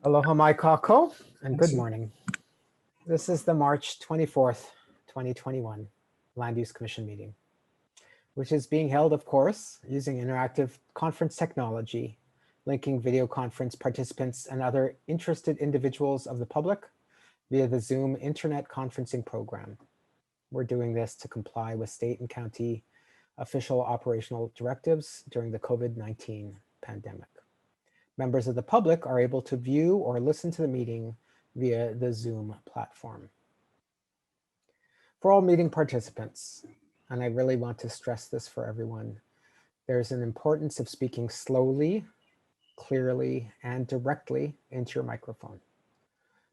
Aloha mai Coco, and good morning. This is the March 24th, 2021 Land Use Commission meeting, which is being held, of course, using interactive conference technology, linking video conference participants and other interested individuals of the public via the Zoom internet conferencing program. We're doing this to comply with state and county official operational directives during the COVID-19 pandemic. Members of the public are able to view or listen to the meeting via the Zoom platform. For all meeting participants, and I really want to stress this for everyone, there's an importance of speaking slowly, clearly, and directly into your microphone.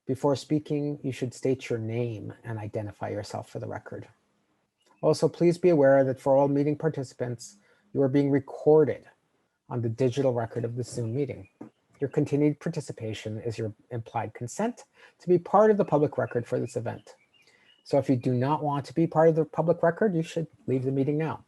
Before speaking, you should state your name and identify yourself for the record. Also, please be aware that for all meeting participants, you are being recorded on the digital record of the Zoom meeting. Your continued participation is your implied consent to be part of the public record for this event. So if you do not want to be part of the public record, you should leave the meeting now.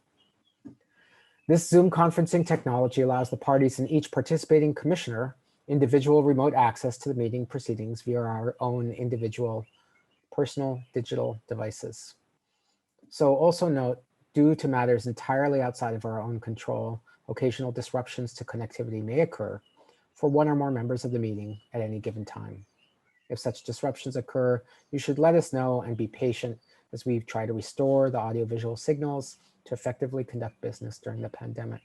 This Zoom conferencing technology allows the parties and each participating commissioner individual remote access to the meeting proceedings via our own individual personal digital devices. So also note, due to matters entirely outside of our own control, occasional disruptions to connectivity may occur for one or more members of the meeting at any given time. If such disruptions occur, you should let us know and be patient as we try to restore the audiovisual signals to effectively conduct business during the pandemic.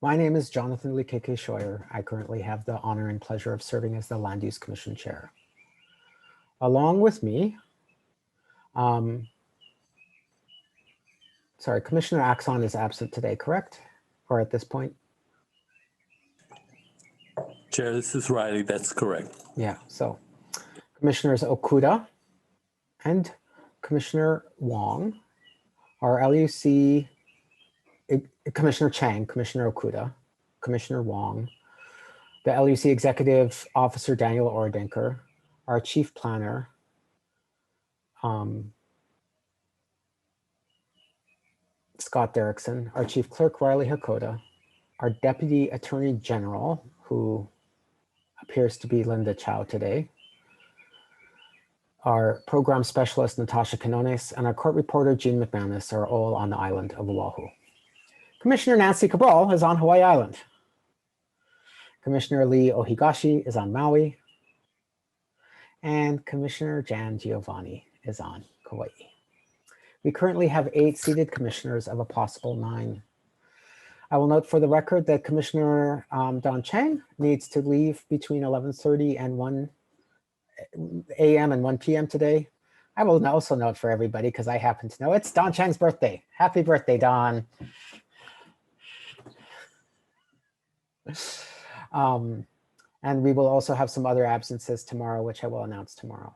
My name is Jonathan Likeke Scheuer. I currently have the honor and pleasure of serving as the Land Use Commission Chair. Along with me, sorry, Commissioner Axon is absent today, correct? Or at this point? Chair, this is Riley, that's correct. Yeah, so Commissioners Okuah and Commissioner Wong, our LUC, Commissioner Chang, Commissioner Okuah, Commissioner Wong, the LUC Executive Officer Daniel Ordenker, our Chief Planner, Scott Derrickson, our Chief Clerk Riley Hakoda, our Deputy Attorney General, who appears to be Linda Chow today, our Program Specialist Natasha Canones, and our Court Reporter Jean McManus are all on the island of Oahu. Commissioner Nancy Cabral is on Hawaii Island. Commissioner Lee Ohigashi is on Maui. And Commissioner Jan Giovanni is on Kauai. We currently have 8 seated commissioners of a possible 9. I will note for the record that Commissioner Don Chang needs to leave between 11:30 and 1 a.m. and 1 p.m. today. I will also note for everybody, because I happen to know it's Don Chang's birthday. Happy birthday, Don. And we will also have some other absences tomorrow, which I will announce tomorrow.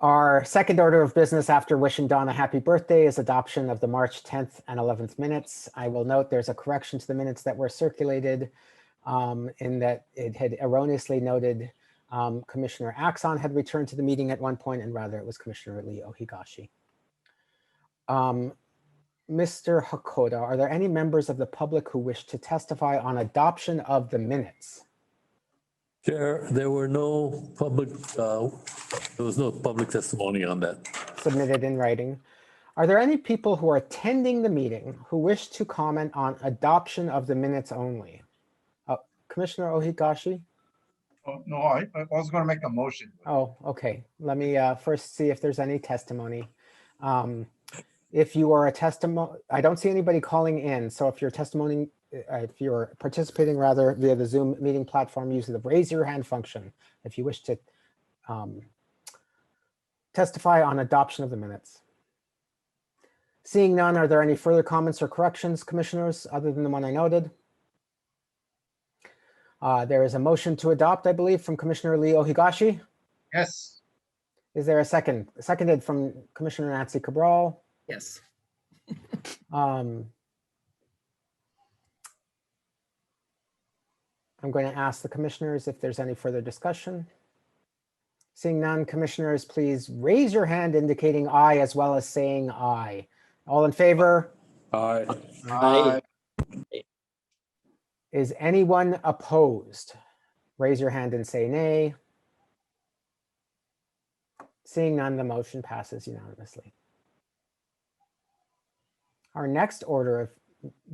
Our second order of business after wishing Don a happy birthday is adoption of the March 10th and 11th minutes. I will note there's a correction to the minutes that were circulated in that it had erroneously noted Commissioner Axon had returned to the meeting at one point, and rather it was Commissioner Lee Ohigashi. Mr. Hakoda, are there any members of the public who wish to testify on adoption of the minutes? Chair, there was no public testimony on that. Submitted in writing. Are there any people who are attending the meeting who wish to comment on adoption of the minutes only? Commissioner Ohigashi? Oh, no, I was going to make a motion. Oh, okay. Let me first see if there's any testimony. If you are a testimony, I don't see anybody calling in. So if you're testimony, if you're participating rather via the Zoom meeting platform using the raise your hand function, if you wish to testify on adoption of the minutes. Seeing none, are there any further comments or corrections, commissioners, other than the one I noted? There is a motion to adopt, I believe, from Commissioner Lee Ohigashi. Yes. Is there a second? Seconded from Commissioner Nancy Cabral. Yes. I'm going to ask the commissioners if there's any further discussion. Seeing none, commissioners, please raise your hand indicating aye as well as saying aye. All in favor? Aye. Aye. Is anyone opposed? Raise your hand and say nay. Seeing none, the motion passes unanimously. Our next order of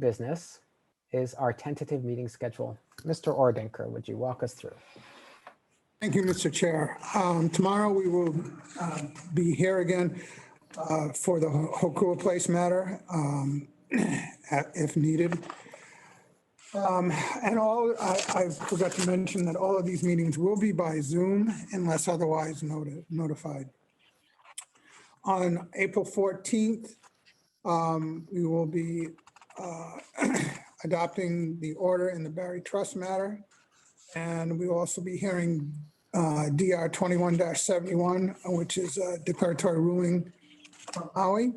business is our tentative meeting schedule. Mr. Ordenker, would you walk us through? Thank you, Mr. Chair. Tomorrow we will be here again for the HoKua Place matter, if needed. And I forgot to mention that all of these meetings will be by Zoom unless otherwise notified. On April 14th, we will be adopting the order in the Barry Trust matter. And we will also be hearing DR 21-71, which is a declaratory ruling from Maui.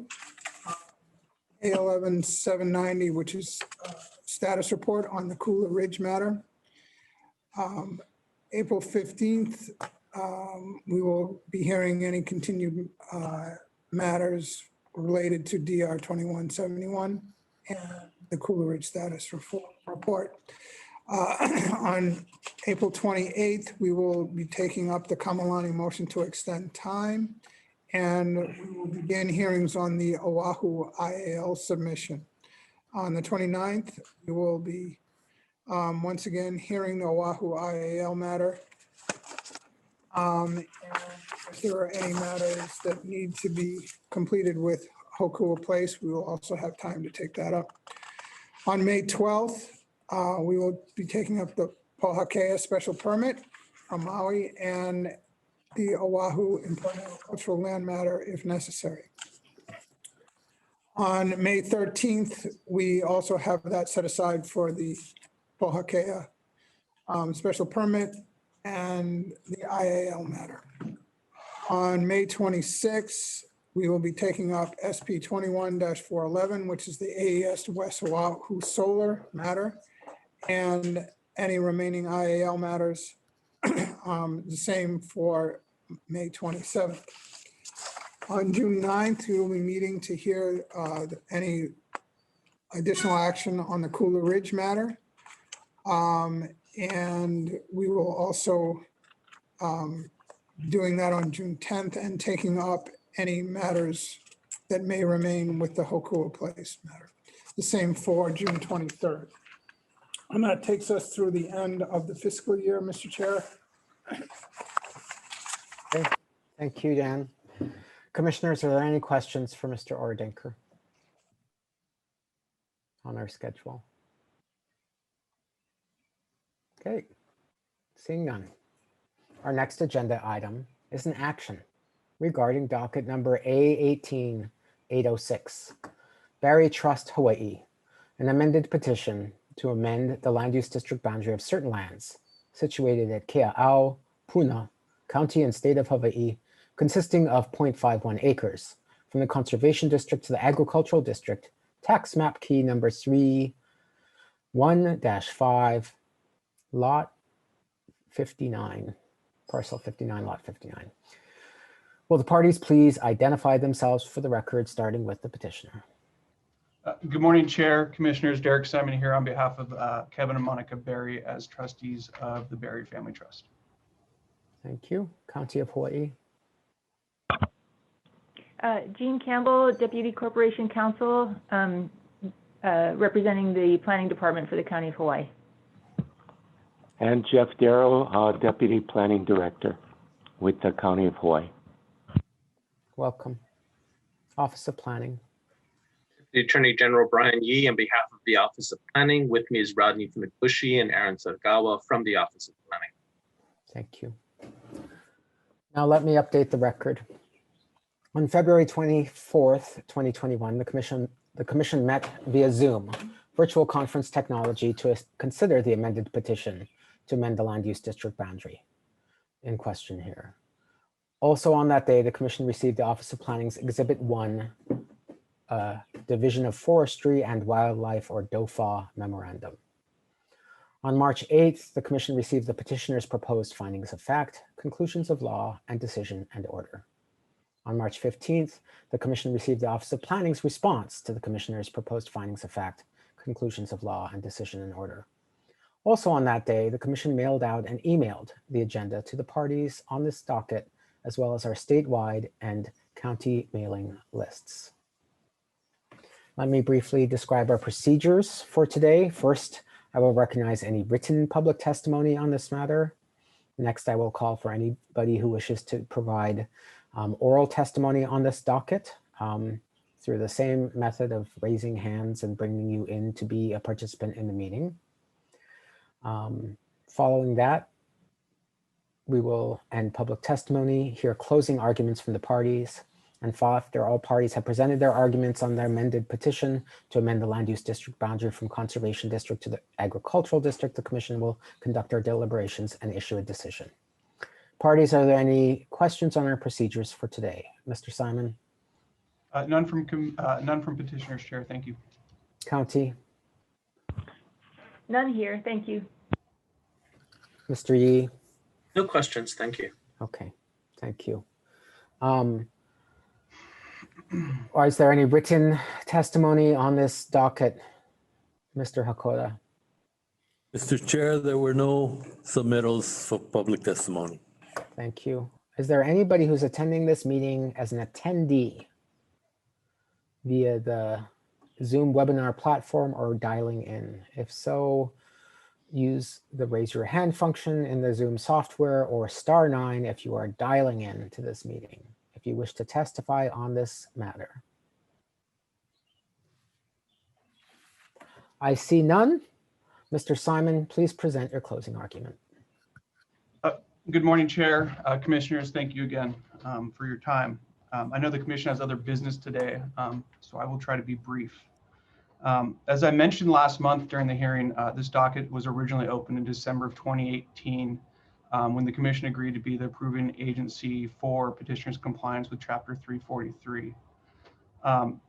A11 790, which is a status report on the Cooler Ridge matter. April 15th, we will be hearing any continued matters related to DR 2171 and the Cooler Ridge status report. On April 28th, we will be taking up the Kamalani motion to extend time, and we will begin hearings on the Oahu IAL submission. On the 29th, we will be once again hearing the Oahu IAL matter. And if there are any matters that need to be completed with HoKua Place, we will also have time to take that up. On May 12th, we will be taking up the Pohakea special permit from Maui and the Oahu important cultural land matter if necessary. On May 13th, we also have that set aside for the Pohakea special permit and the IAL matter. On May 26th, we will be taking up SP 21-411, which is the AES West Oahu solar matter, and any remaining IAL matters, the same for May 27th. On June 9th, we will be meeting to hear any additional action on the Cooler Ridge matter. And we will also doing that on June 10th and taking up any matters that may remain with the HoKua Place matter. The same for June 23rd. And that takes us through the end of the fiscal year, Mr. Chair. Okay. Thank you, Dan. Commissioners, are there any questions for Mr. Ordenker on our schedule? Okay, seeing none. Our next agenda item is an action regarding docket number A18806, Barry Trust Hawaii, an amended petition to amend the land use district boundary of certain lands situated at Kea'au, Puna, County and State of Hawaii, consisting of 0.51 acres from the Conservation District to the Agricultural District, tax map key number 31-5, lot 59, parcel 59, lot 59. Will the parties please identify themselves for the record, starting with the petitioner? Good morning, Chair, Commissioners. Derek Simon here on behalf of Kevin and Monica Berry as trustees of the Berry Family Trust. Thank you. County of Hawaii. Jean Campbell, Deputy Corporation Counsel, representing the Planning Department for the County of Hawaii. And Jeff Darrow, Deputy Planning Director with the County of Hawaii. Welcome. Office of Planning. The Attorney General Brian Yee on behalf of the Office of Planning. With me is Rodney Funakoshi and Aaron Sagawa from the Office of Planning. Thank you. Now let me update the record. On February 24th, 2021, the commission met via Zoom, virtual conference technology, to consider the amended petition to amend the land use district boundary in question here. Also on that day, the commission received the Office of Planning's Exhibit 1, Division of Forestry and Wildlife, or DOFA memorandum. On March 8th, the commission received the petitioner's proposed findings of fact, conclusions of law, and decision and order. On March 15th, the commission received the Office of Planning's response to the commissioner's proposed findings of fact, conclusions of law, and decision and order. Also on that day, the commission mailed out and emailed the agenda to the parties on this docket, as well as our statewide and county mailing lists. Let me briefly describe our procedures for today. First, I will recognize any written public testimony on this matter. Next, I will call for anybody who wishes to provide oral testimony on this docket through the same method of raising hands and bringing you in to be a participant in the meeting. Following that, we will end public testimony, hear closing arguments from the parties, and after all parties have presented their arguments on their amended petition to amend the land use district boundary from conservation district to the agricultural district, the commission will conduct our deliberations and issue a decision. Parties, are there any questions on our procedures for today? Mr. Simon? None from petitioners, Chair. Thank you. County? None here, thank you. Mr. Yee? No questions, thank you. Okay, thank you. Or is there any written testimony on this docket? Mr. HoKua? Mr. Chair, there were no submittals for public testimony. Thank you. Is there anybody who's attending this meeting as an attendee via the Zoom webinar platform or dialing in? If so, use the raise your hand function in the Zoom software or *9 if you are dialing in to this meeting, if you wish to testify on this matter. I see none. Mr. Simon, please present your closing argument. Good morning, Chair. Commissioners, thank you again for your time. I know the commission has other business today, so I will try to be brief. As I mentioned last month during the hearing, this docket was originally opened in December of 2018 when the commission agreed to be the approving agency for petitioners' compliance with Chapter 343.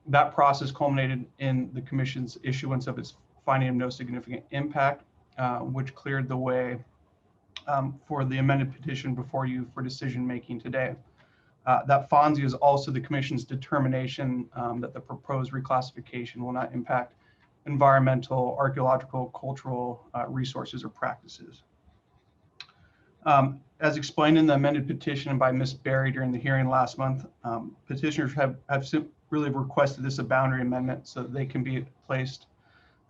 That process culminated in the commission's issuance of its finding of no significant impact, which cleared the way for the amended petition before you for decision making today. That FONSI is also the commission's determination that the proposed reclassification will not impact environmental, archaeological, cultural resources or practices. As explained in the amended petition by Ms. Berry during the hearing last month, petitioners have really requested this a boundary amendment so that they can be placed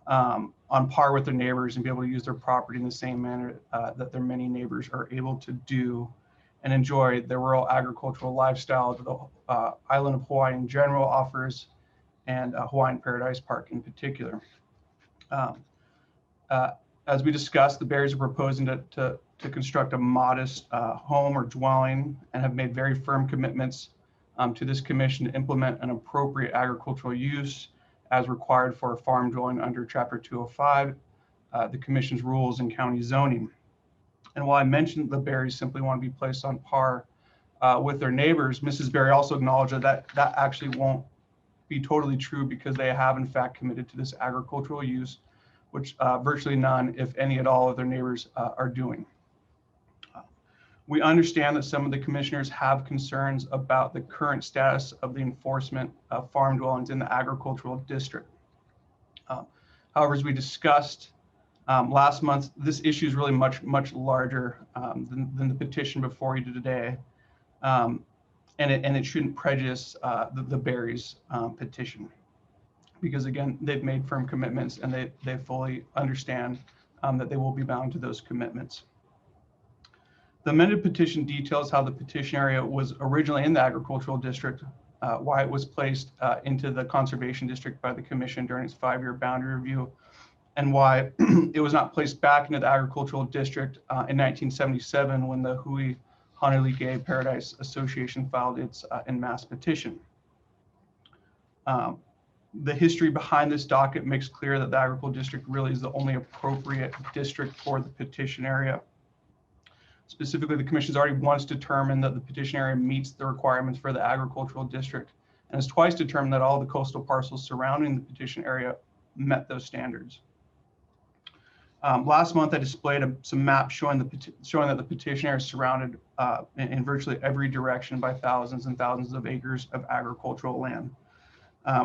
on par with their neighbors and be able to use their property in the same manner that their many neighbors are able to do and enjoy the rural agricultural lifestyle that the island of Hawaii in general offers, and Hawaiian Paradise Park in particular. As we discussed, the Berries are proposing to construct a modest home or dwelling and have made very firm commitments to this commission to implement an appropriate agricultural use as required for a farm dwelling under Chapter 205, the commission's rules and county zoning. And while I mentioned the Berries simply want to be placed on par with their neighbors, Mrs. Berry also acknowledged that actually won't be totally true because they have in fact committed to this agricultural use, which virtually none, if any at all, of their neighbors are doing. We understand that some of the commissioners have concerns about the current status of the enforcement of farm dwellings in the agricultural district. However, as we discussed last month, this issue is really much larger than the petition before you today, and it shouldn't prejudice the Berries petition, because again, they've made firm commitments and they fully understand that they will be bound to those commitments. The amended petition details how the petition area was originally in the agricultural district, why it was placed into the conservation district by the commission during its 5-year boundary review, and why it was not placed back into the agricultural district in 1977 when the Hui Honolulu Paradise Association filed its en masse petition. The history behind this docket makes clear that the agricultural district really is the only appropriate district for the petition area. Specifically, the commission has already once determined that the petition area meets the requirements for the agricultural district, and has twice determined that all the coastal parcels surrounding the petition area met those standards. Last month, I displayed some maps showing that the petition area is surrounded in virtually every direction by thousands and thousands of acres of agricultural land.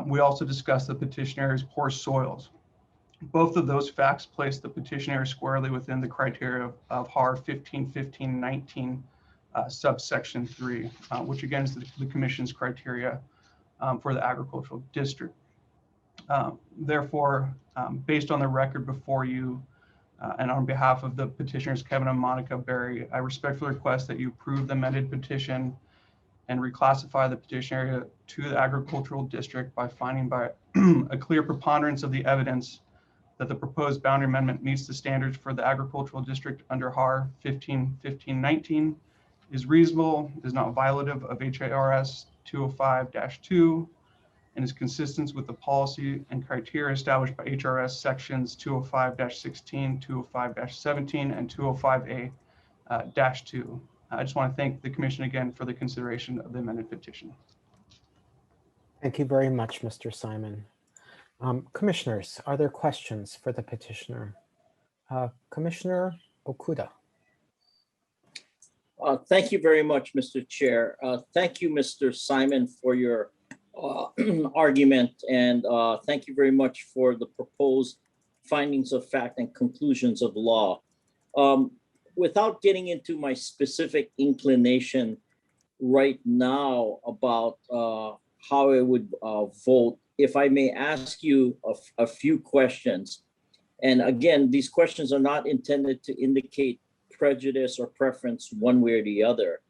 We also discussed the petition area's poor soils. Both of those facts place the petitioner squarely within the criteria of HAR 151519 subsection 3, which again is the commission's criteria for the agricultural district. Therefore, based on the record before you and on behalf of the petitioners Kevin and Monica Berry, I respectfully request that you approve the amended petition and reclassify the petition area to the agricultural district by finding by a clear preponderance of the evidence that the proposed boundary amendment meets the standards for the agricultural district under HAR 151519, is reasonable, is not violative of HARS 205-2, and is consistent with the policy and criteria established by HRS sections 205-16, 205-17, and 205A-2. I just want to thank the commission again for the consideration of the amended petition. Thank you very much, Mr. Simon. Commissioners, are there questions for the petitioner? Commissioner Okuah. Thank you very much, Mr. Chair. Thank you, Mr. Simon, for your argument, and thank you very much for the proposed findings of fact and conclusions of law. Without getting into my specific inclination right now about how I would vote, if I may ask you a few questions. And again, these questions are not intended to indicate prejudice or preference one way or the other.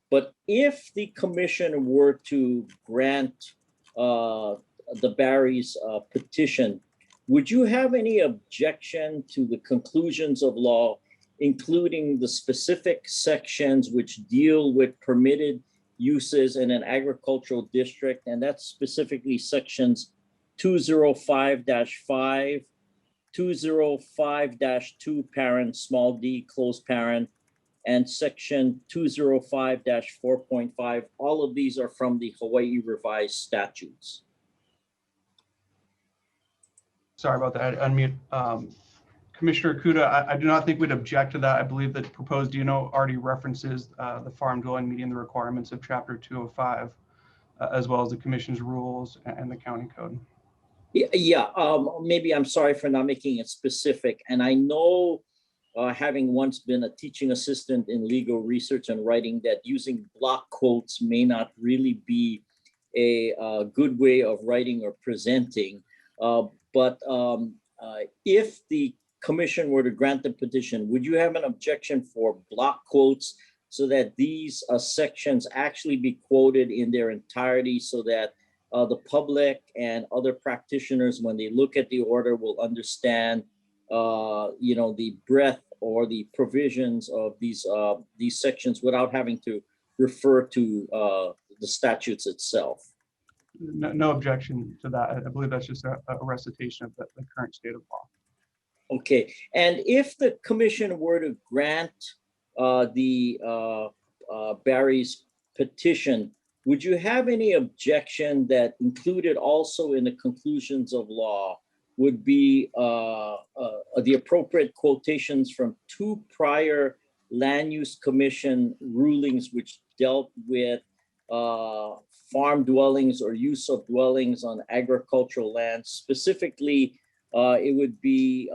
But if the commission were to grant the Barry's petition, would you have any objection to the conclusions of law, including the specific sections which deal with permitted uses in an agricultural district? And that's specifically sections 205-5, 205-2 parent, small d, close parent, and section 205-4.5. All of these are from the Hawaii revised statutes. Sorry about that, unmute. Commissioner Okuah, I do not think we'd object to that. I believe that proposed DNO already references the farm dwelling meeting the requirements of chapter 205, as well as the commission's rules and the county code. Yeah, maybe I'm sorry for not making it specific. And I know, having once been a teaching assistant in legal research and writing, that using block quotes may not really be a good way of writing or presenting. But if the commission were to grant the petition, would you have an objection for block quotes so that these sections actually be quoted in their entirety, so that the public and other practitioners, when they look at the order, will understand the breadth or the provisions of these sections without having to refer to the statutes itself? No objection to that. I believe that's just a recitation of the current state of law. Okay, and if the commission were to grant the Barry's petition, would you have any objection that included also in the conclusions of law would be the appropriate quotations from two prior land use commission rulings which dealt with farm dwellings or use of dwellings on agricultural land? Specifically, it would be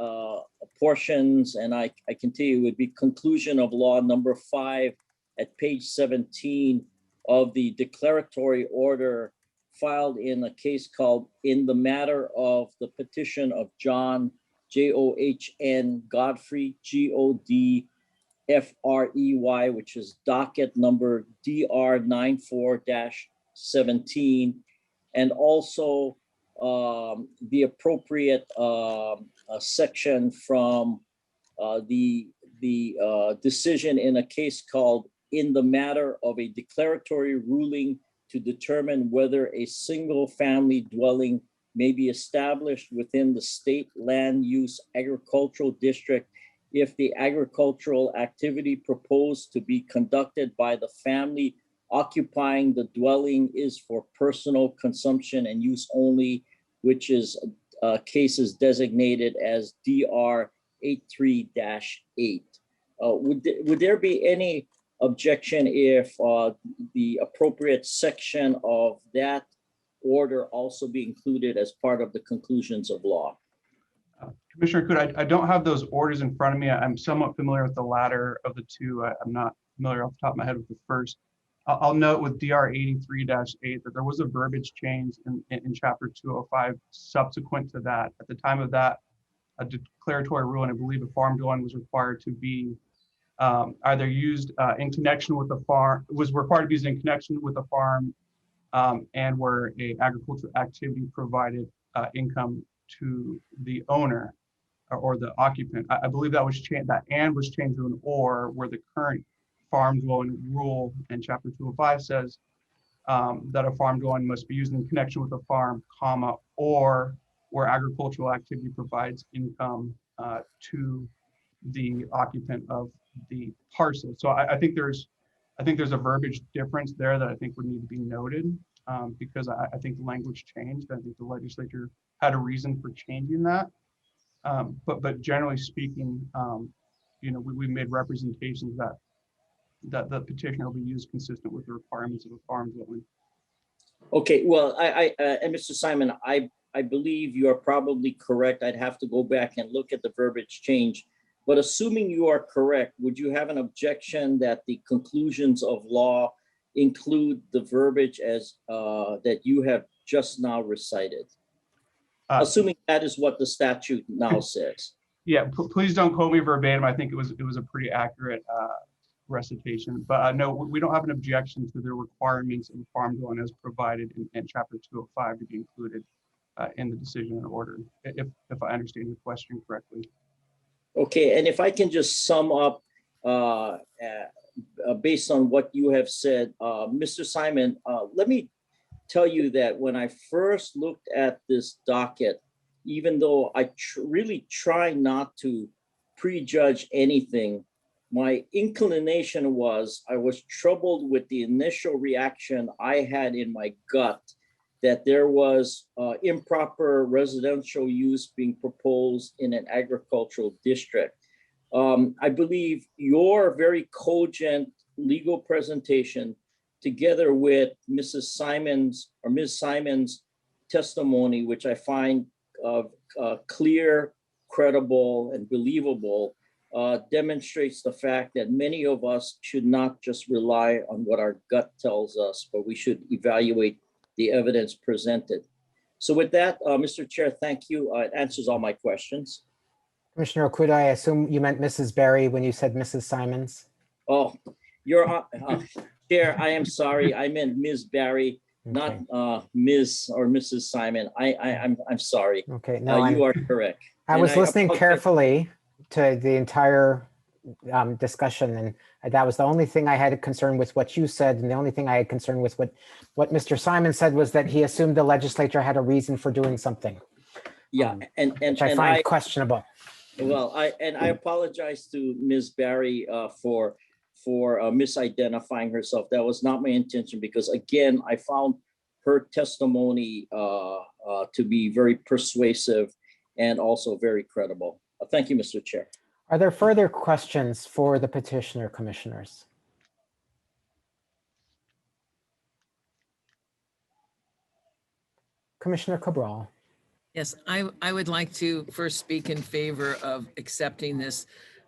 portions, and I can tell you it would be conclusion of law number 5 at page 17 of the declaratory order filed in a case called In the Matter of the Petition of John, John Godfrey, Godfrey, which is docket number DR 94-17, and also the appropriate section from the decision in a case called In the Matter of a Declaratory Ruling to determine whether a single family dwelling may be established within the state land use agricultural district if the agricultural activity proposed to be conducted by the family occupying the dwelling is for personal consumption and use only, which is cases designated as DR 83-8. Would there be any objection if the appropriate section of that order also be included as part of the conclusions of law? Commissioner Okuah, I don't have those orders in front of me. I'm somewhat familiar with the latter of the two. I'm not familiar off the top of my head with the first. I'll note with DR 83-8 that there was a verbiage change in Chapter 205 subsequent to that. At the time of that, a declaratory rule, and I believe a farm dwelling was required to be either used in connection with the farm, was required to be used in connection with the farm, and where a agricultural activity provided income to the owner or the occupant. I believe that was changed, that and was changed to an or, where the current farm dwelling rule in Chapter 205 says that a farm dwelling must be used in connection with a farm, comma, or where agricultural activity provides income to the occupant of the parcel. So I think there's a verbiage difference there that I think would need to be noted, because I think the language changed. I think the legislature had a reason for changing that. But generally speaking, we made representations that the petitioner will be used consistent with the requirements of a farm dwelling. Okay, well, and Mr. Simon, I believe you are probably correct. I'd have to go back and look at the verbiage change. But assuming you are correct, would you have an objection that the conclusions of law include the verbiage as that you have just now recited? Assuming that is what the statute now says. Yeah, please don't quote me verbatim. I think it was a pretty accurate recitation. But no, we don't have an objection to the requirements of the farm dwelling as provided in Chapter 205 to be included in the decision and order, if I understand your question correctly. Okay, and if I can just sum up based on what you have said, Mr. Simon, let me tell you that when I first looked at this docket, even though I really try not to prejudge anything, my inclination was I was troubled with the initial reaction I had in my gut that there was improper residential use being proposed in an agricultural district. I believe your very cogent legal presentation, together with Ms. Simon's testimony, which I find clear, credible, and believable, demonstrates the fact that many of us should not just rely on what our gut tells us, but we should evaluate the evidence presented. So with that, Mr. Chair, thank you. It answers all my questions. Commissioner Okuah, I assume you meant Mrs. Berry when you said Mrs. Simons? Oh, Your Chair, I am sorry. I meant Ms. Barry, Okay. not Ms. or Mrs. Simon. I'm sorry. Okay, no, You are correct. I was listening apologize. carefully to the entire discussion, and that was the only thing I had a concern with what you said, and the only thing I had concern with what Mr. Simon said was that he assumed the legislature had a reason for doing something. Yeah, which I find questionable. Well, I apologize to Ms. Barry for misidentifying herself. That was not my intention, because again, I found her testimony to be very persuasive and also very credible. Thank you, Mr. Chair. Are there further questions for the petitioner, commissioners? Commissioner Cabral. Yes, I would like to first speak in favor of accepting this,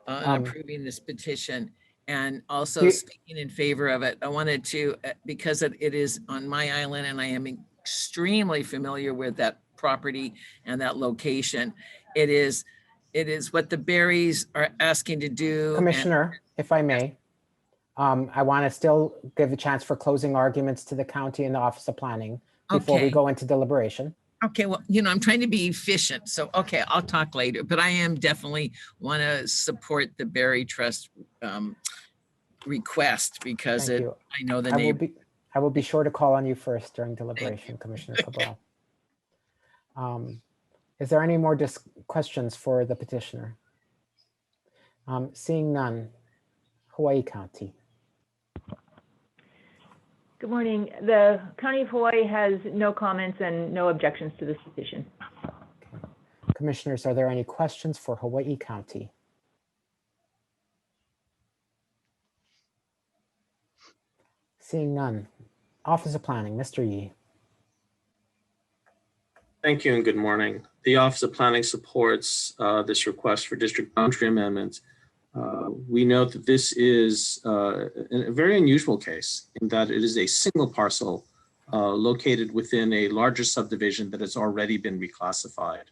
approving this petition, and also speaking in favor of it. I wanted to, because it is on my island and I am extremely familiar with that property and that location. It is what the Berries are asking to do. Commissioner, if I may, I want to still give a chance for closing arguments to the county and the Office of Planning before we go into deliberation. Okay, well, I'm trying to be efficient. So, okay, I'll talk later, but I am definitely want to support the Berry Trust request because I know the name. I will be sure to call on you first during deliberation, Commissioner Cabral. Is there any more questions for the petitioner? Seeing none, Hawaii County. Good morning. The County of Hawaii has no comments and no objections to this petition. Okay. Commissioners, are there any questions for Hawaii County? Seeing none, Office of Planning, Mr. Yee. Thank you and good morning. The Office of Planning supports this request for district boundary amendment. We note that this is a very unusual case in that it is a single parcel located within a larger subdivision that has already been reclassified.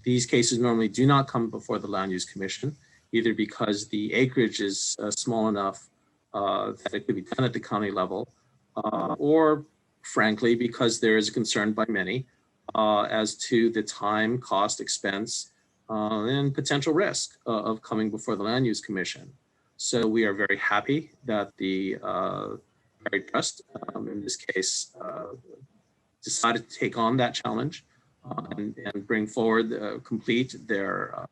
These cases normally do not come before the Land Use Commission, either because the acreage is small enough that it could be done at the county level, or frankly, because there is a concern by many as to the time, cost, expense, and potential risk of coming before the Land Use Commission. So we are very happy that the Parish Trust, in this case, decided to take on that challenge and bring forward, complete their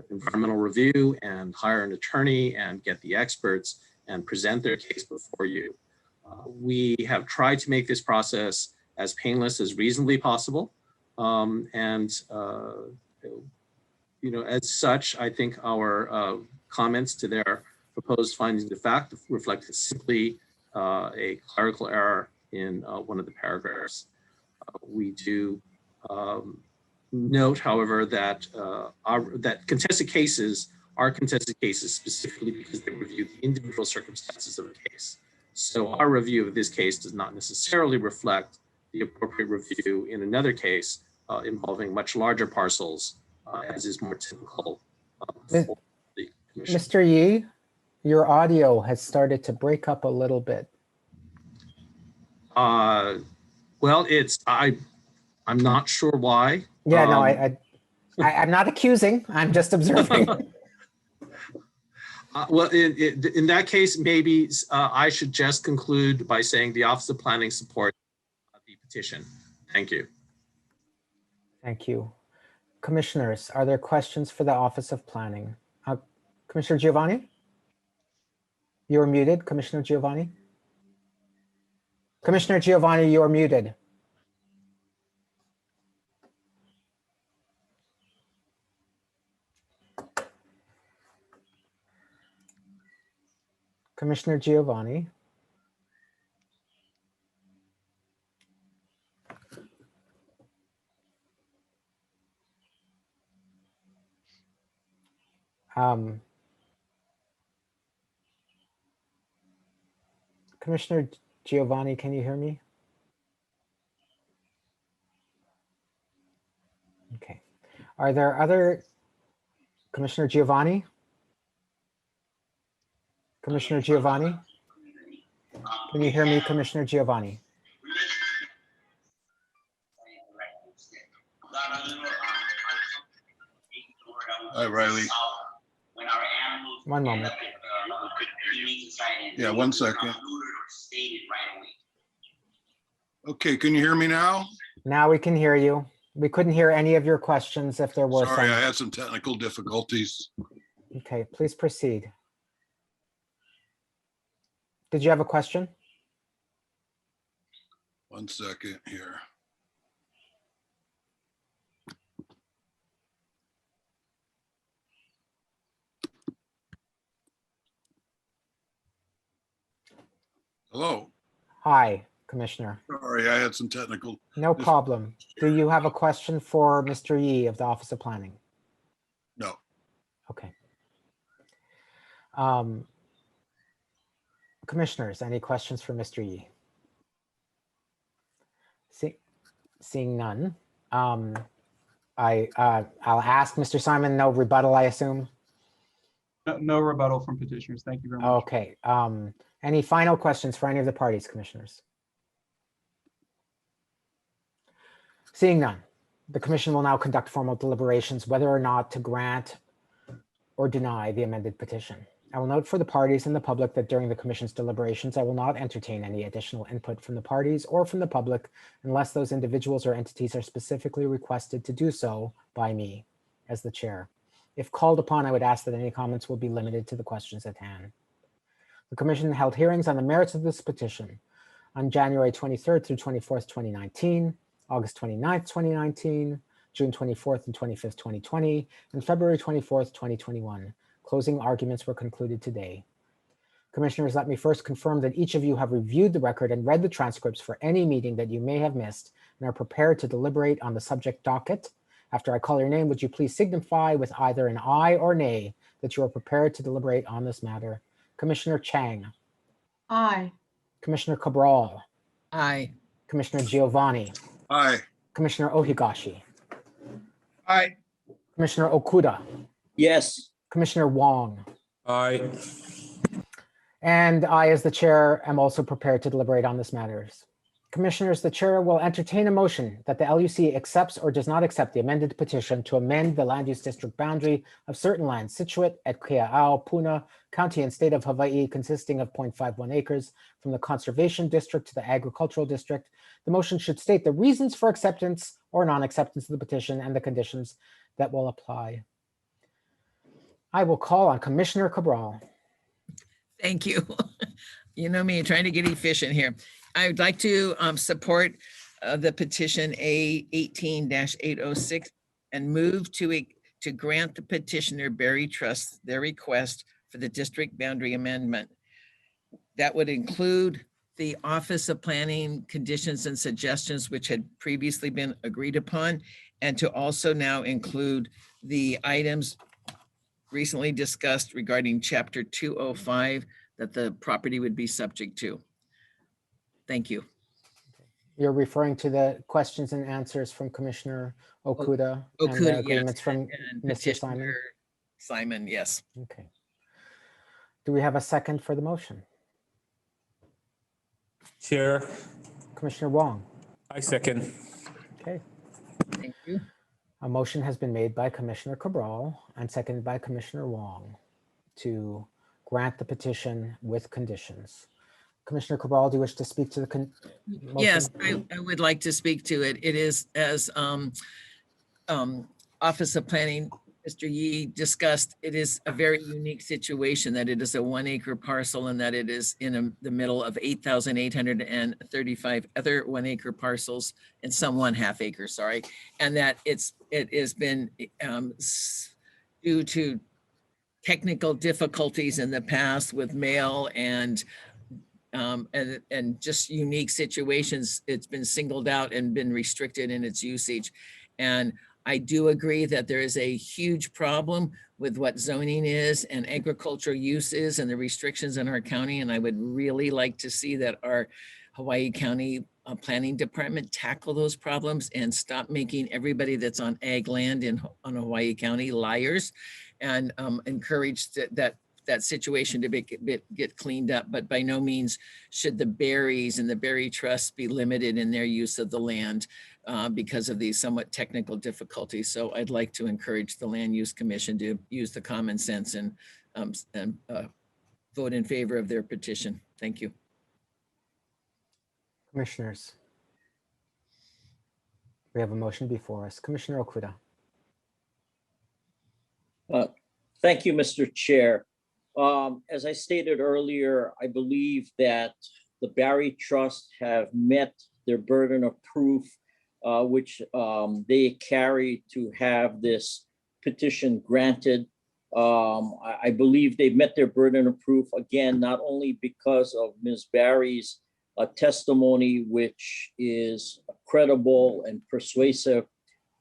environmental review and hire an attorney and get the experts and present their case before you. We have tried to make this process as painless as reasonably possible. As such, I think our comments to their proposed findings of fact reflect simply a clerical error in one of the paragraphs. We do note, however, that that contested cases are contested cases specifically because they review the individual circumstances of a case. So our review of this case does not necessarily reflect the appropriate review in another case involving much larger parcels, as is more typical for the commission. Mr. Yee, your audio has started to break up a little bit. Well, I'm not sure why. Yeah, no, I'm not accusing. I'm just observing. Well, in that case, maybe I should just conclude by saying the Office of Planning supports the petition. Thank you. Thank you. Commissioners, are there questions for the Office of Planning? Commissioner Giovanni? You're muted, Commissioner Giovanni. Commissioner Giovanni, you're muted. Commissioner Giovanni. Commissioner Giovanni, can you hear me? Okay. Are there other, Commissioner Giovanni? Commissioner Giovanni? Can you hear me, Commissioner Giovanni? Hi, Riley. One moment. Yeah, 1 second. Okay, can you hear me now? Now we can hear you. We couldn't hear any of your questions if there were Sorry, some. I had some technical difficulties. Okay, please proceed. Did you have a question? 1 second here. Hello. Hi, Commissioner. Sorry, I had some technical. No problem. Do you have a question for Mr. Yee of the Office of Planning? No. Okay. Commissioners, any questions for Mr. Yee? Seeing none. I'll ask Mr. Simon, no rebuttal, I assume? No rebuttal from petitioners. Thank you very much. Okay. Any final questions for any of the parties, commissioners? Seeing none, the commission will now conduct formal deliberations whether or not to grant or deny the amended petition. I will note for the parties and the public that during the commission's deliberations, I will not entertain any additional input from the parties or from the public unless those individuals or entities are specifically requested to do so by me as the chair. If called upon, I would ask that any comments will be limited to the questions at hand. The commission held hearings on the merits of this petition on January 23rd through 24th, 2019, August 29th, 2019, June 24th and 25th, 2020, and February 24th, 2021. Closing arguments were concluded today. Commissioners, let me first confirm that each of you have reviewed the record and read the transcripts for any meeting that you may have missed and are prepared to deliberate on the subject docket. After I call your name, would you please signify with either an aye or nay that you are prepared to deliberate on this matter? Commissioner Chang, Aye. Commissioner Cabral, Aye. Commissioner Giovanni, Aye. Commissioner Ohigashi, Aye. Commissioner Okuda, Yes. Commissioner Wong, Aye. and I, as the chair, am also prepared to deliberate on this matter. Commissioners, the chair will entertain a motion that the LUC accepts or does not accept the amended petition to amend the land use district boundary of certain lands situate at Kea'au, Puna, County and State of Hawaii, consisting of 0.51 acres from the Conservation District to the Agricultural District. The motion should state the reasons for acceptance or non-acceptance of the petition and the conditions that will apply. I will call on Commissioner Cabral. Thank you. You know me, trying to get efficient here. I would like to support the petition A 18-806 and move to grant the petitioner Berry Trust their request for the district boundary amendment. That would include the Office of Planning Conditions and Suggestions, which had previously been agreed upon, and to also now include the items recently discussed regarding Chapter 205 that the property would be subject to. Thank you. You're referring to the questions and answers from Commissioner Okuda and the Okuda, agreements yes, from and Mr. Simon? Petitioner Simon, yes. Okay. Do we have a second for the motion? Chair, Commissioner Wong. I second. Okay. Thank you. A motion has been made by Commissioner Cabral and seconded by Commissioner Wong to grant the petition with conditions. Commissioner Cabral, do you wish to speak to the motion? Yes, I would like to speak to it. It is, as Office of Planning, Mr. Yee discussed, it is a very unique situation that it is a 1 acre parcel and that it is in the middle of 8,835 other 1 acre parcels and some 1/2 acre, sorry. And that it has been due to technical difficulties in the past with mail and just unique situations, it's been singled out and been restricted in its usage. And I do agree that there is a huge problem with what zoning is and agricultural use is and the restrictions in our county. And I would really like to see that our Hawaii County Planning Department tackle those problems and stop making everybody that's on ag land on Hawaii County liars, and encourage that situation to get cleaned up. But by no means should the Berries and the Berry Trust be limited in their use of the land because of these somewhat technical difficulties. So I'd like to encourage the Land Use Commission to use the common sense and vote in favor of their petition. Thank you. Commissioners, we have a motion before us. Commissioner Okuda. Thank you, Mr. Chair. As I stated earlier, I believe that the Berry Trust have met their burden of proof, which they carry to have this petition granted. I believe they've met their burden of proof, again, not only because of Ms. Barry's testimony, which is credible and persuasive,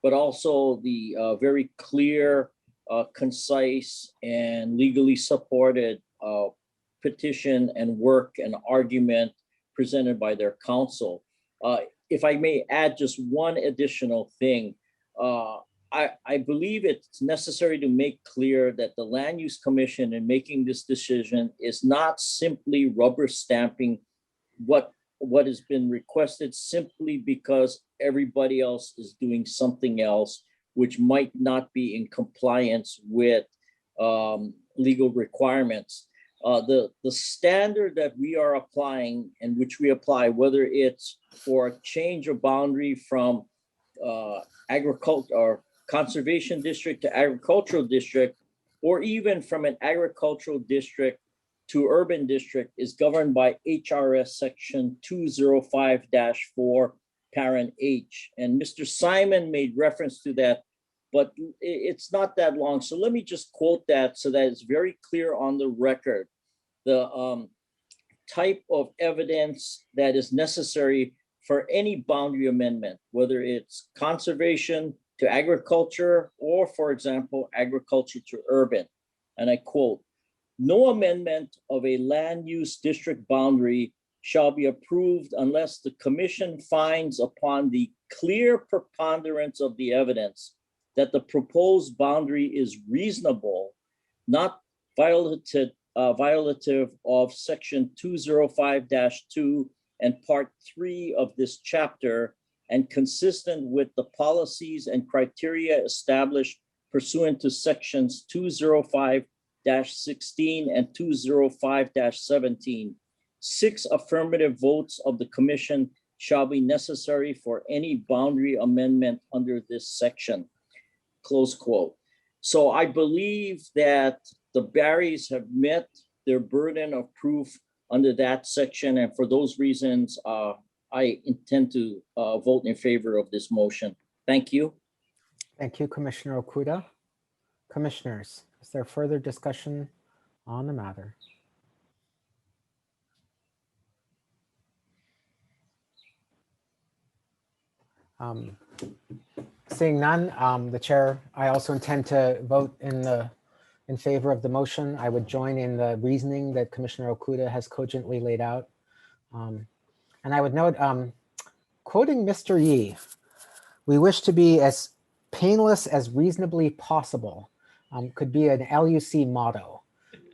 but also the very clear, concise, and legally supported petition and work and argument presented by their counsel. If I may add just one additional thing, I believe it's necessary to make clear that the Land Use Commission in making this decision is not simply rubber stamping what has been requested simply because everybody else is doing something else which might not be in compliance with legal requirements. The standard that we are applying and which we apply, whether it's for a change of boundary from agriculture or conservation district to agricultural district, or even from an agricultural district to urban district, is governed by HRS section 205-4 parent H. And Mr. Simon made reference to that, but it's not that long. So let me just quote that so that it's very clear on the record. the type of evidence that is necessary for any boundary amendment, whether it's conservation to agriculture or, for example, agriculture to urban. And I quote, "No amendment of a land use district boundary shall be approved unless the commission finds upon the clear preponderance of the evidence that the proposed boundary is reasonable, not violative of section 205-2 and part 3 of this chapter, and consistent with the policies and criteria established pursuant to sections 205-16 and 205-17. 6 affirmative votes of the commission shall be necessary for any boundary amendment under this section." Close quote. So I believe that the Barrys have met their burden of proof under that section. And for those reasons, I intend to vote in favor of this motion. Thank you. Thank you, Commissioner Okuda. Commissioners, is there further discussion on the matter? Seeing none, the chair, I also intend to vote in favor of the motion. I would join in the reasoning that Commissioner Okuda has cogently laid out. And I would note, quoting Mr. Yee, "We wish to be as painless as reasonably possible," could be an LUC motto.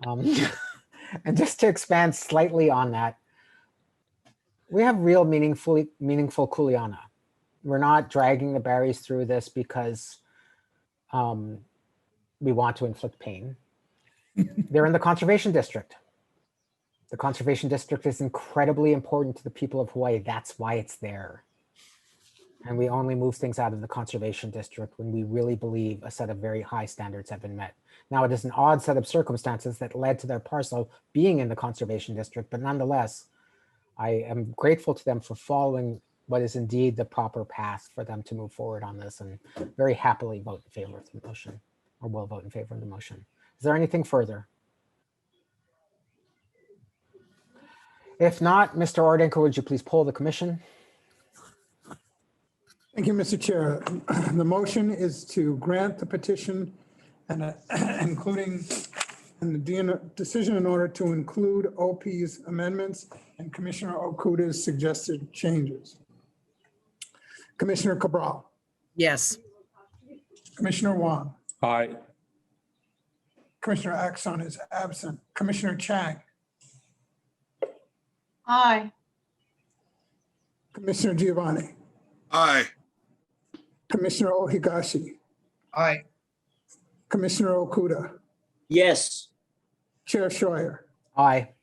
And just to expand slightly on that, we have real meaningful kuleana. We're not dragging the Barrys through this because we want to inflict pain. They're in the conservation district. The conservation district is incredibly important to the people of Hawaii. That's why it's there. And we only move things out of the conservation district when we really believe a set of very high standards have been met. Now, it is an odd set of circumstances that led to their parcel being in the conservation district, but nonetheless, I am grateful to them for following what is indeed the proper path for them to move forward on this, and very happily vote in favor of the motion, or will vote in favor of the motion. Is there anything further? If not, Mr. Ordenko, would you please poll the commission? Thank you, Mr. Chair. The motion is to grant the petition and including the decision in order to include OP's amendments and Commissioner Okuda's suggested changes. Commissioner Cabral, Yes. Commissioner Wong, Aye. Commissioner Axon is absent. Commissioner Chang, Aye. Commissioner Giovanni, Aye. Commissioner Ohigashi, Aye. Commissioner Okuda, Yes. Chair Schreier. Aye.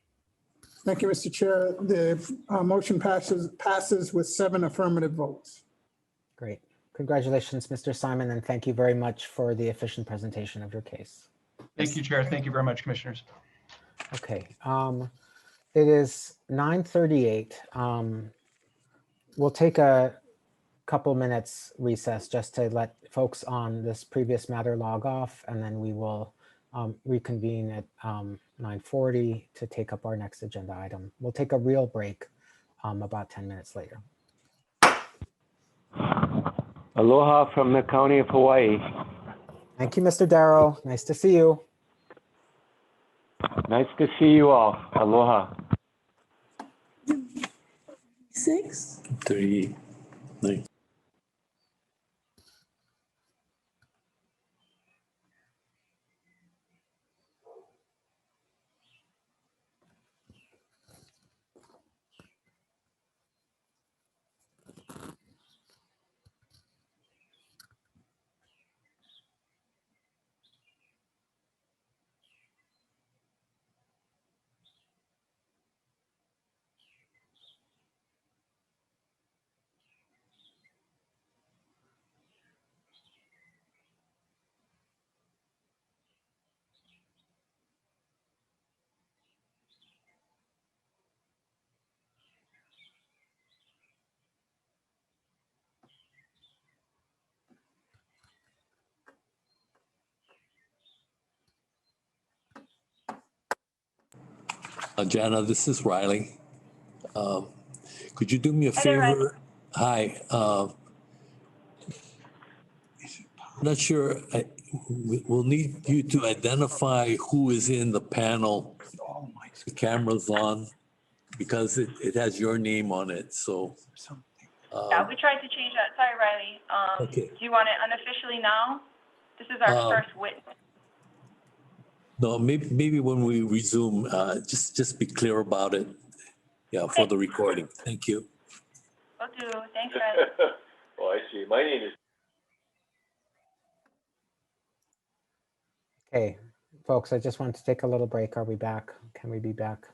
Thank you, Mr. Chair. The motion passes with 7 affirmative votes. Great. Congratulations, Mr. Simon, and thank you very much for the efficient presentation of your case. Thank you, Chair. Thank you very much, Commissioners. Okay. It is 9:38. We'll take a couple minutes recess just to let folks on this previous matter log off, and then we will reconvene at 9:40 to take up our next agenda item. We'll take a real break about 10 minutes later. Aloha from the County of Hawaii. Thank you, Mr. Darrow. Nice to see you. Nice to see you all. Aloha. 3, 9. Jana, this is Riley. Could you do me a Hi there, Riley. favor? Hi. Not sure. We'll need you to identify who is in the panel. The camera's on because it has your name on it. So. Yeah, we tried to change that. Sorry, Riley. Okay. Do you want it unofficially now? This is our first witness. No, maybe when we resume, just be clear about it. Yeah, for the recording. Thank you. Will do. Thanks, Riley. Oh, I see. My name is. Okay, folks, I just wanted to take a little break. Are we back? Can we be back?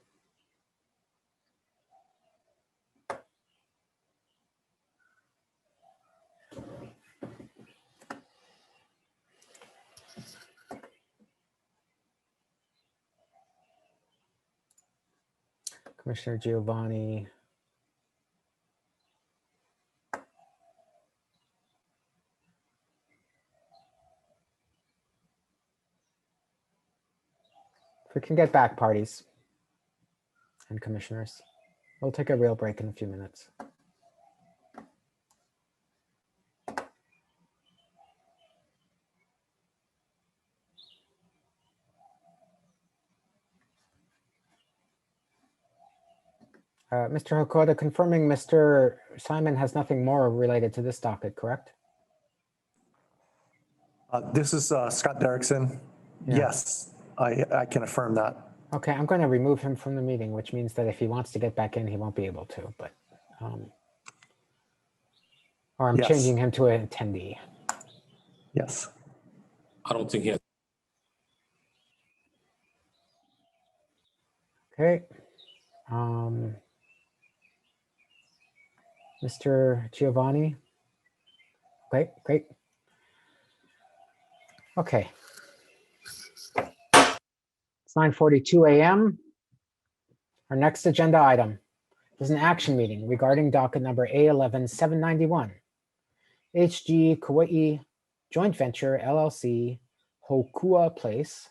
Commissioner Giovanni. If we can get back, parties and commissioners, we'll take a real break in a few minutes. Mr. HoKua, confirming Mr. Simon has nothing more related to this docket, correct? This is Scott Derrickson. Yeah. Yes, I can affirm that. Okay, I'm going to remove him from the meeting, which means that if he wants to get back in, he won't be able to, but, or I'm Yes. changing him to an attendee. Yes. I don't think he has. Okay. Mr. Giovanni. Okay, great. Okay. It's 9:42 a.m. Our next agenda item is an action meeting regarding docket number A11-791. HG Kauai Joint Venture LLC, HoKua Place,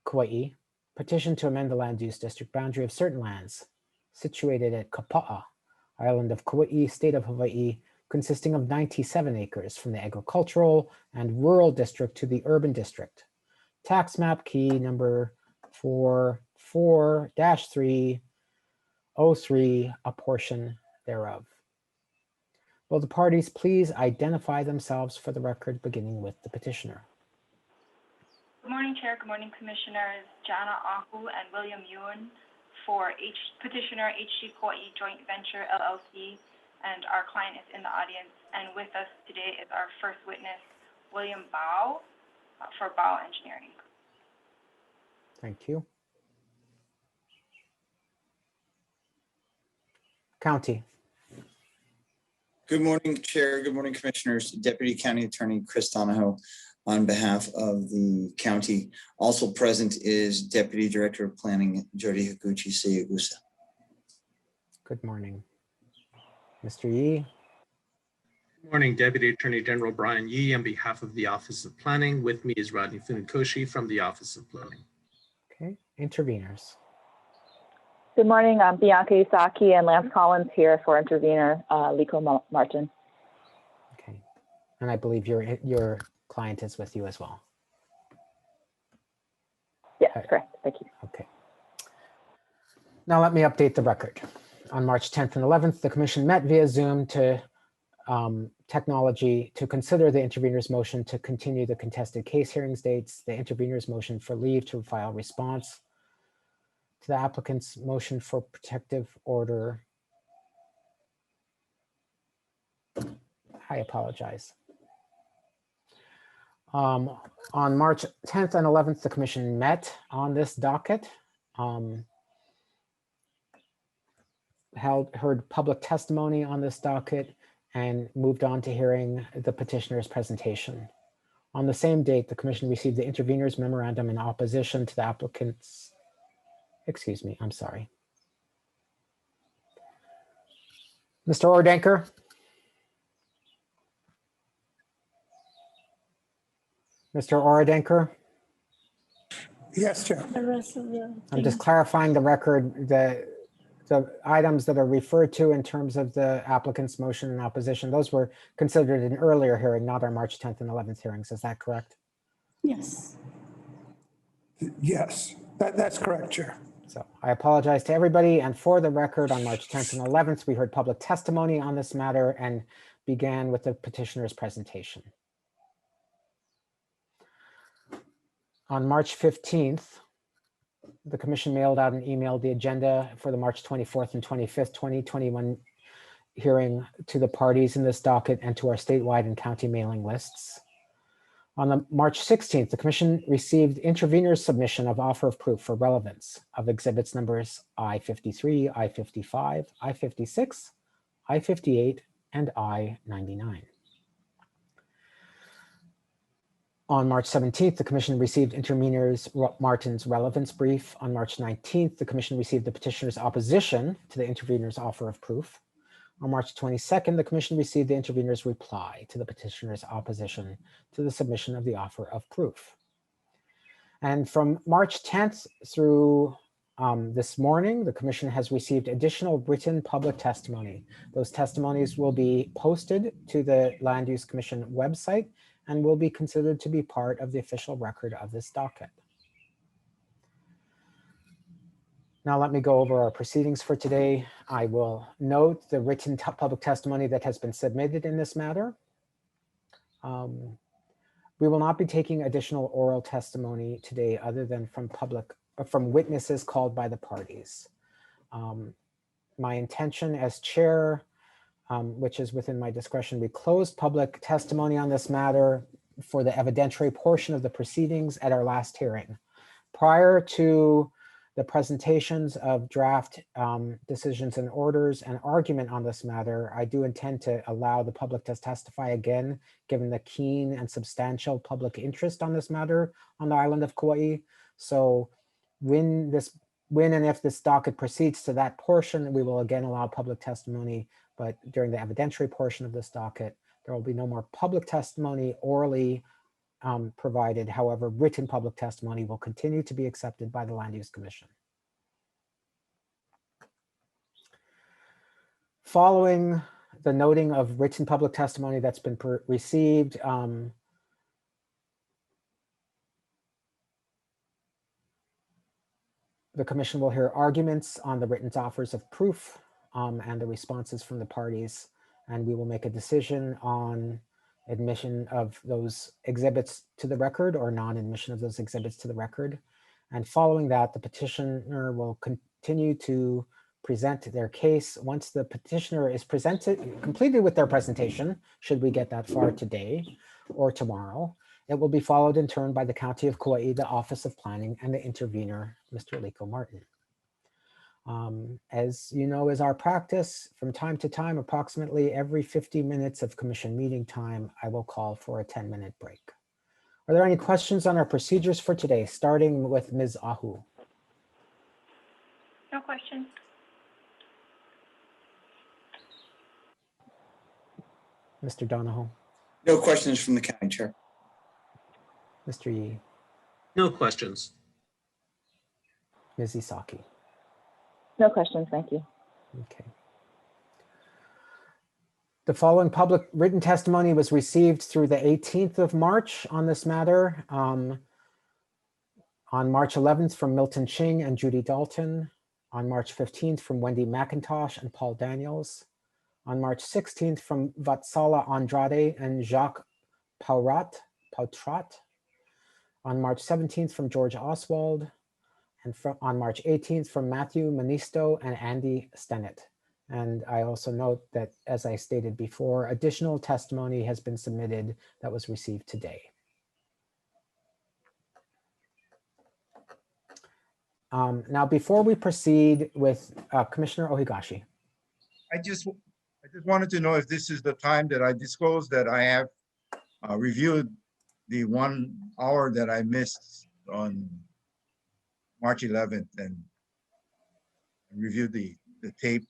Kauai, petition to amend the land use district boundary of certain lands situated at Kapa'a, Island of Kauai, State of Hawaii, consisting of 97 acres from the agricultural and rural district to the urban district. Tax map key number 44-303, a portion thereof. Will the parties please identify themselves for the record, beginning with the petitioner? Good morning, Chair. Good morning, Commissioners. Jana Ahu and William Ewan for Petitioner HG Kauai Joint Venture LLC, and our client is in the audience. And with us today is our first witness, William Bao, for Bao Engineering. Thank you. County. Good morning, Chair. Good morning, Commissioners. Deputy County Attorney Chris Donahoe on behalf of the county. Also present is Deputy Director of Planning Jody Higuchi Seyagusa. Good morning. Mr. Yee. Good morning, Deputy Attorney General Brian Yee on behalf of the Office of Planning. With me is Rodney Funakoshi from the Office of Planning. Okay, interveners. Good morning, I'm Bianca Isaki and Lance Collins here for intervener, Liko Martin. Okay, and I believe your client is with you as well. Yes, correct. Thank you. Okay. Now let me update the record. On March 10th and 11th, the commission met via Zoom to technology to consider the intervener's motion to continue the contested case hearings dates, the intervener's motion for leave to file response to the applicant's motion for protective order. I apologize. On March 10th and 11th, the commission met on this docket, heard public testimony on this docket, and moved on to hearing the petitioner's presentation. On the same date, the commission received the intervener's memorandum in opposition to the applicant's, excuse me, I'm sorry. Mr. Ordenker. Mr. Oradenker. Yes, Chair. The rest of the. I'm just clarifying the record, the items that are referred to in terms of the applicant's motion in opposition, those were considered in earlier hearing, not our March 10th and 11th hearings. Is that correct? Yes. Yes, that's correct, Chair. So I apologize to everybody. And for the record, on March 10th and 11th, we heard public testimony on this matter and began with the petitioner's presentation. On March 15th, the commission mailed out and emailed the agenda for the March 24th and 25th, 2021 hearing to the parties in this docket and to our statewide and county mailing lists. On the March 16th, the commission received intervener's submission of offer of proof for relevance of exhibits numbers I-53, I-55, I-56, I-58, and I-99. On March 17th, the commission received intervener's Martin's relevance brief. On March 19th, the commission received the petitioner's opposition to the intervener's offer of proof. On March 22nd, the commission received the intervener's reply to the petitioner's opposition to the submission of the offer of proof. And from March 10th through this morning, the commission has received additional written public testimony. Those testimonies will be posted to the Land Use Commission website and will be considered to be part of the official record of this docket. Now let me go over our proceedings for today. I will note the written public testimony that has been submitted in this matter. We will not be taking additional oral testimony today other than from witnesses called by the parties. My intention as chair, which is within my discretion, we closed public testimony on this matter for the evidentiary portion of the proceedings at our last hearing. Prior to the presentations of draft decisions and orders and argument on this matter, I do intend to allow the public to testify again, given the keen and substantial public interest on this matter on the island of Kauai. So when and if this docket proceeds to that portion, we will again allow public testimony, but during the evidentiary portion of this docket, there will be no more public testimony orally provided. However, written public testimony will continue to be accepted by the Land Use Commission. Following the noting of written public testimony that's been received, the commission will hear arguments on the written offers of proof and the responses from the parties, and we will make a decision on admission of those exhibits to the record or non-admission of those exhibits to the record. And following that, the petitioner will continue to present their case. Once the petitioner is completed with their presentation, should we get that far today or tomorrow, it will be followed in turn by the County of Kauai, the Office of Planning, and the intervener, Mr. Liko Martin. As you know, is our practice, from time to time, approximately every 50 minutes of commission meeting time, I will call for a 10-minute break. Are there any questions on our procedures for today, starting with Ms. Ahu? No questions. Mr. Donahoe? No questions from the county chair. Mr. Yee? No questions. Ms. Isaki? No questions, thank you. Okay. The following public written testimony was received through the 18th of March on this matter. On March 11th from Milton Ching and Judy Dalton. On March 15th from Wendy McIntosh and Paul Daniels. On March 16th from Vatsala Andrade and Jacques Pautrat. On March 17th from George Oswald. And on March 18th from Matthew Manisto and Andy Stennett. And I also note that, as I stated before, additional testimony has been submitted that was received today. Now, before we proceed with Commissioner Ohigashi. I just wanted to know if this is the time that I disclosed that I have reviewed the 1 hour that I missed on March 11th and reviewed the tape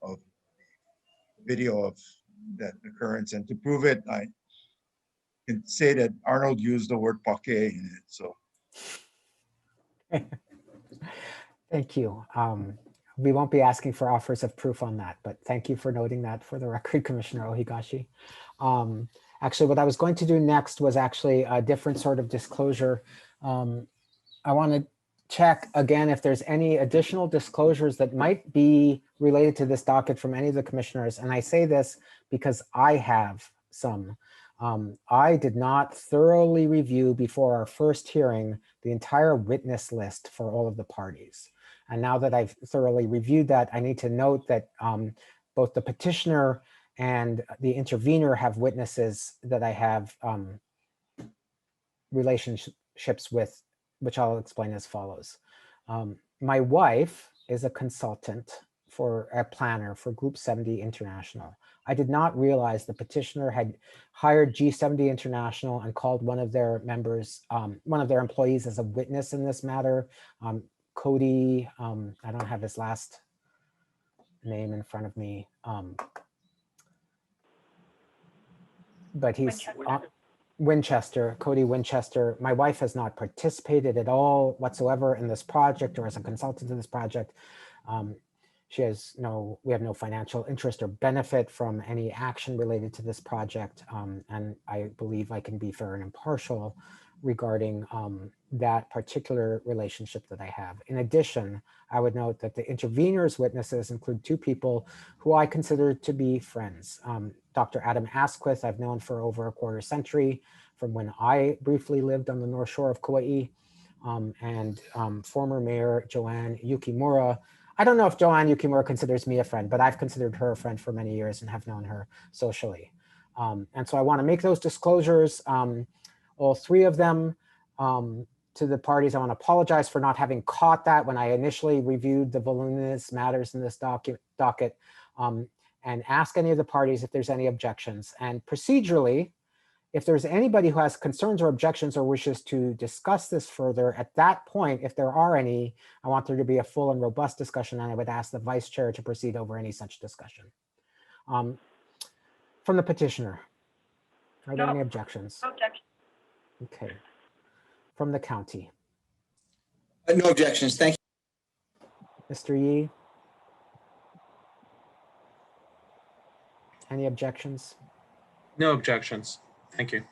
of video of that occurrence. And to prove it, I can say that Arnold used the word pake in it. So Thank you. We won't be asking for offers of proof on that, but thank you for noting that for the record, Commissioner Ohigashi. Actually, what I was going to do next was actually a different sort of disclosure. I want to check again if there's any additional disclosures that might be related to this docket from any of the commissioners. And I say this because I have some. I did not thoroughly review before our first hearing the entire witness list for all of the parties. And now that I've thoroughly reviewed that, I need to note that both the petitioner and the intervener have witnesses that I have relationships with, which I'll explain as follows. My wife is a consultant for a planner for Group 70 International. I did not realize the petitioner had hired G70 International and called one of their members, one of their employees as a witness in this matter. Cody, I don't have his last name in front of me, but he's Winchester, Cody Winchester. My wife has not participated at all whatsoever in this project or as a consultant in this project. We have no financial interest or benefit from any action related to this project. And I believe I can be fair and impartial regarding that particular relationship that I have. In addition, I would note that the intervener's witnesses include two people who I consider to be friends. Dr. Adam Asquith, I've known for over a quarter century from when I briefly lived on the North Shore of Kauai, and former Mayor Joanne Yukimura. I don't know if Joanne Yukimura considers me a friend, but I've considered her a friend for many years and have known her socially. And so I want to make those disclosures, all three of them, to the parties. I want to apologize for not having caught that when I initially reviewed the voluminous matters in this docket, and ask any of the parties if there's any objections. And procedurally, if there's anybody who has concerns or objections or wishes to discuss this further, at that point, if there are any, I want there to be a full and robust discussion, and I would ask the vice chair to proceed over any such discussion. From the petitioner, are there any objections? No objection. Okay. From the county. No objections. Thank you. Mr. Yee? Any objections? No objections. Thank you.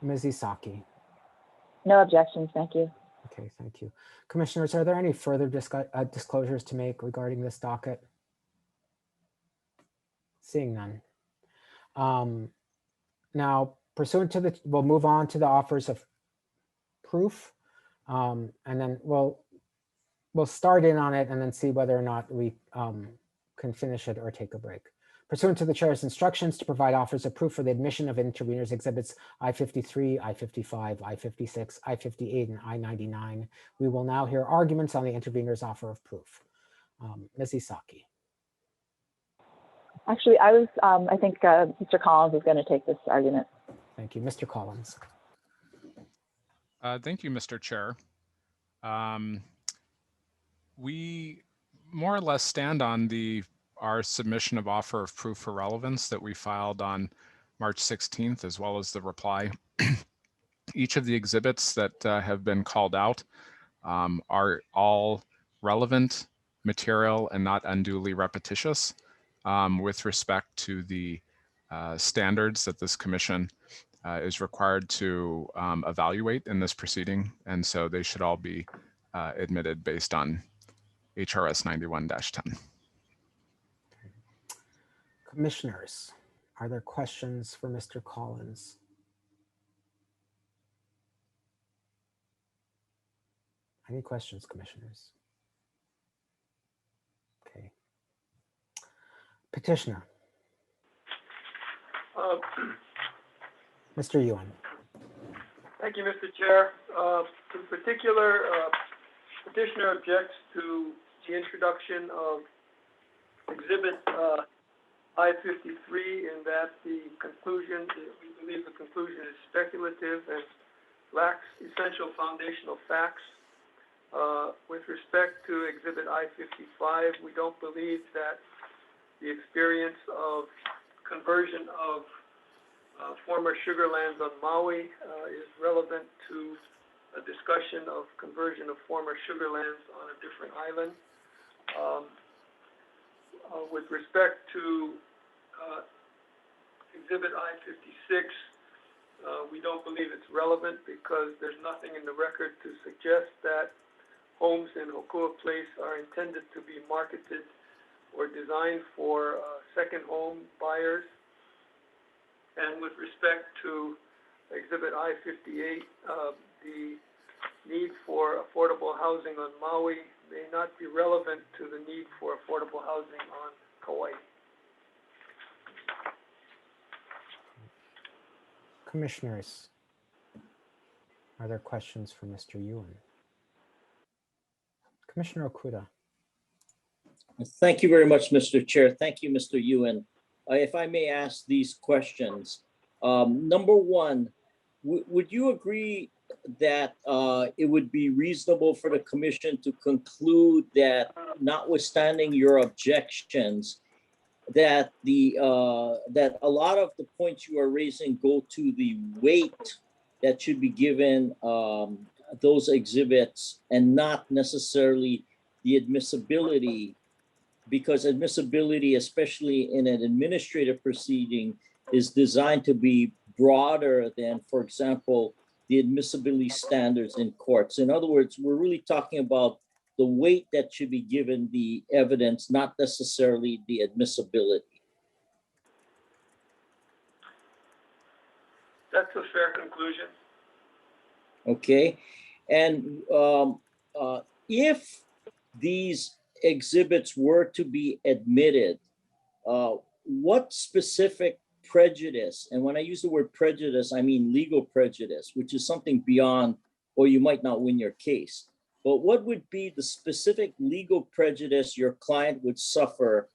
Ms. Isaki? No objections, thank you. Okay, thank you. Commissioners, are there any further disclosures to make regarding this docket? Seeing none. Now, pursuant to we'll move on to the offers of proof, and then we'll start in on it and then see whether or not we can finish it or take a break. Pursuant to the chair's instructions to provide offers of proof for the admission of interveners exhibits I-53, I-55, I-56, I-58, and I-99, we will now hear arguments on the intervener's offer of proof. Ms. Isaki. Actually, I think Mr. Collins is going to take this argument. Thank you. Mr. Collins. Thank you, Mr. Chair. We more or less stand on our submission of offer of proof for relevance that we filed on March 16th, as well as the reply. Each of the exhibits that have been called out are all relevant material and not unduly repetitious with respect to the standards that this commission is required to evaluate in this proceeding. And so they should all be admitted based on HRS 91-10. Commissioners, are there questions for Mr. Collins? Any questions, commissioners? Okay. Petitioner. Mr. Yuan. Thank you, Mr. Chair. In particular, petitioner objects to the introduction of exhibit I-53 in that we believe the conclusion is speculative and lacks essential foundational facts. With respect to exhibit I-55, we don't believe that the experience of conversion of former sugar lands on Maui is relevant to a discussion of conversion of former sugar lands on a different island. With respect to Exhibit I-56, we don't believe it's relevant because there's nothing in the record to suggest that homes in HoKua Place are intended to be marketed or designed for second home buyers. And with respect to Exhibit I-58, the need for affordable housing on Maui may not be relevant to the need for affordable housing on Kauai. Commissioners, are there questions for Mr. Ewan? Commissioner Okuda. Thank you very much, Mr. Chair. Thank you, Mr. Ewan. If I may ask these questions. Number one, would you agree that it would be reasonable for the commission to conclude that, notwithstanding your objections, that that a lot of the points you are raising go to the weight that should be given those exhibits and not necessarily the admissibility, because admissibility, especially in an administrative proceeding, is designed to be broader than, for example, the admissibility standards in courts. In other words, we're really talking about the weight that should be given the evidence, not necessarily the admissibility. That's a fair conclusion. Okay, and if these exhibits were to be admitted, what specific prejudice, and when I use the word prejudice, I mean legal prejudice, which is something beyond, or you might not win your case, but what would be the specific legal prejudice your client would suffer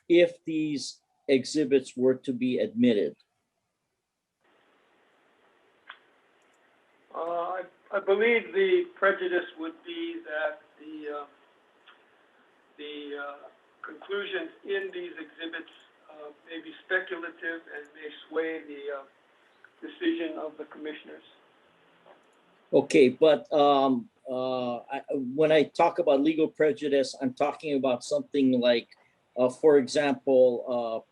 if these exhibits were to be admitted? I believe the prejudice would be that the conclusions in these exhibits may be speculative and may sway the decision of the commissioners. Okay, but when I talk about legal prejudice, I'm talking about something like, for example,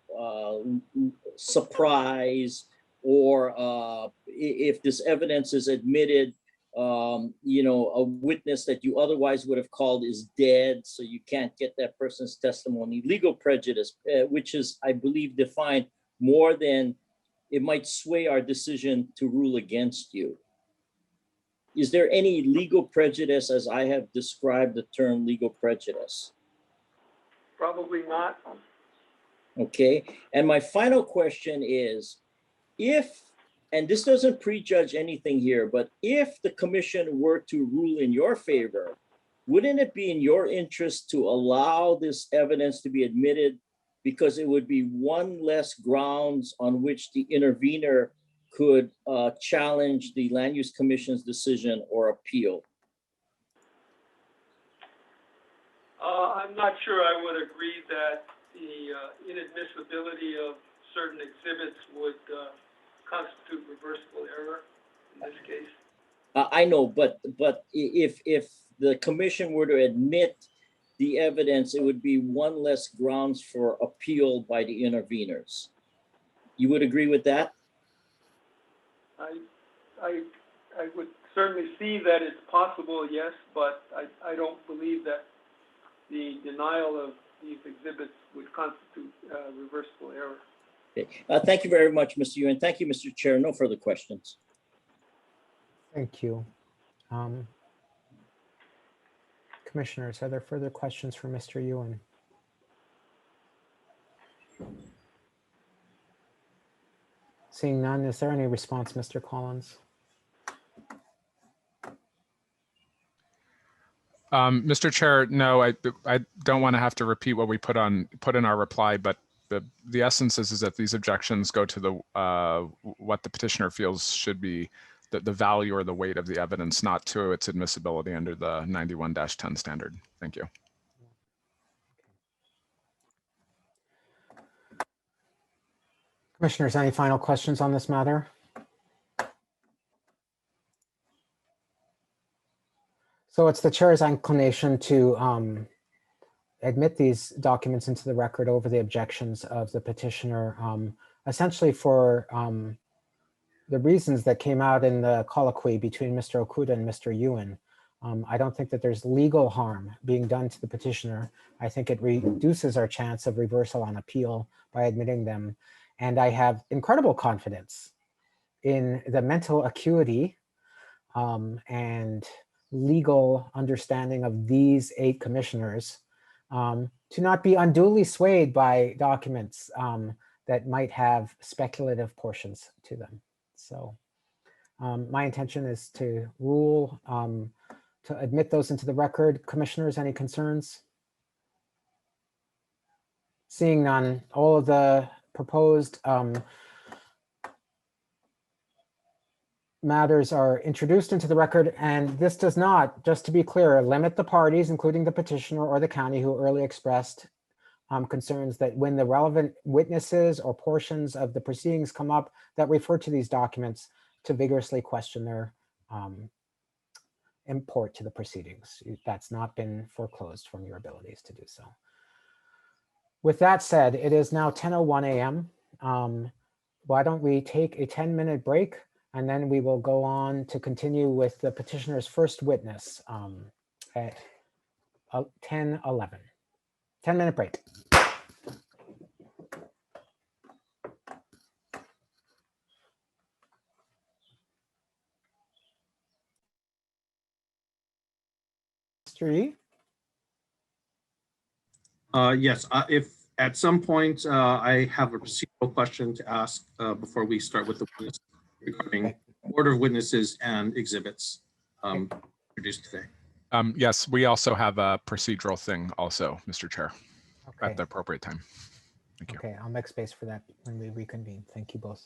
surprise, or if this evidence is admitted, you know, a witness that you otherwise would have called is dead, so you can't get that person's testimony. Legal prejudice, which is, I believe, defined more than it might sway our decision to rule against you. Is there any legal prejudice as I have described the term legal prejudice? Probably not. Okay, and my final question is, if, and this doesn't prejudge anything here, but if the commission were to rule in your favor, wouldn't it be in your interest to allow this evidence to be admitted, because it would be one less grounds on which the intervener could challenge the Land Use Commission's decision or appeal? I'm not sure I would agree that the inadmissibility of certain exhibits would constitute reversible error in this case. I know, but if the commission were to admit the evidence, it would be one less grounds for appeal by the interveners. You would agree with that? I would certainly see that it's possible, yes, but I don't believe that the denial of these exhibits would constitute reversible error. Okay. Thank you very much, Mr. Ewan. Thank you, Mr. Chair. No further questions. Thank you. Commissioners, are there further questions for Mr. Ewan? Seeing none, is there any response, Mr. Collins? Mr. Chair, no, I don't want to have to repeat what we put in our reply, but the essence is that these objections go to the what the petitioner feels should be the value or the weight of the evidence, not to its admissibility under the 91-10 standard. Thank you. Commissioners, any final questions on this matter? So it's the chair's inclination to admit these documents into the record over the objections of the petitioner, essentially for the reasons that came out in the colloquy between Mr. Okuda and Mr. Ewan. I don't think that there's legal harm being done to the petitioner. I think it reduces our chance of reversal on appeal by admitting them. And I have incredible confidence in the mental acuity and legal understanding of these 8 commissioners to not be unduly swayed by documents that might have speculative portions to them. So my intention is to rule to admit those into the record. Commissioners, any concerns? Seeing none, all of the proposed matters are introduced into the record, and this does not, just to be clear, limit the parties, including the petitioner or the county, who early expressed concerns that when the relevant witnesses or portions of the proceedings come up that refer to these documents, to vigorously question their import to the proceedings. That's not been foreclosed from your abilities to do so. With that said, it is now 10:01 a.m. Why don't we take a 10-minute break, and then we will go on to continue with the petitioner's first witness at 10:11. 10-minute break. Mr. Yee? Yes, if at some point I have a procedural question to ask before we start with the witness regarding order of witnesses and exhibits introduced today. Yes, we also have a procedural thing also, Mr. Chair, at the appropriate time. Thank you. Okay, I'll make space for that when we reconvene. Thank you both.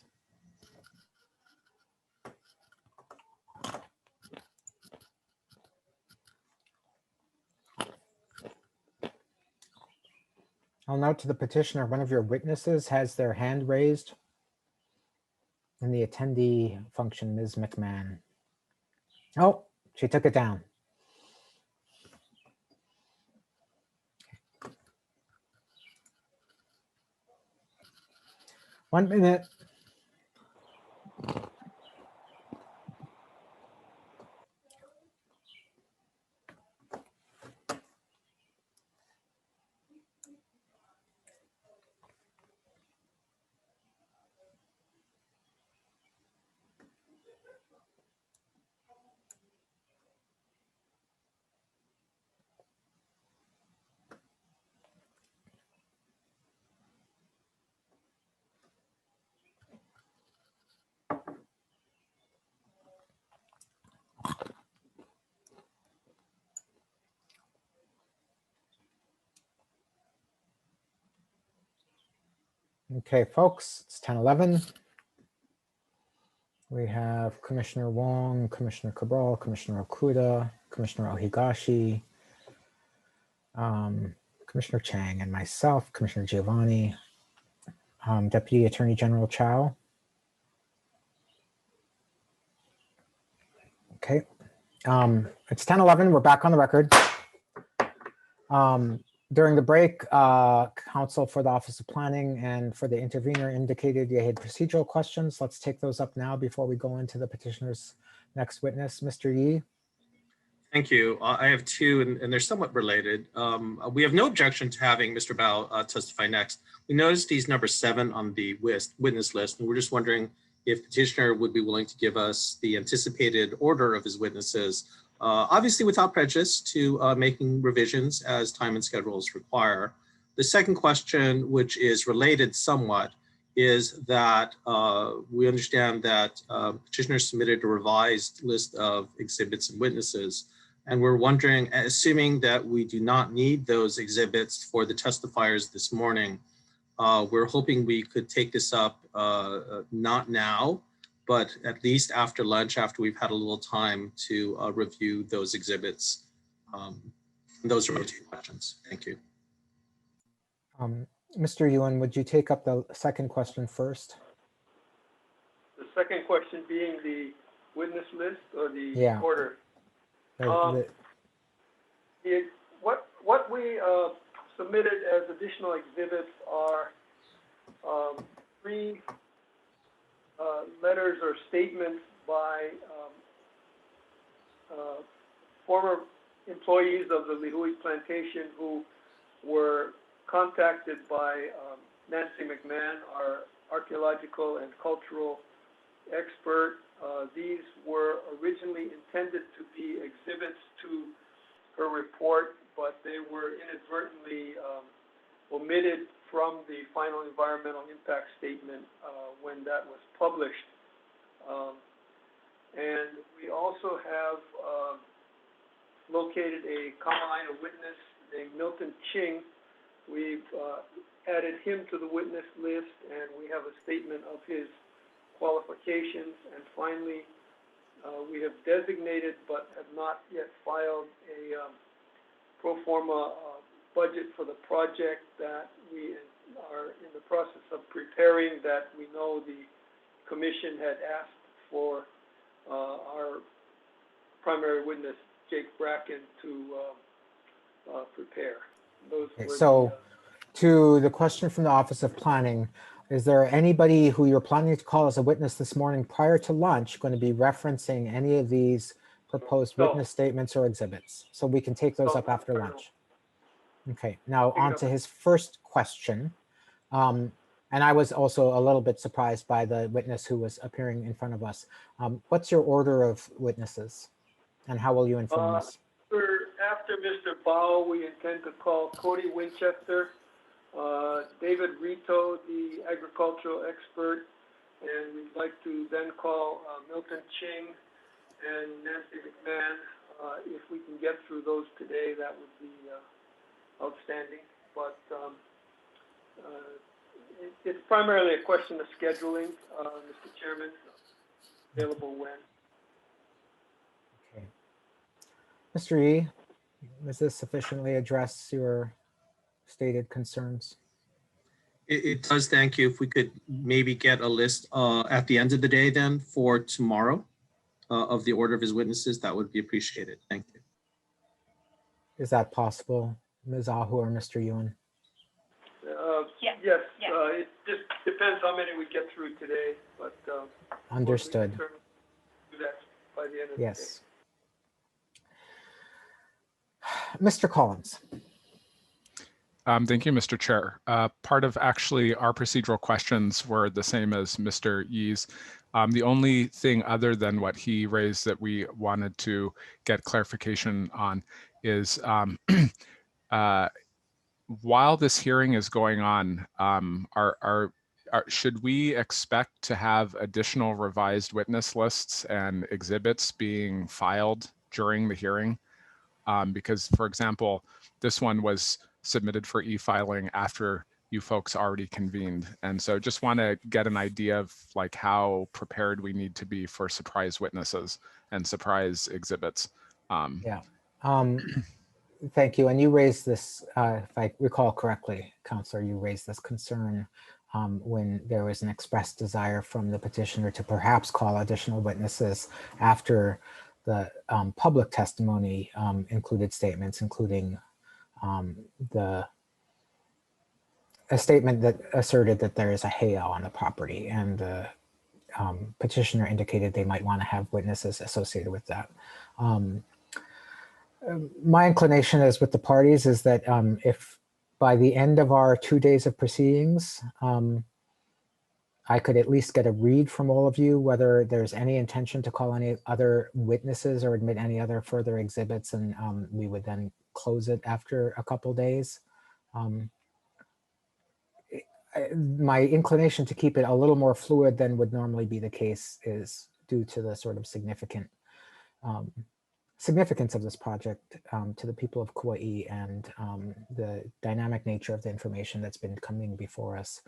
I'll note to the petitioner, one of your witnesses has their hand raised in the attendee function, Ms. McMahon. Oh, she took it down. One minute. Okay, folks, it's 10:11. We have Commissioner Wong, Commissioner Cabral, Commissioner Okuda, Commissioner Ohigashi, Commissioner Chang, and myself, Commissioner Giovanni, Deputy Attorney General Chow. Okay, it's 10:11. We're back on the record. During the break, counsel for the Office of Planning and for the intervener indicated they had procedural questions. Let's take those up now before we go into the petitioner's next witness. Mr. Yee. Thank you. I have two, and they're somewhat related. We have no objection to having Mr. Bao testify next. We noticed he's number 7 on the witness list, and we're just wondering if petitioner would be willing to give us the anticipated order of his witnesses, obviously without prejudice to making revisions as time and schedules require. The second question, which is related somewhat, is that we understand that petitioner submitted a revised list of exhibits and witnesses. And we're wondering, assuming that we do not need those exhibits for the testifiers this morning, we're hoping we could take this up not now, but at least after lunch, after we've had a little time to review those exhibits. Those are my 2 questions. Thank you. Mr. Ewan, would you take up the second question first? The second question being the witness list or the order? what we submitted as additional exhibits are three letters or statements by former employees of the Lihui plantation who were contacted by Nancy McMahon, our archaeological and cultural expert. These were originally intended to be exhibits to her report, but they were inadvertently omitted from the final environmental impact statement when that was published. And we also have located a Kamalaina witness named Milton Ching. We've added him to the witness list, and we have a statement of his qualifications. And finally, we have designated but have not yet filed a pro forma budget for the project that we are in the process of preparing, that we know the commission had asked for our primary witness, Jake Bracken, to prepare. Those Okay, were so to the question from the Office of Planning, is there anybody who you're planning to call as a witness this morning prior to lunch going to be referencing any of these proposed witness statements or exhibits? So we can take those up after lunch. Okay, now on to his first question. And I was also a little bit surprised by the witness who was appearing in front of us. What's your order of witnesses and how will you inform us? After Mr. Bao, we intend to call Cody Winchester, David Rito, the agricultural expert, and we'd like to then call Milton Ching and Nancy McMahon. If we can get through those today, that would be outstanding. But it's primarily a question of scheduling, Mr. Chairman, available when. Okay. Mr. Yee, does this sufficiently address your stated concerns? It does, thank you. If we could maybe get a list at the end of the day then for tomorrow of the order of his witnesses, that would be appreciated. Thank you. Is that possible, Ms. Ahu or Mr. Ewan? Yes, it just depends how many we get through today, but Understood. we'll do that by the end of Yes. Mr. Collins. Thank you, Mr. Chair. Part of actually our procedural questions were the same as Mr. Yee's. The only thing other than what he raised that we wanted to get clarification on is while this hearing is going on, should we expect to have additional revised witness lists and exhibits being filed during the hearing? Because, for example, this one was submitted for e-filing after you folks already convened. And so just want to get an idea of like how prepared we need to be for surprise witnesses and surprise exhibits. Yeah. Thank you. And you raised this, if I recall correctly, Counselor, you raised this concern when there was an expressed desire from the petitioner to perhaps call additional witnesses after the public testimony included statements, including a statement that asserted that there is a heiau on the property, and the petitioner indicated they might want to have witnesses associated with that. My inclination is with the parties is that if by the end of our 2 days of proceedings, I could at least get a read from all of you whether there's any intention to call any other witnesses or admit any other further exhibits, and we would then close it after a couple days. My inclination to keep it a little more fluid than would normally be the case is due to the sort of significance of this project to the people of Kauai and the dynamic nature of the information that's been coming before us,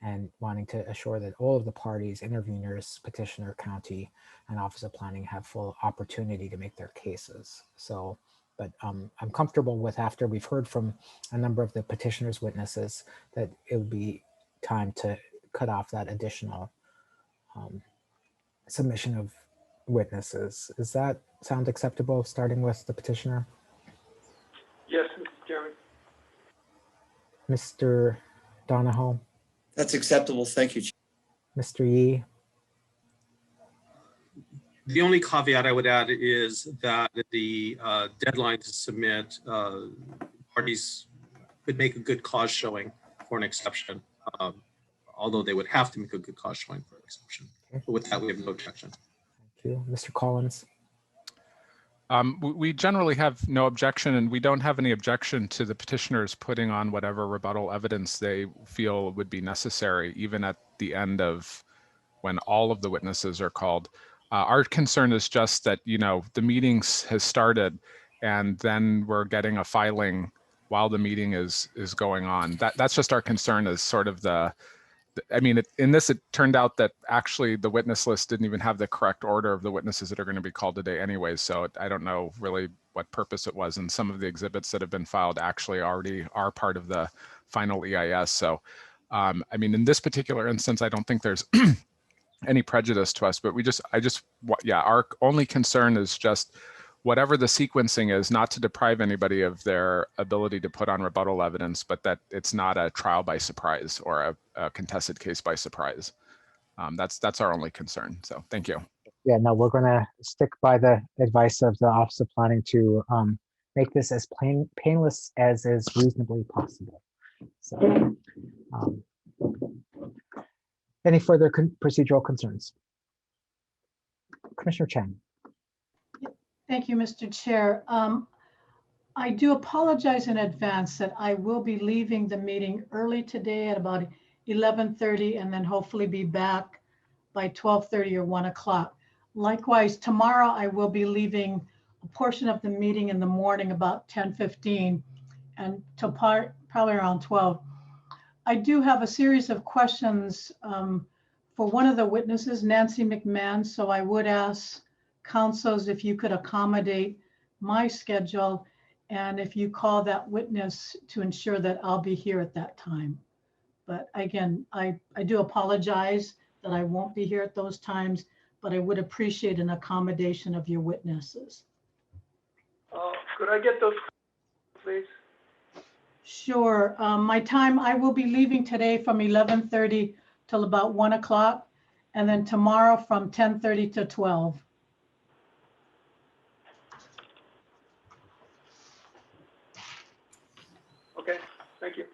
and wanting to assure that all of the parties, interveners, petitioner, county, and Office of Planning have full opportunity to make their cases. So, but I'm comfortable with, after we've heard from a number of the petitioner's witnesses, that it would be time to cut off that additional submission of witnesses. Does that sound acceptable, starting with the petitioner? Mr. Donahoe, That's acceptable. Thank you. Chair. Mr. Yee, The only caveat I would add is that the deadline to submit, parties could make a good cause showing for an exception, although they would have to make a good cause showing for an exception. Okay. But with that, we have no objection. thank you. Mr. Collins, We generally have no objection, and we don't have any objection to the petitioners putting on whatever rebuttal evidence they feel would be necessary, even at the end of when all of the witnesses are called. Our concern is just that, you know, the meetings has started and then we're getting a filing while the meeting is going on. That's just our concern, is sort of I mean, in this, it turned out that actually the witness list didn't even have the correct order of the witnesses that are going to be called today anyway. So I don't know really what purpose it was. And some of the exhibits that have been filed actually already are part of the final EIS. So, I mean, in this particular instance, I don't think there's any prejudice to us, but our only concern is just whatever the sequencing is, not to deprive anybody of their ability to put on rebuttal evidence, but that it's not a trial by surprise or a contested case by surprise. That's our only concern. So thank you. yeah, no, we're gonna stick by the advice of the Office of Planning to make this as painless as is reasonably possible. So, any further procedural concerns? Commissioner Chen. Thank you, Mr. Chair. I do apologize in advance that I will be leaving the meeting early today at about 11:30 and then hopefully be back by 12:30 or 1 o'clock. Likewise, tomorrow I will be leaving a portion of the meeting in the morning about 10:15 and to probably around 12. I do have a series of questions for one of the witnesses, Nancy McMahon, so I would ask councils if you could accommodate my schedule and if you call that witness to ensure that I'll be here at that time. But again, I do apologize that I won't be here at those times, but I would appreciate an accommodation of your witnesses. Could I get those, please? Sure. My time, I will be leaving today from 11:30 till about 1 o'clock, and then tomorrow from 10:30 to 12. Okay, thank you.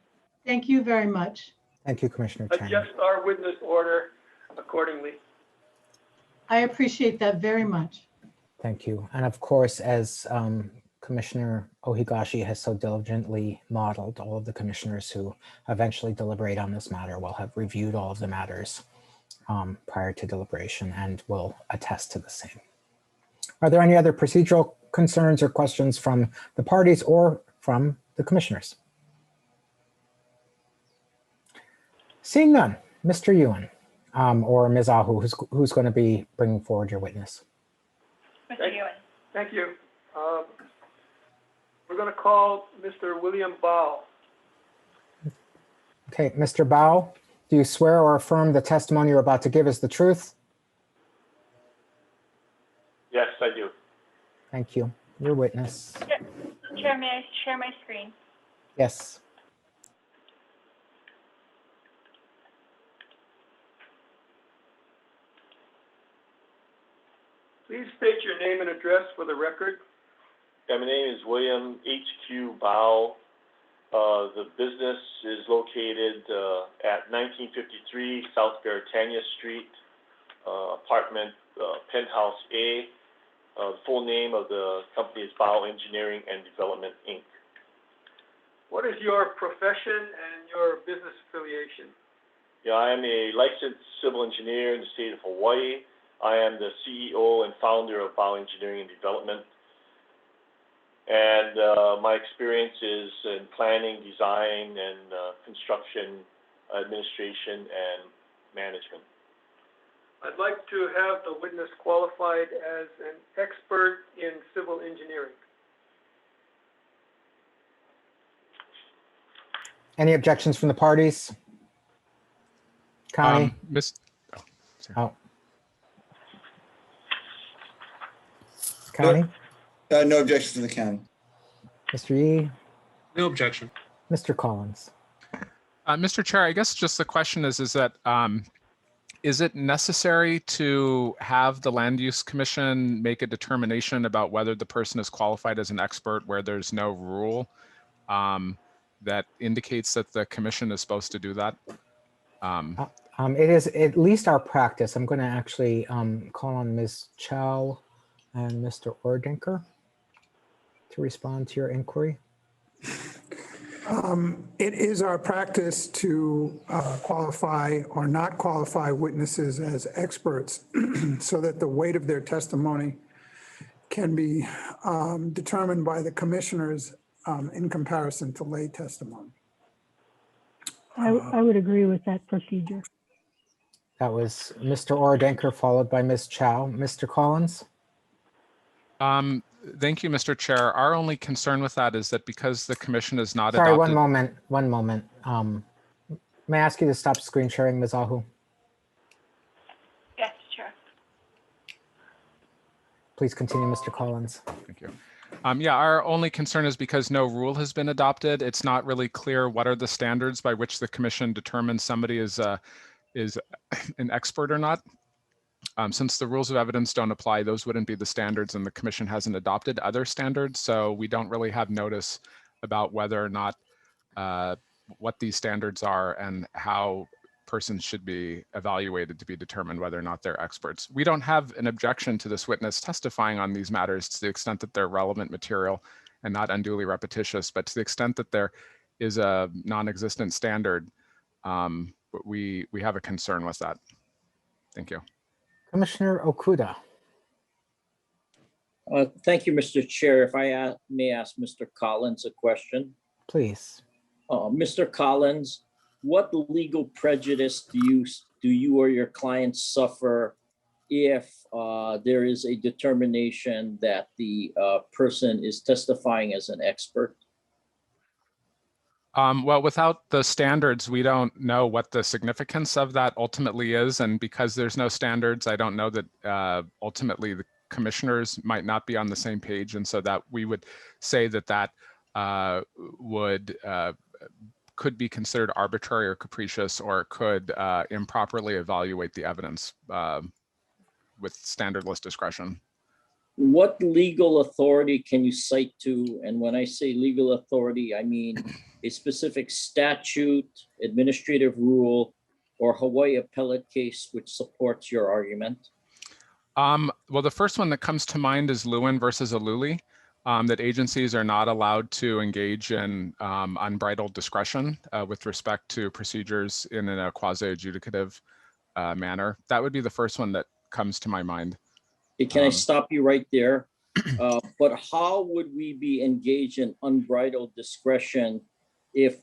Thank you very much. Thank you, Commissioner Chen. Adjust our witness order accordingly. I appreciate that very much. Thank you. And of course, as Commissioner Ohigashi has so diligently modeled, all of the commissioners who eventually deliberate on this matter will have reviewed all of the matters prior to deliberation and will attest to the same. Are there any other procedural concerns or questions from the parties or from the commissioners? Seeing none, Mr. Ewan or Ms. Ahu, who's going to be bringing forward your witness? Mr. Ewan. Thank you. We're going to call Mr. William Bao. Okay, Mr. Bao, do you swear or affirm the testimony you're about to give is the truth? Yes, I do. Thank you. Your witness. Chair, may I share my screen? Yes. Please state your name and address for the record. Yeah, my name is William H.Q. Bao. The business is located at 1953 South Beretania Street, apartment penthouse A. The full name of the company is Bao Engineering and Development, Inc. What is your profession and your business affiliation? Yeah, I am a licensed civil engineer in the state of Hawaii. I am the CEO and founder of Bao Engineering and Development. And my experience is in planning, design, and construction, administration, and management. I'd like to have the witness qualified as an expert in civil engineering. Any objections from the parties? Connie? Connie? No objection from the county. Mr. Yee? No objection. Mr. Collins? Mr. Chair, I guess just the question is that is it necessary to have the Land Use Commission make a determination about whether the person is qualified as an expert where there's no rule that indicates that the commission is supposed to do that? It is at least our practice. I'm going to actually call on Ms. Chow and Mr. Ordenker to respond to your inquiry. It is our practice to qualify or not qualify witnesses as experts so that the weight of their testimony can be determined by the commissioners in comparison to lay testimony. I would agree with that procedure. That was Mr. Ordenker followed by Ms. Chow. Mr. Collins? Thank you, Mr. Chair. Our only concern with that is that because the commission is not Sorry, adopted. one moment. May I ask you to stop screen sharing, Ms. Ahu? Yes, Chair. Please continue, Mr. Collins. Thank you. Yeah, our only concern is because no rule has been adopted. It's not really clear what are the standards by which the commission determines somebody is an expert or not. Since the rules of evidence don't apply, those wouldn't be the standards, and the commission hasn't adopted other standards. So we don't really have notice about whether or not what these standards are and how persons should be evaluated to be determined whether or not they're experts. We don't have an objection to this witness testifying on these matters to the extent that they're relevant material and not unduly repetitious, but to the extent that there is a non-existent standard, we have a concern with that. Thank you. Commissioner Okuda. Thank you, Mr. Chair. If I may ask Mr. Collins a question. Please. Mr. Collins, what legal prejudice do you or your clients suffer if there is a determination that the person is testifying as an expert? Well, without the standards, we don't know what the significance of that ultimately is. And because there's no standards, I don't know that ultimately the commissioners might not be on the same page. And so that we would say that that could be considered arbitrary or capricious, or could improperly evaluate the evidence with standardless discretion. What legal authority can you cite to? And when I say legal authority, I mean a specific statute, administrative rule, or Hawaii appellate case which supports your argument? Well, the first one that comes to mind is Lewin versus Aluli, that agencies are not allowed to engage in unbridled discretion with respect to procedures in a quasi-adjudicative manner. That would be the first one that comes to my mind. Can I stop you right there? But how would we be engaged in unbridled discretion if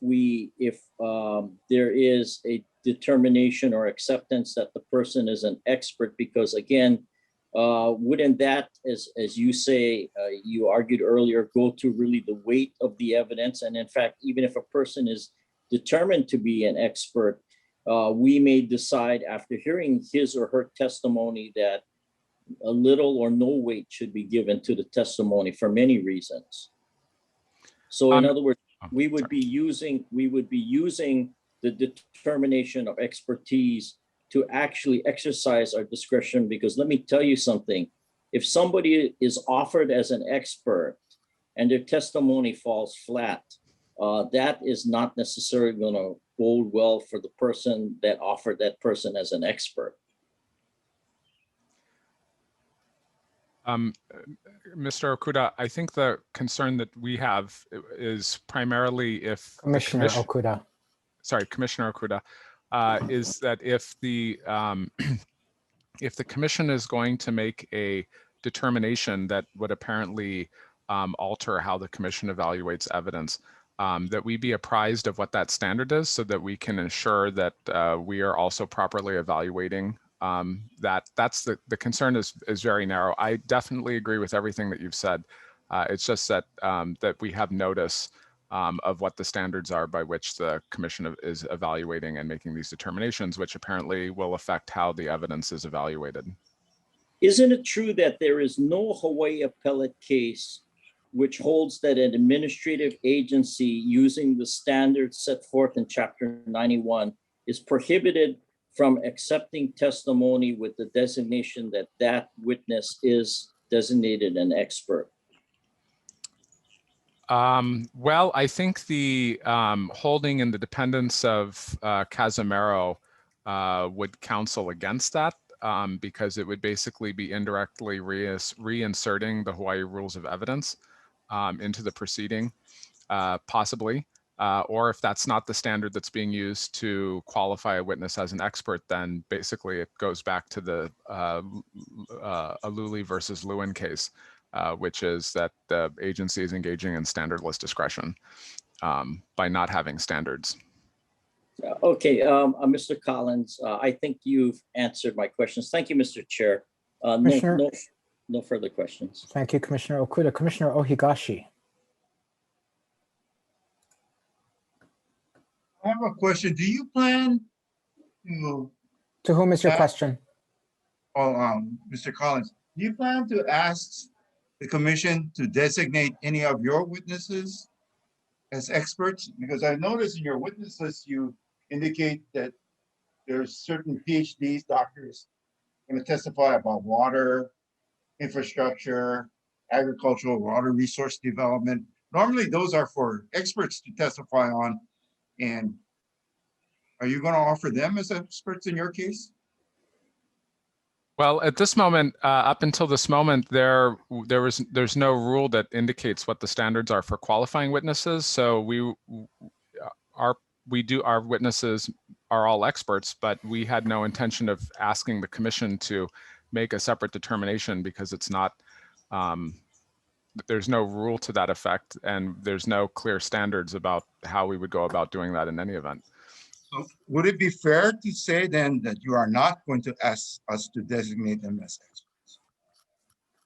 there is a determination or acceptance that the person is an expert? Because again, wouldn't that, as you say, you argued earlier, go to really the weight of the evidence? And in fact, even if a person is determined to be an expert, we may decide after hearing his or her testimony that a little or no weight should be given to the testimony for many reasons. So in other words, we would be using the determination of expertise to actually exercise our discretion. Because let me tell you something, if somebody is offered as an expert and their testimony falls flat, that is not necessarily going to bode well for the person that offered that person as an expert. Mr. Okuda, I think the concern that we have is primarily if Commissioner Okuda. Sorry, Commissioner Okuda, is that if the commission is going to make a determination that would apparently alter how the commission evaluates evidence, that we be apprised of what that standard is so that we can ensure that we are also properly evaluating that's the concern is very narrow. I definitely agree with everything that you've said. It's just that that we have notice of what the standards are by which the commission is evaluating and making these determinations, which apparently will affect how the evidence is evaluated. Isn't it true that there is no Hawaii appellate case which holds that an administrative agency using the standards set forth in Chapter 91 is prohibited from accepting testimony with the designation that that witness is designated an expert? Well, I think the holding in the dependence of Casimiro would counsel against that because it would basically be indirectly reinserting the Hawaii rules of evidence into the proceeding, possibly. Or if that's not the standard that's being used to qualify a witness as an expert, then basically it goes back to the Aluli versus Lewin case, which is that the agency is engaging in standardless discretion by not having standards. Okay, Mr. Collins, I think you've answered my questions. Thank you, Mr. Chair. No further questions. Thank you, Commissioner Okuda. Commissioner Ohigashi. I have a question. Do you plan to whom is your question? Oh, Mr. Collins, do you plan to ask the commission to designate any of your witnesses as experts? Because I noticed in your witness list, you indicate that there's certain PhDs, doctors, going to testify about water, infrastructure, agricultural, water resource development. Normally, those are for experts to testify on. And are you going to offer them as experts in your case? Well, at this moment, up until this moment, there's no rule that indicates what the standards are for qualifying witnesses. So our witnesses are all experts, but we had no intention of asking the commission to make a separate determination because it's not. There's no rule to that effect, and there's no clear standards about how we would go about doing that in any event. So would it be fair to say then that you are not going to ask us to designate them as experts?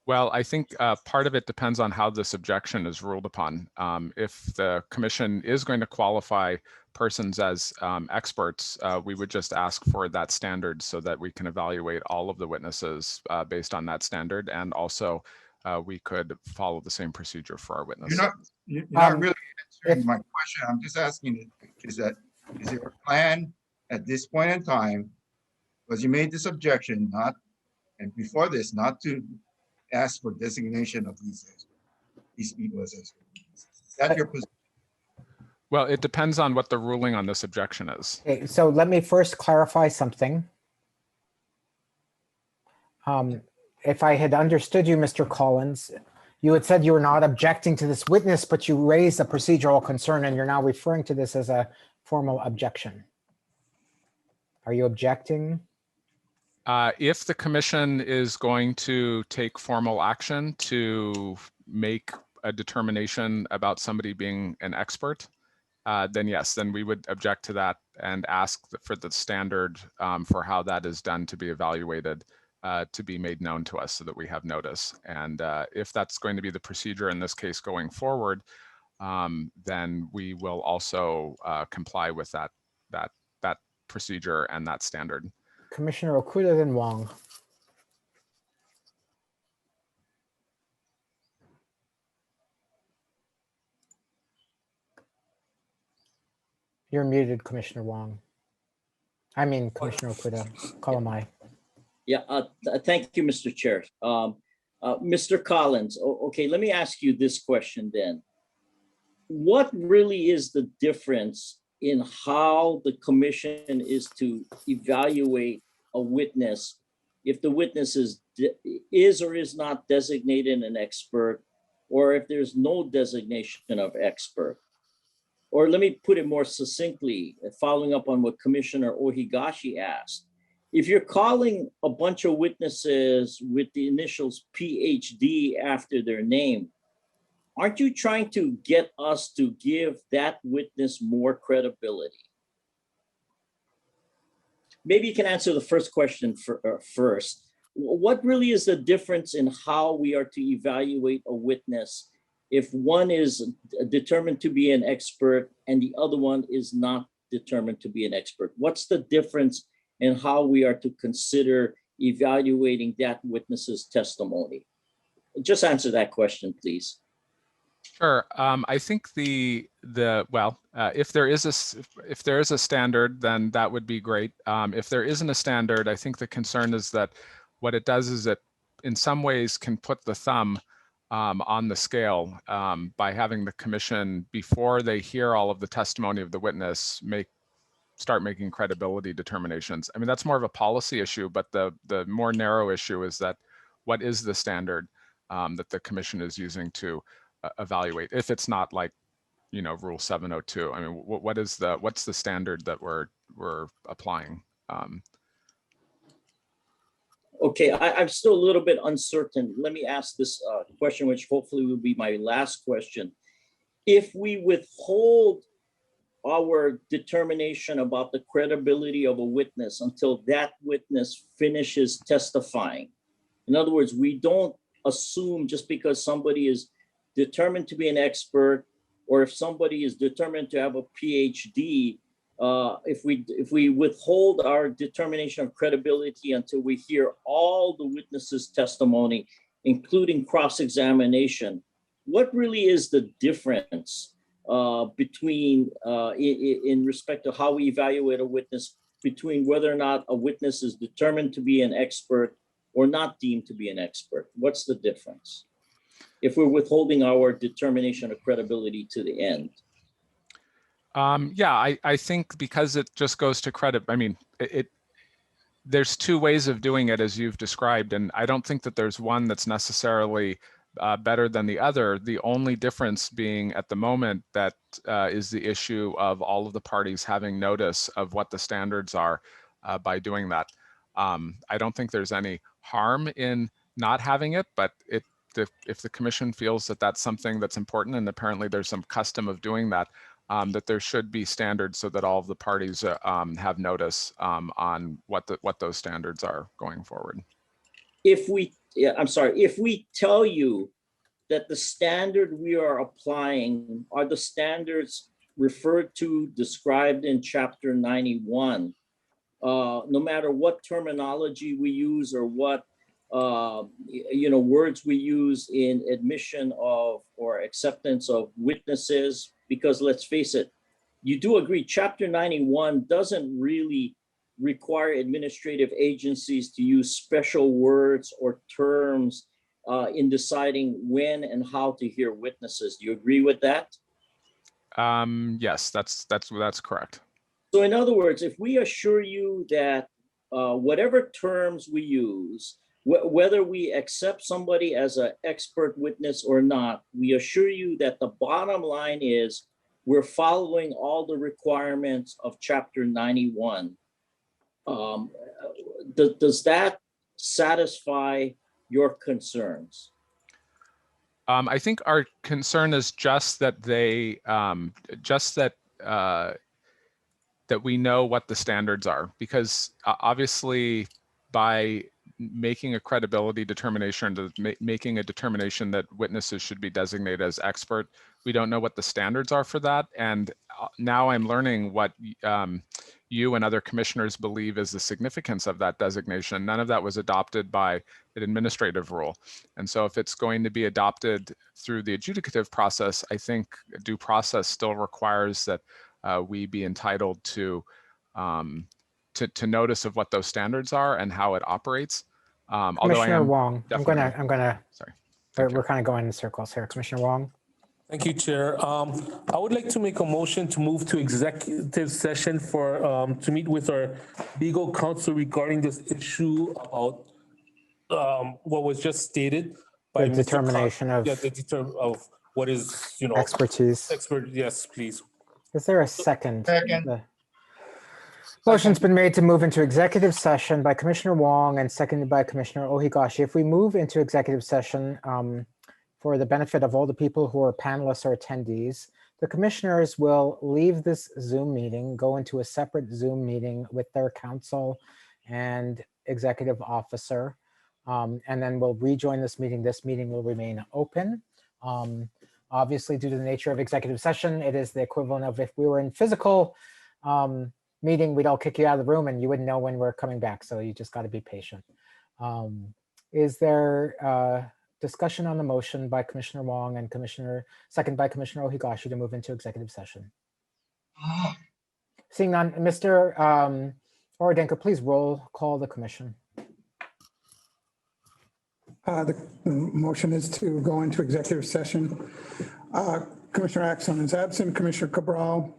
Well, I think part of it depends on how this objection is ruled upon. If the commission is going to qualify persons as experts, we would just ask for that standard so that we can evaluate all of the witnesses based on that standard, and also we could follow the same procedure for our witnesses. You're not really answering my question. I'm just asking, is there a plan at this point in time, because you made this objection, and before this, not to ask for designation of these people as experts? Is that your position? Well, it depends on what the ruling on this objection is. Okay, so let me first clarify something. If I had understood you, Mr. Collins, you had said you were not objecting to this witness, but you raised a procedural concern, and you're now referring to this as a formal objection. Are you objecting? If the commission is going to take formal action to make a determination about somebody being an expert, then yes, then we would object to that and ask for the standard for how that is done to be evaluated to be made known to us so that we have notice. And if that's going to be the procedure in this case going forward, then we will also comply with that procedure and that standard. Commissioner Okuda, then Wong. You're muted, Commissioner Wong. I mean, Commissioner Okuda, Kalamai. Yeah, thank you, Mr. Chair. Mr. Collins, okay, let me ask you this question then. What really is the difference in how the commission is to evaluate a witness if the witness is or is not designated an expert, or if there's no designation of expert? Or let me put it more succinctly, following up on what Commissioner Ohigashi asked. If you're calling a bunch of witnesses with the initials PhD after their name, aren't you trying to get us to give that witness more credibility? Maybe you can answer the first question first. What really is the difference in how we are to evaluate a witness if one is determined to be an expert and the other one is not determined to be an expert? What's the difference in how we are to consider evaluating that witness's testimony? Just answer that question, please. Sure. I think if there is a standard, then that would be great. If there isn't a standard, I think the concern is that what it does is it in some ways can put the thumb on the scale by having the commission, before they hear all of the testimony of the witness, start making credibility determinations. I mean, that's more of a policy issue, but the more narrow issue is that what is the standard that the commission is using to evaluate, if it's not like, Rule 702. I mean, what's the standard that we're applying? Okay, I'm still a little bit uncertain. Let me ask this question, which hopefully will be my last question. If we withhold our determination about the credibility of a witness until that witness finishes testifying, in other words, we don't assume just because somebody is determined to be an expert, or if somebody is determined to have a PhD, if we withhold our determination of credibility until we hear all the witnesses' testimony, including cross-examination, what really is the difference between, in respect to how we evaluate a witness, between whether or not a witness is determined to be an expert or not deemed to be an expert? What's the difference if we're withholding our determination of credibility to the end? Yeah, I think because it just goes to credit. I mean, there's two ways of doing it, as you've described, and I don't think that there's one that's necessarily better than the other. The only difference being at the moment that is the issue of all of the parties having notice of what the standards are by doing that. I don't think there's any harm in not having it, but if the commission feels that that's something that's important, and apparently there's some custom of doing that, that there should be standards so that all of the parties have notice on what those standards are going forward. If we tell you that the standard we are applying are the standards referred to, described in Chapter 91, no matter what terminology we use or what words we use in admission of or acceptance of witnesses, because let's face it, you do agree Chapter 91 doesn't really require administrative agencies to use special words or terms in deciding when and how to hear witnesses. Do you agree with that? Yes, that's correct. So in other words, if we assure you that whatever terms we use, whether we accept somebody as an expert witness or not, we assure you that the bottom line is we're following all the requirements of Chapter 91. Does that satisfy your concerns? I think our concern is just that that we know what the standards are, because obviously by making a credibility determination, making a determination that witnesses should be designated as expert, we don't know what the standards are for that. And now I'm learning what you and other commissioners believe is the significance of that designation. None of that was adopted by an administrative rule. And so if it's going to be adopted through the adjudicative process, I think due process still requires that we be entitled to notice of what those standards are and how it operates. Commissioner Wong, I'm gonna. Sorry. We're kind of going in circles here. Commissioner Wong. Thank you, Chair. I would like to make a motion to move to executive session for to meet with our legal counsel regarding this issue about what was just stated by The determination of of what is expertise. Yes, please. Is there a second? Second. The motion's been made to move into executive session by Commissioner Wong and seconded by Commissioner Ohigashi. If we move into executive session for the benefit of all the people who are panelists or attendees, the commissioners will leave this Zoom meeting, go into a separate Zoom meeting with their counsel and executive officer, and then we'll rejoin this meeting. This meeting will remain open. Obviously, due to the nature of executive session, it is the equivalent of if we were in physical meeting, we'd all kick you out of the room and you wouldn't know when we're coming back. So you just got to be patient. Is there discussion on the motion by Commissioner Wong and second by Commissioner Ohigashi to move into executive session? Seeing none, Mr. Orodenko, please roll call the commission. The motion is to go into executive session. Commissioner Axon is absent. Commissioner Cabral.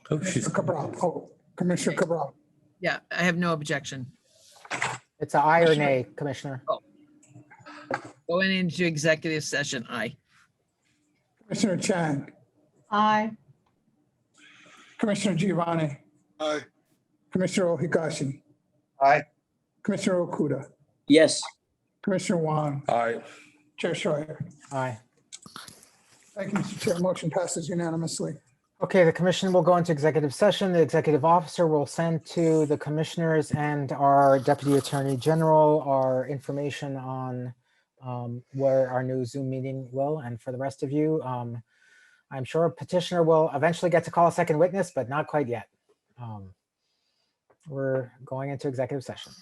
Commissioner Cabral. Yeah, I have no objection. It's an aye or nay, Commissioner. Going into executive session, aye. Commissioner Chang. Aye. Commissioner Giovanni. Aye. Commissioner Ohigashi. Aye. Commissioner Okuda. Yes. Commissioner Wong. Aye. Chair Schreier. Aye. Thank you, Mr. Chair. Motion passes unanimously. Okay, the commission will go into executive session. The executive officer will send to the commissioners and our deputy attorney general our information on where our new Zoom meeting will. And for the rest of you, I'm sure petitioner will eventually get to call a second witness, but not quite yet. We're going into executive session.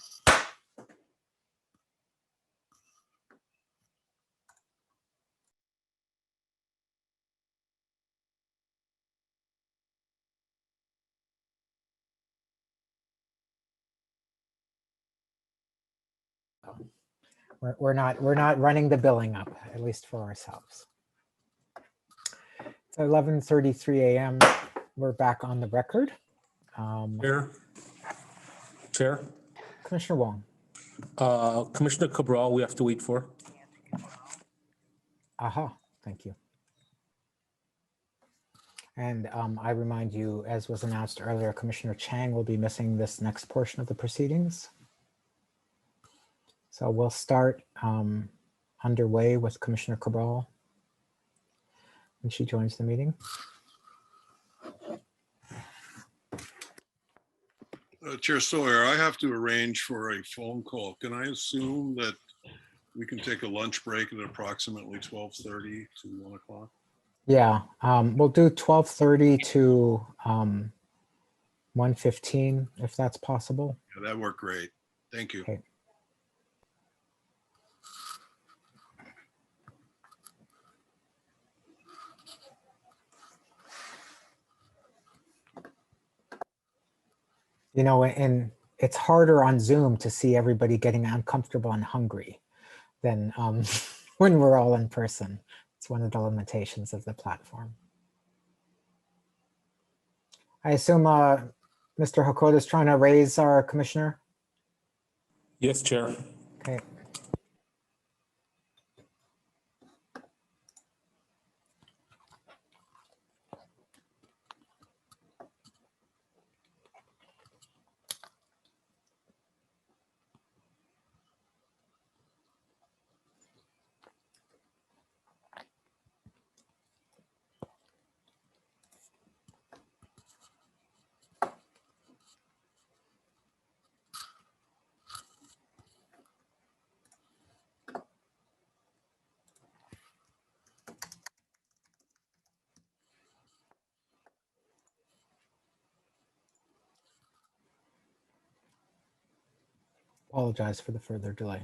We're not running the billing up, at least for ourselves. It's 11:33 a.m. We're back on the record. Chair. Commissioner Wong. Commissioner Cabral, we have to wait for. Aha, thank you. And I remind you, as was announced earlier, Commissioner Chang will be missing this next portion of the proceedings. So we'll start underway with Commissioner Cabral when she joins the meeting. Chair Sawyer, I have to arrange for a phone call. Can I assume that we can take a lunch break at approximately 12:30 to 1 o'clock? Yeah, we'll do 12:30 to 1:15 if that's possible. Yeah, that worked great. Thank you. Okay. You know, and it's harder on Zoom to see everybody getting uncomfortable and hungry than when we're all in person. It's one of the limitations of the platform. I assume Mr. Hokoda is trying to raise our commissioner? Yes, Chair. Okay. Apologize for the further delay.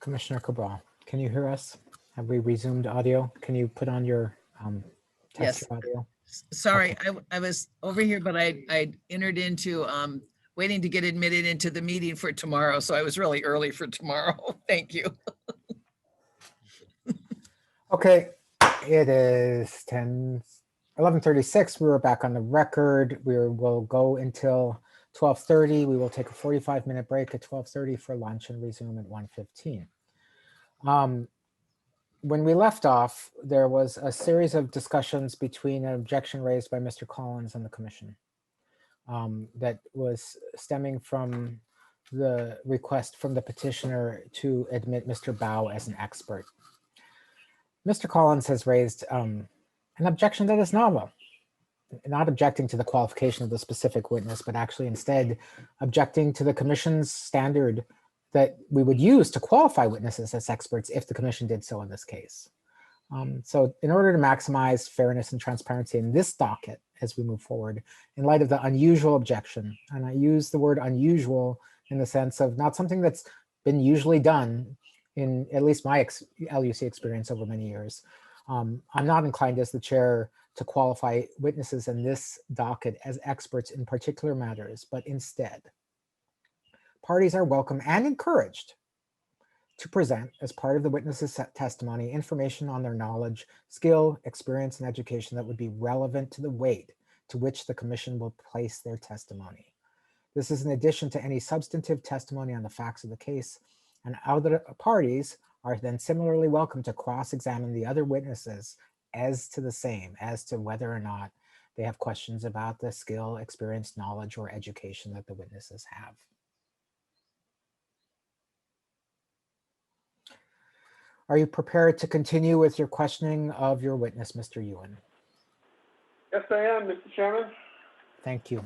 Commissioner Cabral, can you hear us? Have we resumed audio? Can you put on your test Yes. your audio? Sorry, I was over here, but I entered into waiting to get admitted into the meeting for tomorrow. So I was really early for tomorrow. Thank you. Okay, it is 11:36. We were back on the record. Will go until 12:30. We will take a 45-minute break at 12:30 for lunch and resume at 1:15. When we left off, there was a series of discussions between an objection raised by Mr. Collins and the commission that was stemming from the request from the petitioner to admit Mr. Bao as an expert. Mr. Collins has raised an objection that is novel, not objecting to the qualification of the specific witness, but actually instead objecting to the commission's standard that we would use to qualify witnesses as experts if the commission did so in this case. So in order to maximize fairness and transparency in this docket as we move forward, in light of the unusual objection, and I use the word unusual in the sense of not something that's been usually done in at least my LUC experience over many years, I'm not inclined as the chair to qualify witnesses in this docket as experts in particular matters, but instead, parties are welcome and encouraged to present as part of the witness's testimony information on their knowledge, skill, experience, and education that would be relevant to the weight to which the commission will place their testimony. This is in addition to any substantive testimony on the facts of the case, and other parties are then similarly welcome to cross-examine the other witnesses as to whether or not they have questions about the skill, experience, knowledge, or education that the witnesses have. Are you prepared to continue with your questioning of your witness, Mr. Ewan? Yes, I am, Mr. Chairman. Thank you.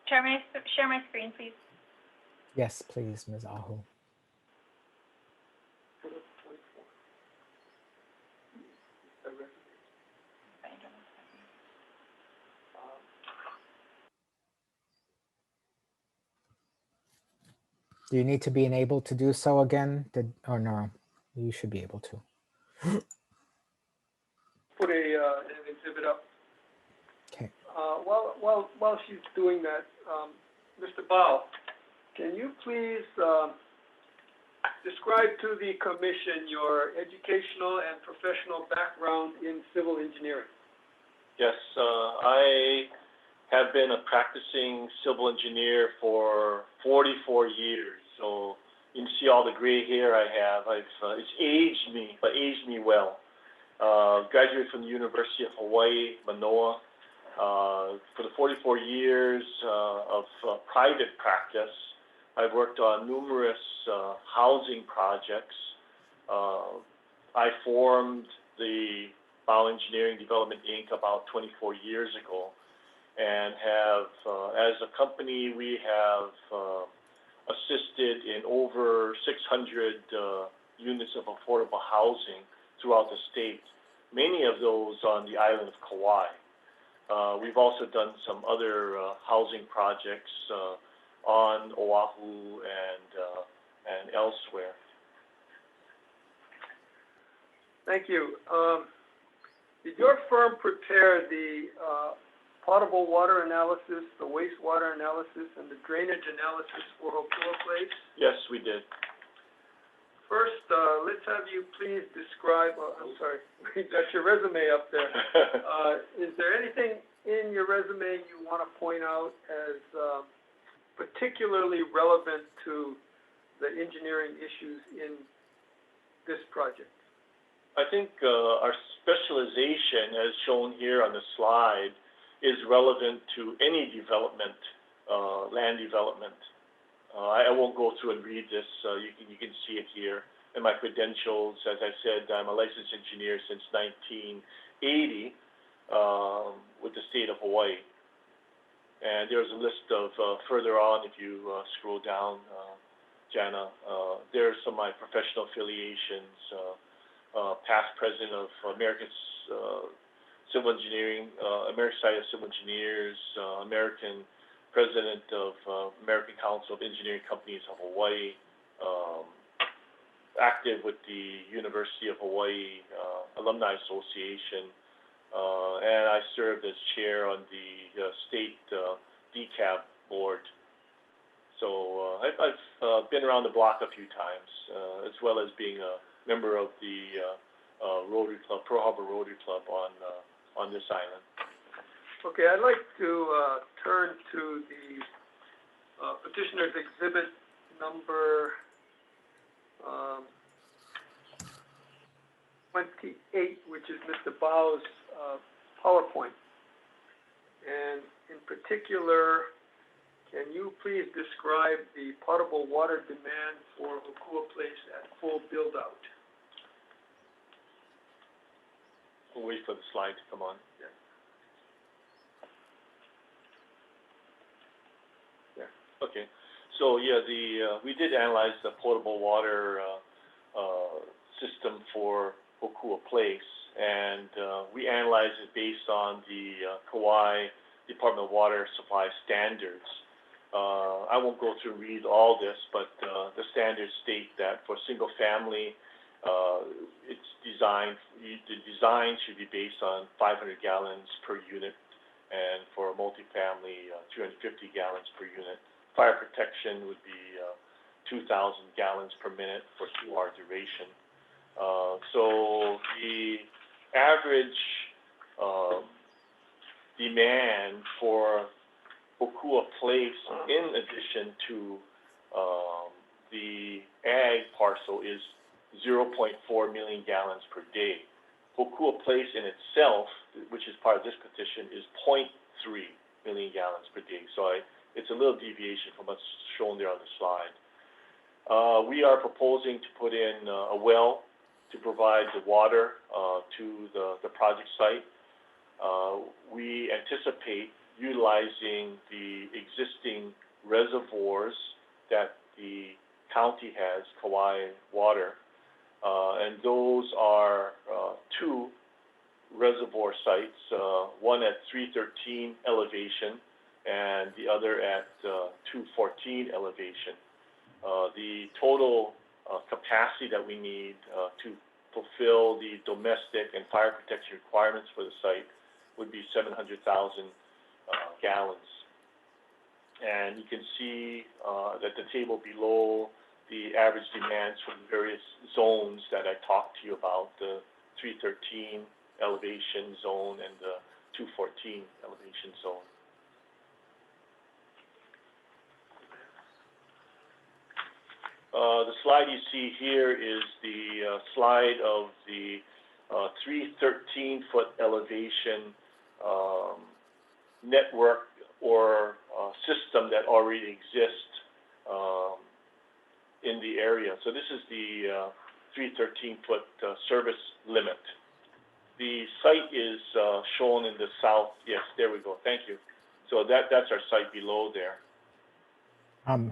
Chair, may I share my screen, please? Yes, please, Ms. Ahu. Do you need to be enabled to do so again? Or no, you should be able to. Put an exhibit up. Okay. While she's doing that, Mr. Bao, can you please describe to the commission your educational and professional background in civil engineering? Yes, I have been a practicing civil engineer for 44 years. So you can see all the gray hair I have. It's aged me, but aged me well. Graduated from the University of Hawaii, Manoa. For the 44 years of private practice, I've worked on numerous housing projects. I formed the Bao Engineering Development Inc. about 24 years ago, and have, as a company, we have assisted in over 600 units of affordable housing throughout the state, many of those on the island of Kauai. We've also done some other housing projects on Oahu and elsewhere. Thank you. Did your firm prepare the potable water analysis, the wastewater analysis, and the drainage analysis for HoKua Place? Yes, we did. First, let's have you please describe, I'm sorry, that's your resume up there. Is there anything in your resume you want to point out as particularly relevant to the engineering issues in this project? I think our specialization, as shown here on the slide, is relevant to any development, land development. I won't go through and read this. You can see it here. And my credentials, as I said, I'm a licensed engineer since 1980 with the state of Hawaii. And there's a list of further on, if you scroll down, Jana, there's some of my professional affiliations, past president of American Civil Engineering, American Society of Civil Engineers, American president of American Council of Engineering Companies of Hawaii, active with the University of Hawaii Alumni Association, and I served as chair on the state DCAB board. So I've been around the block a few times, as well as being a member of the Rotary Club, Pearl Harbor Rotary Club on this island. Okay, I'd like to turn to the petitioner's exhibit number 28, which is Mr. Bao's PowerPoint. And in particular, can you please describe the potable water demand for HoKua Place at full build-out? We'll wait for the slide to come on. Yeah. Yeah. Okay. So yeah, we did analyze the potable water system for HoKua Place, and we analyzed it based on the Kauai Department of Water Supply standards. I won't go through and read all this, but the standards state that for single family, it's designed, the design should be based on 500 gallons per unit, and for a multifamily, 250 gallons per unit. Fire protection would be 2,000 gallons per minute for 2-hour duration. So the average demand for HoKua Place, in addition to the ag parcel, is 0.4 million gallons per day. HoKua Place in itself, which is part of this petition, is 0.3 million gallons per day. So it's a little deviation from what's shown there on the slide. We are proposing to put in a well to provide the water to the project site. We anticipate utilizing the existing reservoirs that the county has, Kauai water, and those are 2 reservoir sites, one at 313 elevation and the other at 214 elevation. The total capacity that we need to fulfill the domestic and fire protection requirements for the site would be 700,000 gallons. And you can see that the table below the average demands from the various zones that I talked to you about, the 313 elevation zone and the 214 elevation zone. The slide you see here is the slide of the 313-foot elevation network or system that already exists in the area. So this is the 313-foot service limit. The site is shown in the south. Yes, there we go. Thank you. So that's our site below there.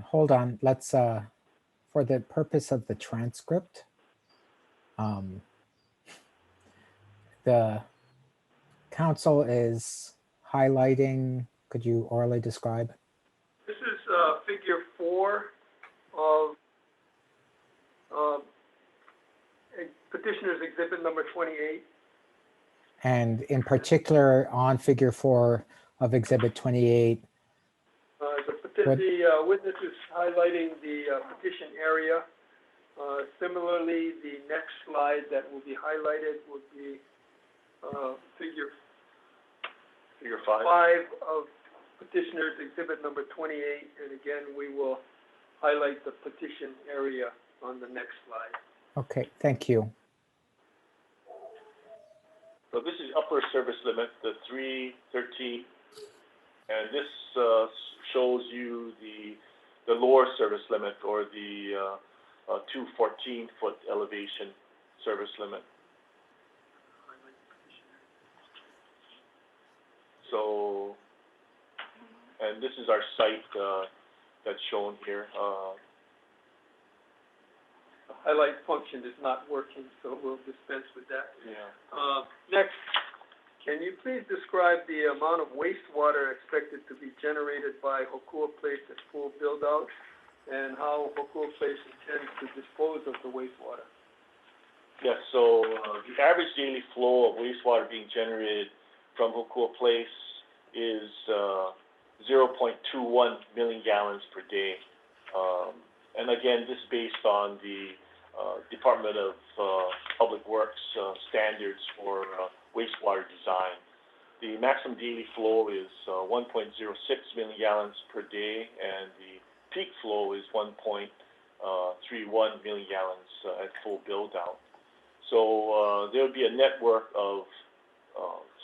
Hold on. Let's, for the purpose of the transcript, the council is highlighting, could you orally describe? This is figure 4 of petitioner's exhibit number 28. And in particular, on figure 4 of exhibit 28, the witness is highlighting the petition area. Similarly, the next slide that will be highlighted would be figure 5 of petitioner's exhibit number 28. And again, we will highlight the petition area on the next slide. Okay, thank you. So this is upper service limit, the 313, and this shows you the lower service limit, or the 214-foot elevation service limit. So, and this is our site that's shown here. Highlight function is not working, so we'll dispense with that. Yeah. Next, Can you please describe the amount of wastewater expected to be generated by HoKua Place at full build-out and how HoKua Place intends to dispose of the wastewater? Yes, so the average daily flow of wastewater being generated from HoKua Place is 0.21 million gallons per day. And again, this is based on the Department of Public Works standards for wastewater design. The maximum daily flow is 1.06 million gallons per day, and the peak flow is 1.31 million gallons at full build-out. So there will be a network of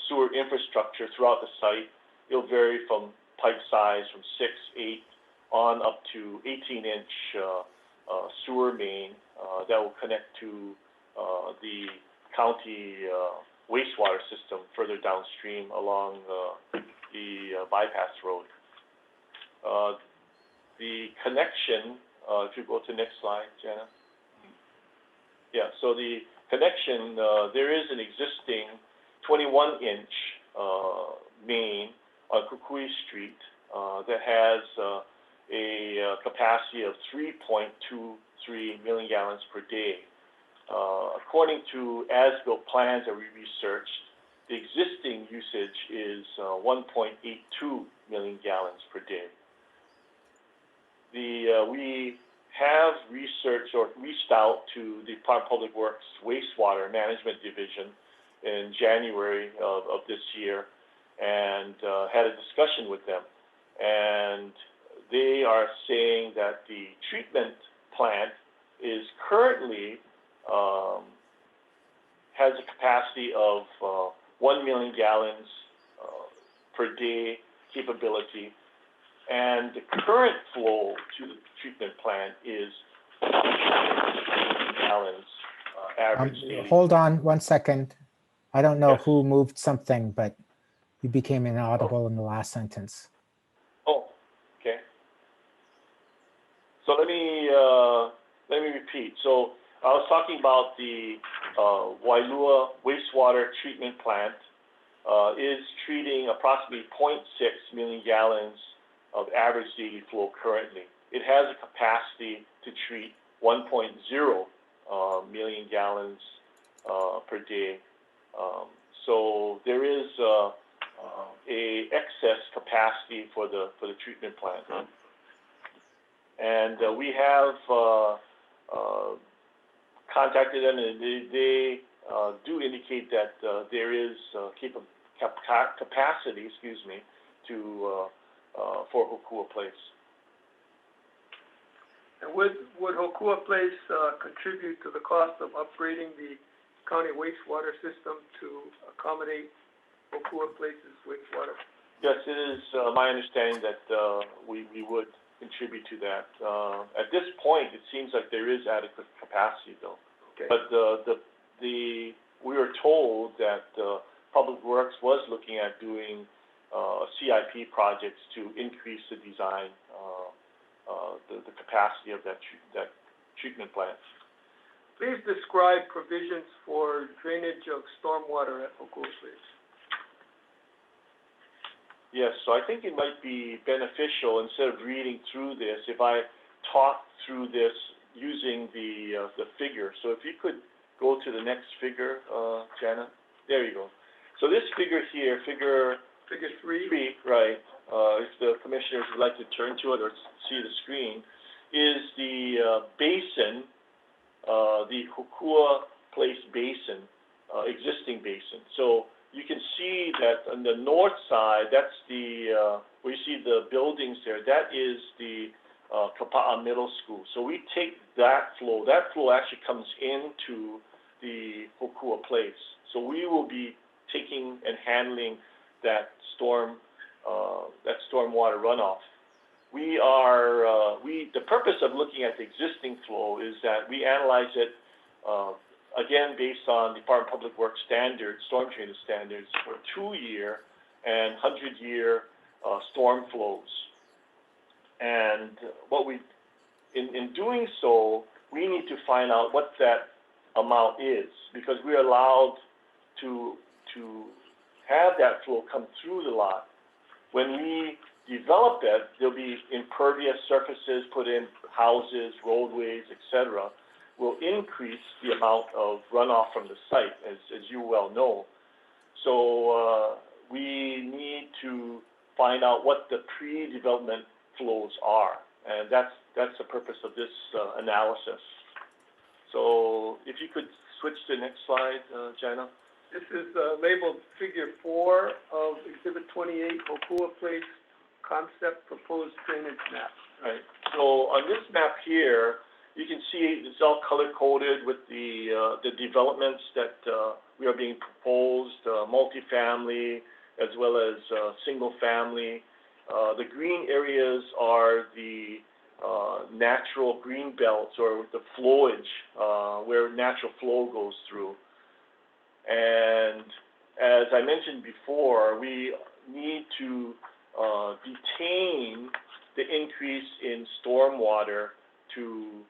sewer infrastructure throughout the site. It'll vary from pipe size from 6, 8 on up to 18-inch sewer main that will connect to the county wastewater system further downstream along the bypass road. The connection, if you go to the next slide, Jana. Yeah, so the connection, there is an existing 21-inch main on Kukui Street that has a capacity of 3.23 million gallons per day. According to as-built plans that we researched, the existing usage is 1.82 million gallons per day. We have researched or reached out to the Department of Public Works Wastewater Management Division in January of this year and had a discussion with them. And they are saying that the treatment plant is currently has a capacity of 1 million gallons per day capability, and the current flow to the treatment plant is gallons average daily. Hold on 1 second. I don't know who moved something, but you became inaudible in the last sentence. Oh, okay. So let me repeat. So I was talking about the Wailua wastewater treatment plant is treating approximately 0.6 million gallons of average daily flow currently. It has a capacity to treat 1.0 million gallons per day. So there is a excess capacity for the treatment plant, and we have contacted them, and they do indicate that there is capacity, excuse me, to for HoKua Place. And would HoKua Place contribute to the cost of upgrading the county wastewater system to accommodate HoKua Place's wastewater? Yes, it is my understanding that we would contribute to that. At this point, it seems like there is adequate capacity, though. Okay. But we were told that Public Works was looking at doing CIP projects to increase the design, the capacity of that treatment plant. Please describe provisions for drainage of stormwater at HoKua Place. Yes, so I think it might be beneficial, instead of reading through this, if I talk through this using the figure. So if you could go to the next figure, Jana. There you go. So this figure here, figure 3, right, if the commissioners would like to turn to it or see the screen, is the basin, the HoKua Place basin, existing basin. So you can see that on the north side, that's the, where you see the buildings there, that is the Kapa'a Middle School. So we take that flow actually comes into the HoKua Place. So we will be taking and handling that stormwater runoff. The purpose of looking at the existing flow is that we analyze it, again, based on Department of Public Works standards, storm drainage standards, for 2-year and 100-year storm flows. And in doing so, we need to find out what that amount is, because we're allowed to have that flow come through the lot. When we develop it, there'll be impervious surfaces put in, houses, roadways, etc. will increase the amount of runoff from the site, as you well know. So we need to find out what the pre-development flows are, and that's the purpose of this analysis. So if you could switch to the next slide, Jana. This is labeled Figure 4 of Exhibit 28, HoKua Place Concept Proposed Drainage Map. Right. So on this map here, you can see it's all color-coded with the developments that we are being proposed, multifamily as well as single-family. The green areas are the natural green belts, or the flowage where natural flow goes through. And as I mentioned before, we need to detain the increase in stormwater to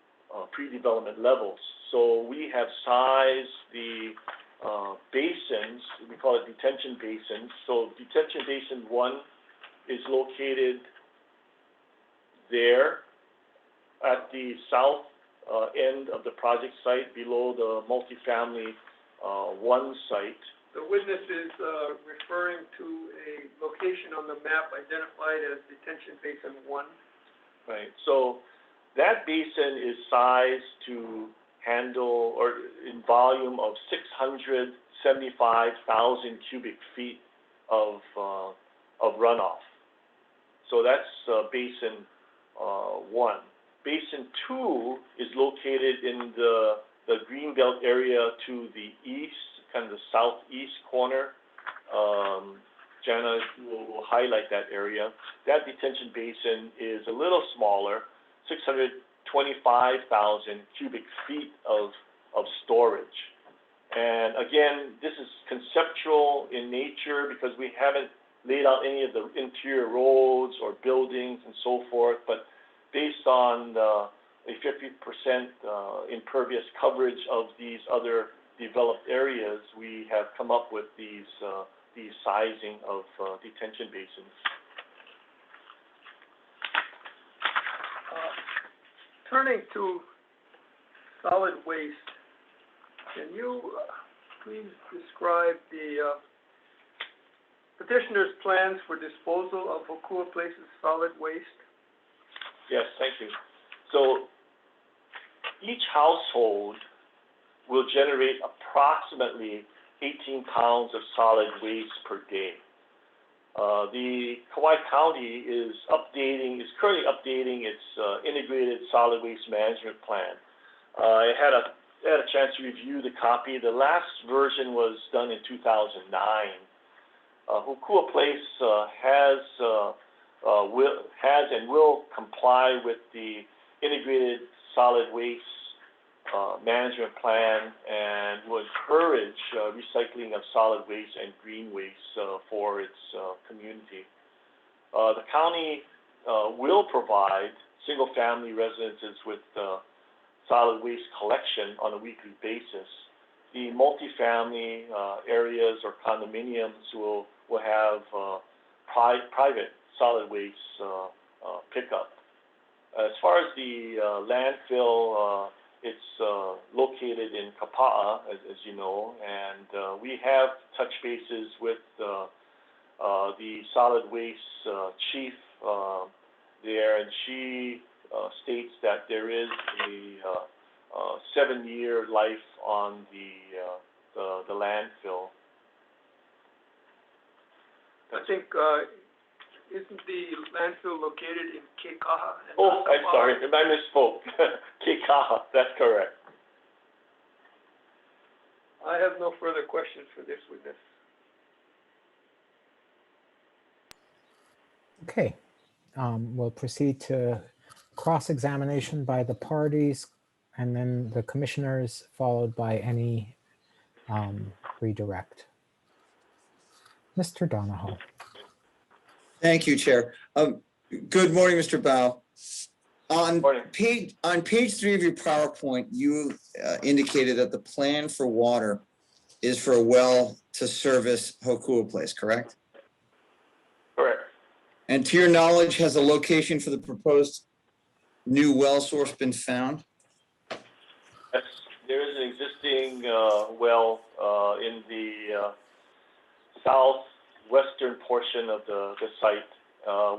pre-development levels. So we have sized the basins, we call it detention basins. So detention basin 1 is located there at the south end of the project site below the multifamily 1 site. The witness is referring to a location on the map identified as Detention Basin 1. Right. So that basin is sized to handle, or in volume of 675,000 cubic feet of runoff. So that's Basin 1. Basin 2 is located in the greenbelt area to the east, kind of the southeast corner. Jana will highlight that area. That detention basin is a little smaller, 625,000 cubic feet of storage. And again, this is conceptual in nature because we haven't laid out any of the interior roads or buildings and so forth, but based on a 50% impervious coverage of these other developed areas, we have come up with these sizing of detention basins. Turning to solid waste, can you please describe the petitioner's plans for disposal of HoKua Place's solid waste? Yes, thank you. So each household will generate approximately 18 pounds of solid waste per day. The Kauai County is currently updating its integrated solid waste management plan. I had a chance to review the copy. The last version was done in 2009. HoKua Place has and will comply with the integrated solid waste management plan and will encourage recycling of solid waste and green waste for its community. The county will provide single-family residences with solid waste collection on a weekly basis. The multifamily areas or condominiums will have private solid waste pickup. As far as the landfill, it's located in Kapa'a, as you know, and we have touch bases with the solid waste chief there, and she states that there is a 7-year life on the landfill. I think, isn't the landfill located in Keikaha? Oh, I'm sorry, I misspoke. Keikaha, that's correct. I have no further questions for this witness. Okay, we'll proceed to cross-examination by the parties and then the commissioners, followed by any redirect. Mr. Donahoe. Thank you, Chair. Good morning, Mr. Bao. On page 3 of your PowerPoint, you indicated that the plan for water is for a well to service HoKua Place, correct? Correct. And to your knowledge, has a location for the proposed new well source been found? Yes, there is an existing well in the southwestern portion of the site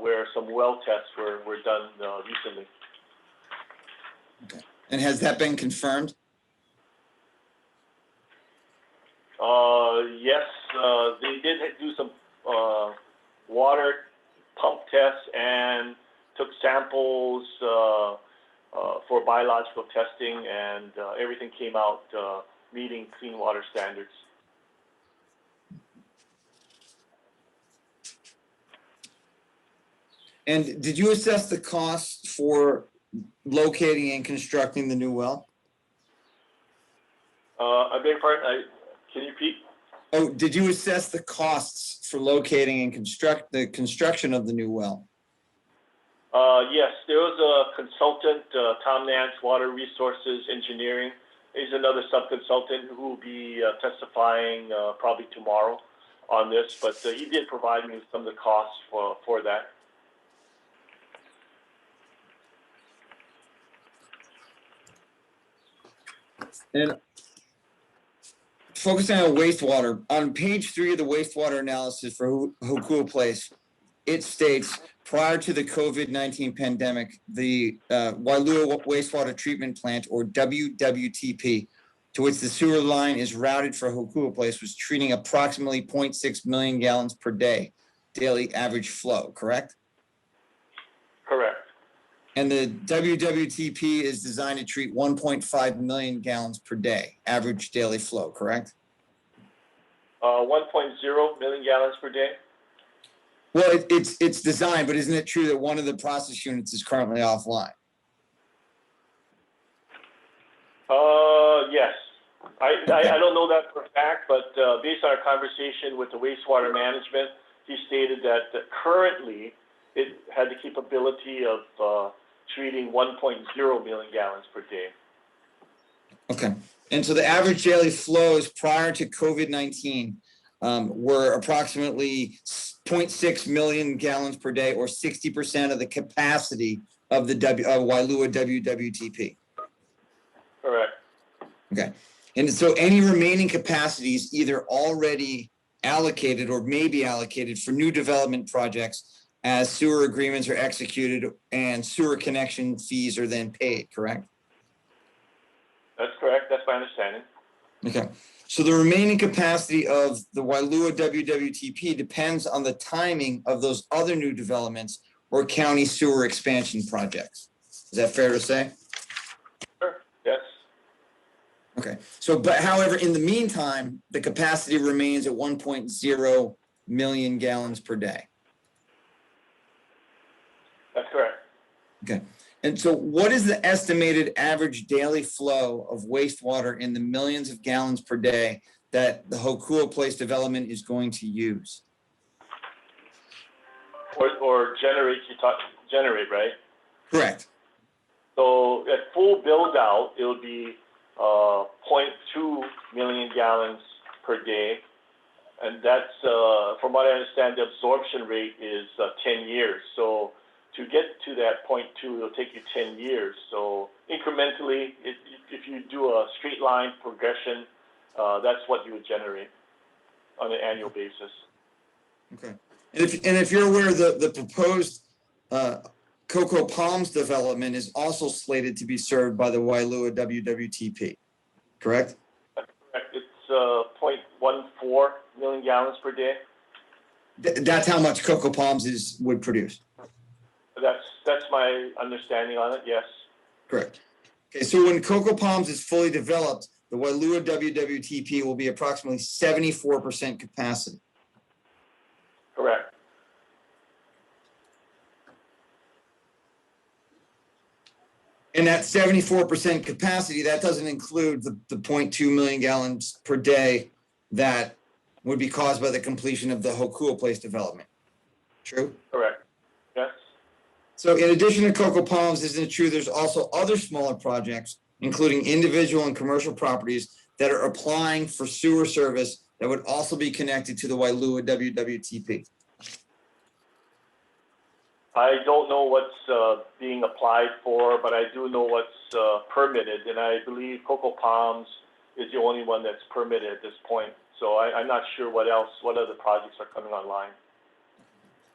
where some well tests were done recently. And has that been confirmed? Yes, they did do some water pump tests and took samples for biological testing, and everything came out meeting clean water standards. And did you assess the costs for locating and constructing the new well? I beg your pardon, can you repeat? Oh, did you assess the costs for locating and the construction of the new well? Yes, there was a consultant, Tom Nance, Water Resources Engineering. He's another sub-consultant who will be testifying probably tomorrow on this, but he did provide me with some of the costs for that. And focusing on wastewater, on page 3 of the wastewater analysis for HoKua Place, it states, prior to the COVID-19 pandemic, the Wailua Wastewater Treatment Plant, or WWTP, to which the sewer line is routed for HoKua Place, was treating approximately 0.6 million gallons per day, daily average flow, correct? Correct. And the WWTP is designed to treat 1.5 million gallons per day, average daily flow, correct? 1.0 million gallons per day. Well, it's designed, but isn't it true that one of the process units is currently offline? Yes. I don't know that for a fact, but based on our conversation with the wastewater management, he stated that currently it had the capability of treating 1.0 million gallons per day. Okay. And so the average daily flows prior to COVID-19 were approximately 0.6 million gallons per day, or 60% of the capacity of the Wailua WWTP. Correct. Okay. And so any remaining capacities either already allocated or may be allocated for new development projects as sewer agreements are executed and sewer connection fees are then paid, correct? That's correct. That's my understanding. Okay. So the remaining capacity of the Wailua WWTP depends on the timing of those other new developments or county sewer expansion projects. Is that fair to say? Sure. Yes. Okay. So, but however, in the meantime, the capacity remains at 1.0 million gallons per day. That's correct. Okay. And so what is the estimated average daily flow of wastewater in the millions of gallons per day that the HoKua Place development is going to use? Or generate, generate, right? Correct. So at full build out, it would be 0.2 million gallons per day. And that's, from what I understand, the absorption rate is 10 years. So to get to that 0.2, it'll take you 10 years. So incrementally, if you do a straight line progression, that's what you would generate on an annual basis. Okay. And if you're aware, the proposed Coco Palms development is also slated to be served by the Wailua WWTP, correct? That's correct. It's 0.14 million gallons per day. That's how much Coco Palms would produce. That's my understanding on it, yes. Correct. Okay, so when Coco Palms is fully developed, the Wailua WWTP will be approximately 74% capacity. Correct. And that 74% capacity, that doesn't include the 0.2 million gallons per day that would be caused by the completion of the HoKua Place development. True? Correct. Yes. So in addition to Coco Palms, isn't it true there's also other smaller projects, including individual and commercial properties that are applying for sewer service that would also be connected to the Wailua WWTP? I don't know what's being applied for, but I do know what's permitted, and I believe Coco Palms is the only one that's permitted at this point. So I'm not sure what other projects are coming online.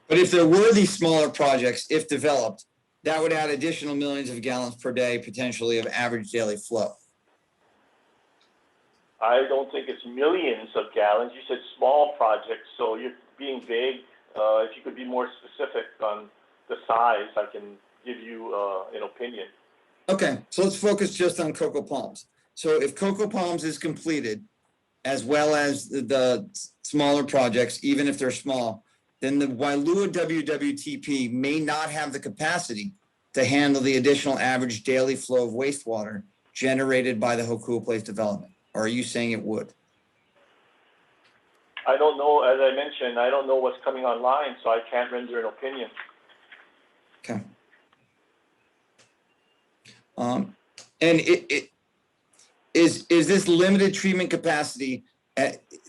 But if there were these smaller projects, if developed, that would add additional millions of gallons per day, potentially, of average daily flow. I don't think it's millions of gallons. You said small projects, so you're being vague. If you could be more specific on the size, I can give you an opinion. Okay, so let's focus just on Coco Palms. So if Coco Palms is completed, as well as the smaller projects, even if they're small, then the Wailua WWTP may not have the capacity to handle the additional average daily flow of wastewater generated by the HoKua Place development. Or are you saying it would? I don't know. As I mentioned, I don't know what's coming online, so I can't render an opinion. Okay. And is this limited treatment capacity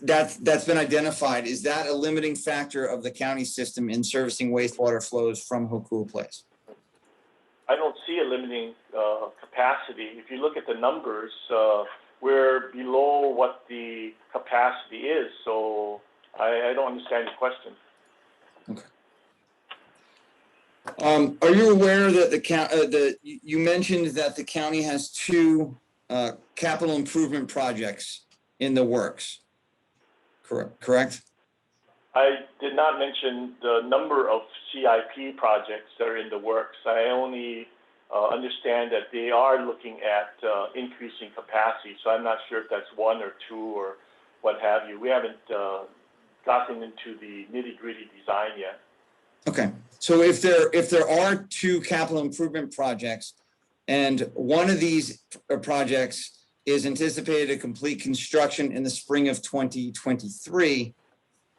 that's been identified? Is that a limiting factor of the county system in servicing wastewater flows from HoKua Place? I don't see a limiting capacity. If you look at the numbers, we're below what the capacity is. So I don't understand your question. Okay. Are you aware that you mentioned that the county has two capital improvement projects in the works? Correct? I did not mention the number of CIP projects that are in the works. I only understand that they are looking at increasing capacity. So I'm not sure if that's one or two or what have you. We haven't gotten into the nitty-gritty design yet. Okay. So if there are two capital improvement projects, and one of these projects is anticipated to complete construction in the spring of 2023,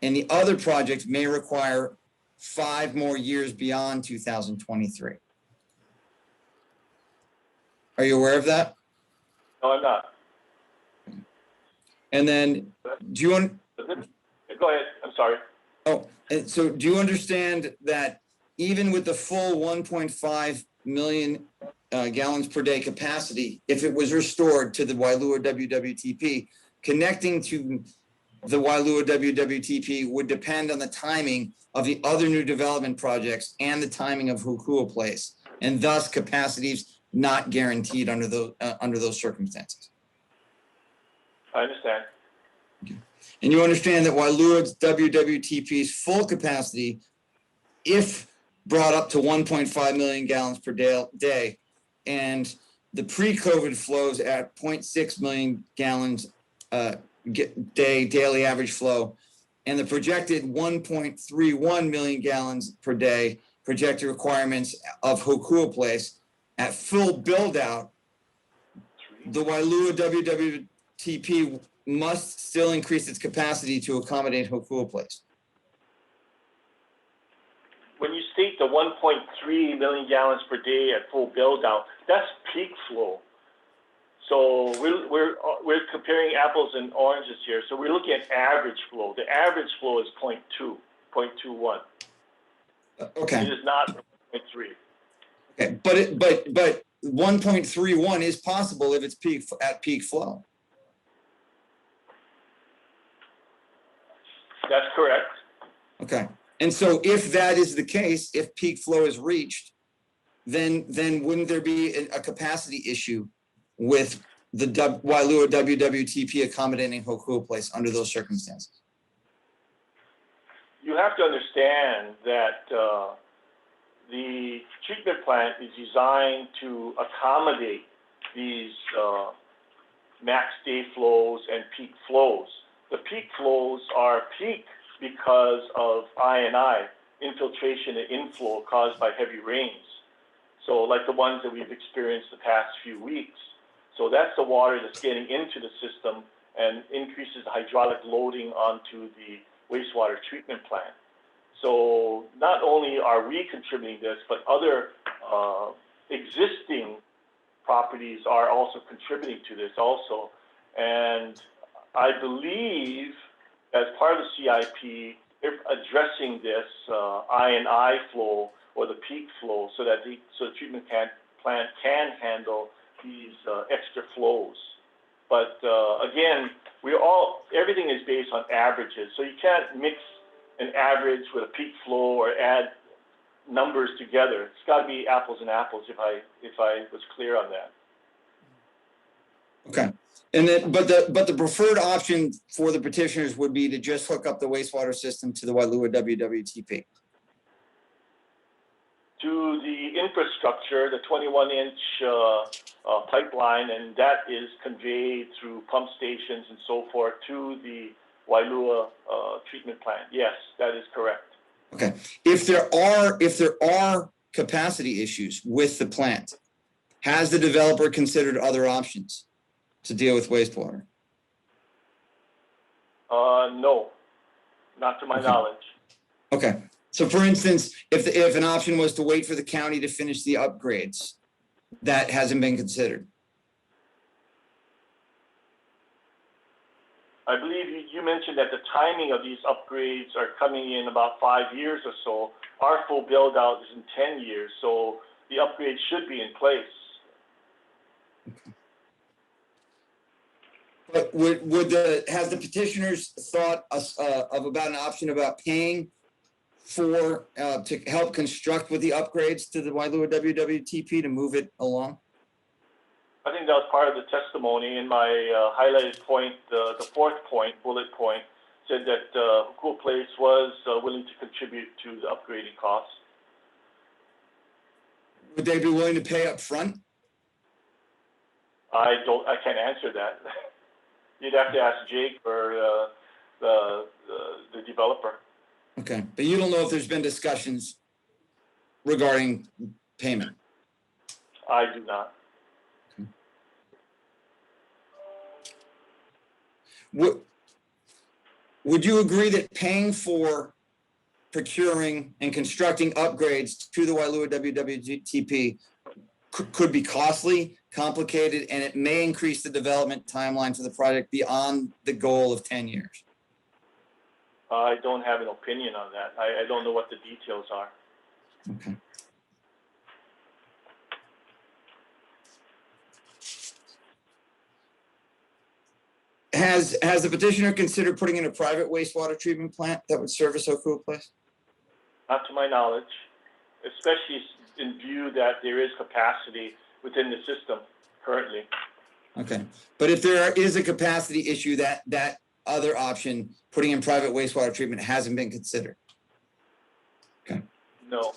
and the other project may require 5 more years beyond 2023. Are you aware of that? No, I'm not. And then, do you want? Go ahead. I'm sorry. Oh, and so do you understand that even with the full 1.5 million gallons per day capacity, if it was restored to the Wailua WWTP, connecting to the Wailua WWTP would depend on the timing of the other new development projects and the timing of HoKua Place, and thus capacities not guaranteed under those circumstances. I understand. And you understand that Wailua's WWTP's full capacity, if brought up to 1.5 million gallons per day, and the pre-COVID flows at 0.6 million gallons daily average flow, and the projected 1.31 million gallons per day projected requirements of HoKua Place at full build out, the Wailua WWTP must still increase its capacity to accommodate HoKua Place. When you state the 1.3 million gallons per day at full build out, that's peak flow. So we're comparing apples and oranges here. So we're looking at average flow. The average flow is 0.21. Okay. It is not 0.3. Okay, but 1.31 is possible if it's at peak flow. That's correct. Okay, and so if that is the case, if peak flow is reached, then wouldn't there be a capacity issue with the Wailua WWTP accommodating HoKua Place under those circumstances? You have to understand that the treatment plant is designed to accommodate these max day flows and peak flows. The peak flows are peak because of I&I, infiltration and inflow caused by heavy rains. So like the ones that we've experienced the past few weeks. So that's the water that's getting into the system and increases the hydraulic loading onto the wastewater treatment plant. So not only are we contributing this, but other existing properties are also contributing to this also. And I believe as part of the CIP, if addressing this I&I flow or the peak flow so that the treatment plant can handle these extra flows. But again, everything is based on averages. So you can't mix an average with a peak flow or add numbers together. It's got to be apples and apples if I was clear on that. Okay. And then, but the preferred option for the petitioners would be to just hook up the wastewater system to the Wailua WWTP. To the infrastructure, the 21-inch pipeline, and that is conveyed through pump stations and so forth to the Wailua treatment plant. Yes, that is correct. Okay. If there are capacity issues with the plant, has the developer considered other options to deal with wastewater? No, not to my knowledge. Okay. So for instance, if an option was to wait for the county to finish the upgrades, that hasn't been considered. I believe you mentioned that the timing of these upgrades are coming in about 5 years or so. Our full build out is in 10 years, so the upgrades should be in place. But has the petitioners thought of about an option about paying for to help construct with the upgrades to the Wailua WWTP to move it along? I think that was part of the testimony in my highlighted point, the fourth point, bullet point, said that HoKua Place was willing to contribute to the upgrading costs. Would they be willing to pay up front? I can't answer that. You'd have to ask Jake or the developer. Okay, but you don't know if there's been discussions regarding payment? I do not. Would you agree that paying for procuring and constructing upgrades to the Wailua WWTP could be costly, complicated, and it may increase the development timeline for the project beyond the goal of 10 years? I don't have an opinion on that. I don't know what the details are. Okay. Has the petitioner considered putting in a private wastewater treatment plant that would service Okuah Place? Not to my knowledge, especially in view that there is capacity within the system currently. Okay, but if there is a capacity issue, that other option, putting in private wastewater treatment, hasn't been considered? Okay. No.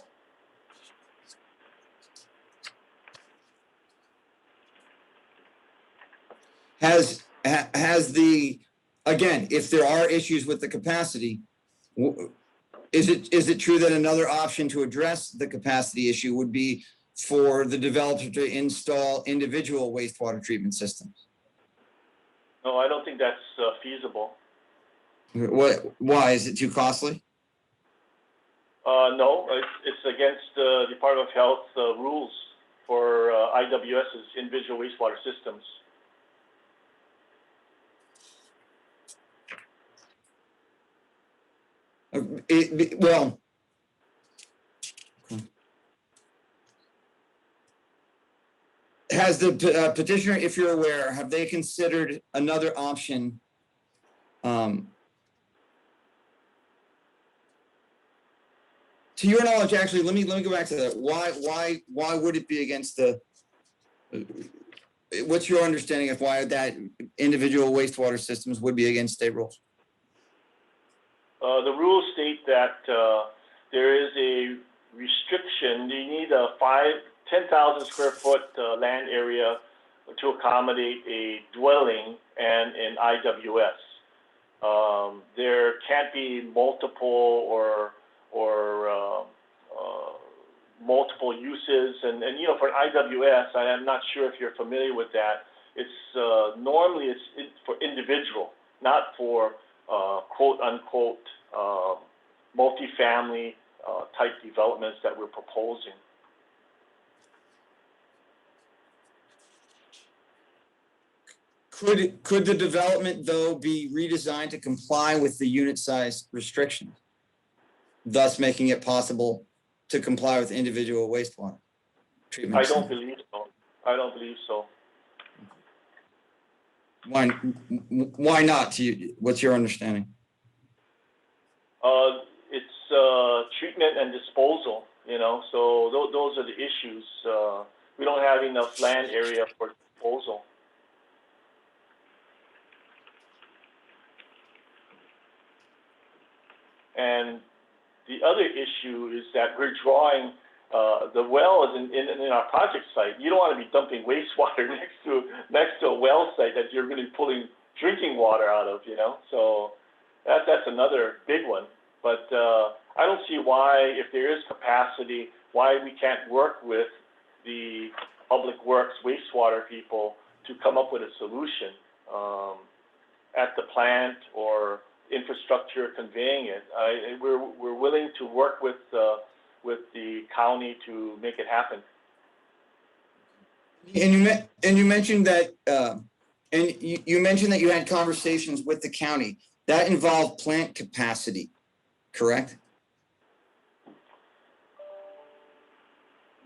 Has the, again, if there are issues with the capacity, is it true that another option to address the capacity issue would be for the developer to install individual wastewater treatment systems? No, I don't think that's feasible. Why? Is it too costly? No, it's against the Department of Health rules for IWS's individual wastewater systems. Well, has the petitioner, if you're aware, have they considered another option? To your knowledge, actually, let me go back to that. Why would it be against the? What's your understanding of why that individual wastewater systems would be against state rules? The rules state that there is a restriction. You need a 10,000 square foot land area to accommodate a dwelling and an IWS. There can't be multiple or multiple uses, and you know, for an IWS, I am not sure if you're familiar with that. It's normally it's for individual, not for quote unquote multifamily type developments that we're proposing. Could the development, though, be redesigned to comply with the unit size restriction, thus making it possible to comply with individual wastewater treatment? I don't believe so. I don't believe so. Why not? What's your understanding? It's treatment and disposal, so those are the issues. We don't have enough land area for disposal. And the other issue is that we're drawing the well is in our project site. You don't want to be dumping wastewater next to a well site that you're really pulling drinking water out of, So that's another big one. But I don't see why, if there is capacity, why we can't work with the public works wastewater people to come up with a solution at the plant or infrastructure conveying it. We're willing to work with the county to make it happen. And you mentioned that you mentioned that you had conversations with the county that involved plant capacity, correct?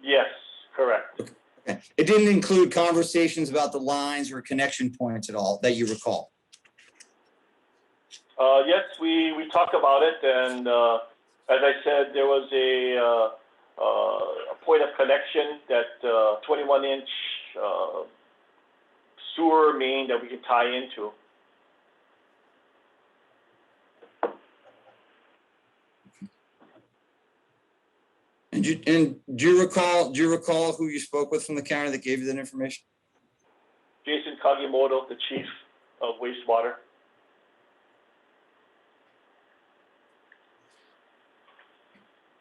Yes, correct. Okay. It didn't include conversations about the lines or connection points at all that you recall. Yes, we talked about it, and as I said, there was a point of connection, that 21-inch sewer main that we can tie into. And do you recall who you spoke with from the county that gave you that information? Jason Kagimoto, the chief of wastewater.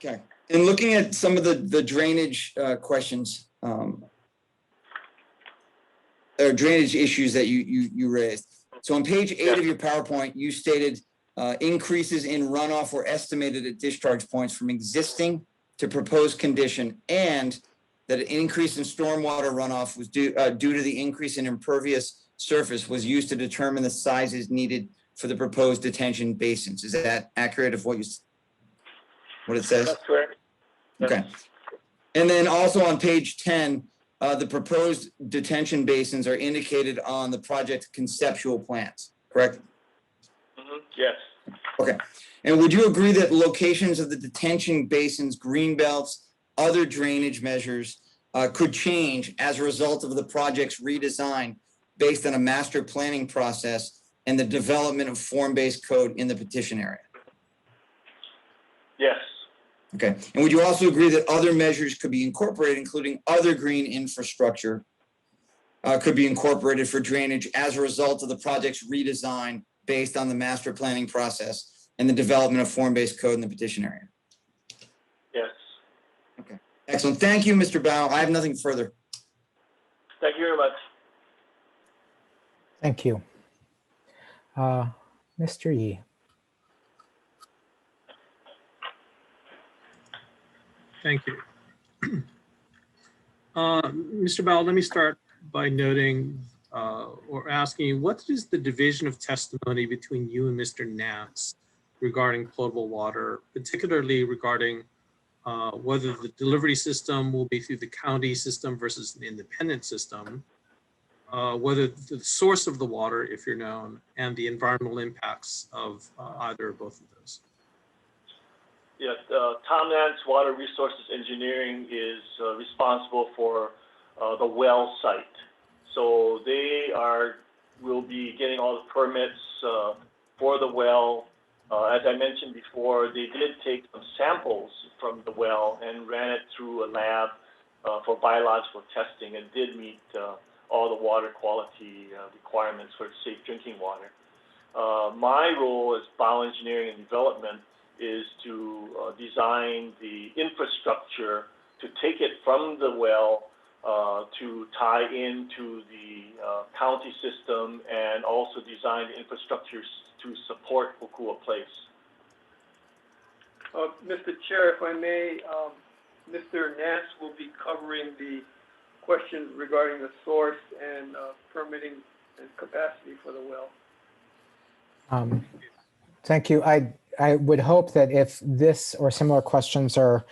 Okay. And looking at some of the drainage questions, or drainage issues that you raised. So on page 8 of your PowerPoint, you stated increases in runoff were estimated at discharge points from existing to proposed condition, and that an increase in stormwater runoff was due to the increase in impervious surface was used to determine the sizes needed for the proposed detention basins. Is that accurate of what it says? That's correct. Okay. And then also on page 10, the proposed detention basins are indicated on the project conceptual plans, correct? Mm-hmm. Yes. Okay. And would you agree that locations of the detention basins, green belts, other drainage measures could change as a result of the project's redesign based on a master planning process and the development of form-based code in the petition area? Yes. Okay. And would you also agree that other measures could be incorporated, including other green infrastructure, could be incorporated for drainage as a result of the project's redesign based on the master planning process and the development of form-based code in the petition area? Yes. Okay. Excellent. Thank you, Mr. Bao. I have nothing further. Thank you very much. Thank you. Mr. Yee. Thank you. Mr. Bell, let me start by noting or asking you, what is the division of testimony between you and Mr. Nance regarding potable water, particularly regarding whether the delivery system will be through the county system versus the independent system, whether the source of the water, if you're known, and the environmental impacts of either or both of those? Yes, Tom Nance Water Resources Engineering is responsible for the well site. So they will be getting all the permits for the well. As I mentioned before, they did take some samples from the well and ran it through a lab for biological testing and did meet all the water quality requirements for safe drinking water. My role as bioengineering and development is to design the infrastructure to take it from the well to tie into the county system and also design the infrastructures to support HoKua Place. Mr. Chair, if I may, Mr. Nance will be covering the questions regarding the source and permitting and capacity for the well. Thank you. I would hope that if this or similar questions are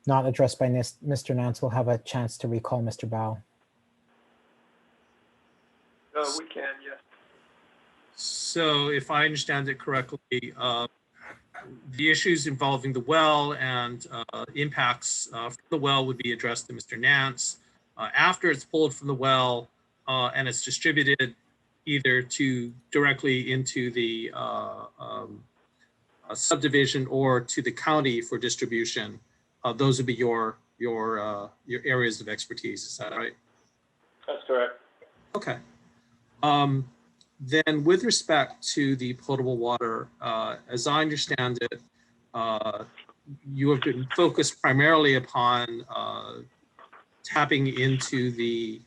not addressed by Mr. Nance, we'll have a chance to recall Mr. Bao. We can, yes. So if I understand it correctly, the issues involving the well and impacts from the well would be addressed to Mr. Nance. After it's pulled from the well and it's distributed either directly into the subdivision or to the county for distribution, those would be your areas of expertise. Is that right? That's correct. Okay. Then with respect to the potable water, as I understand it, you have been focused primarily upon tapping into the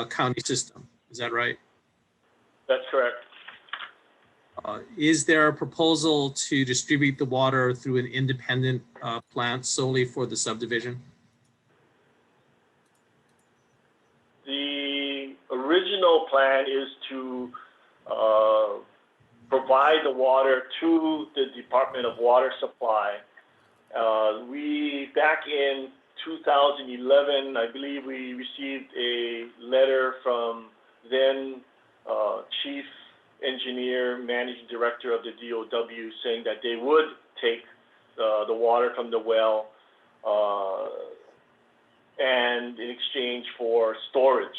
county system. Is that right? That's correct. Is there a proposal to distribute the water through an independent plant solely for the subdivision? The original plan is to provide the water to the Department of Water Supply. Back in 2011, I believe we received a letter from then Chief Engineer, Managing Director of the DOW, saying that they would take the water from the well and in exchange for storage.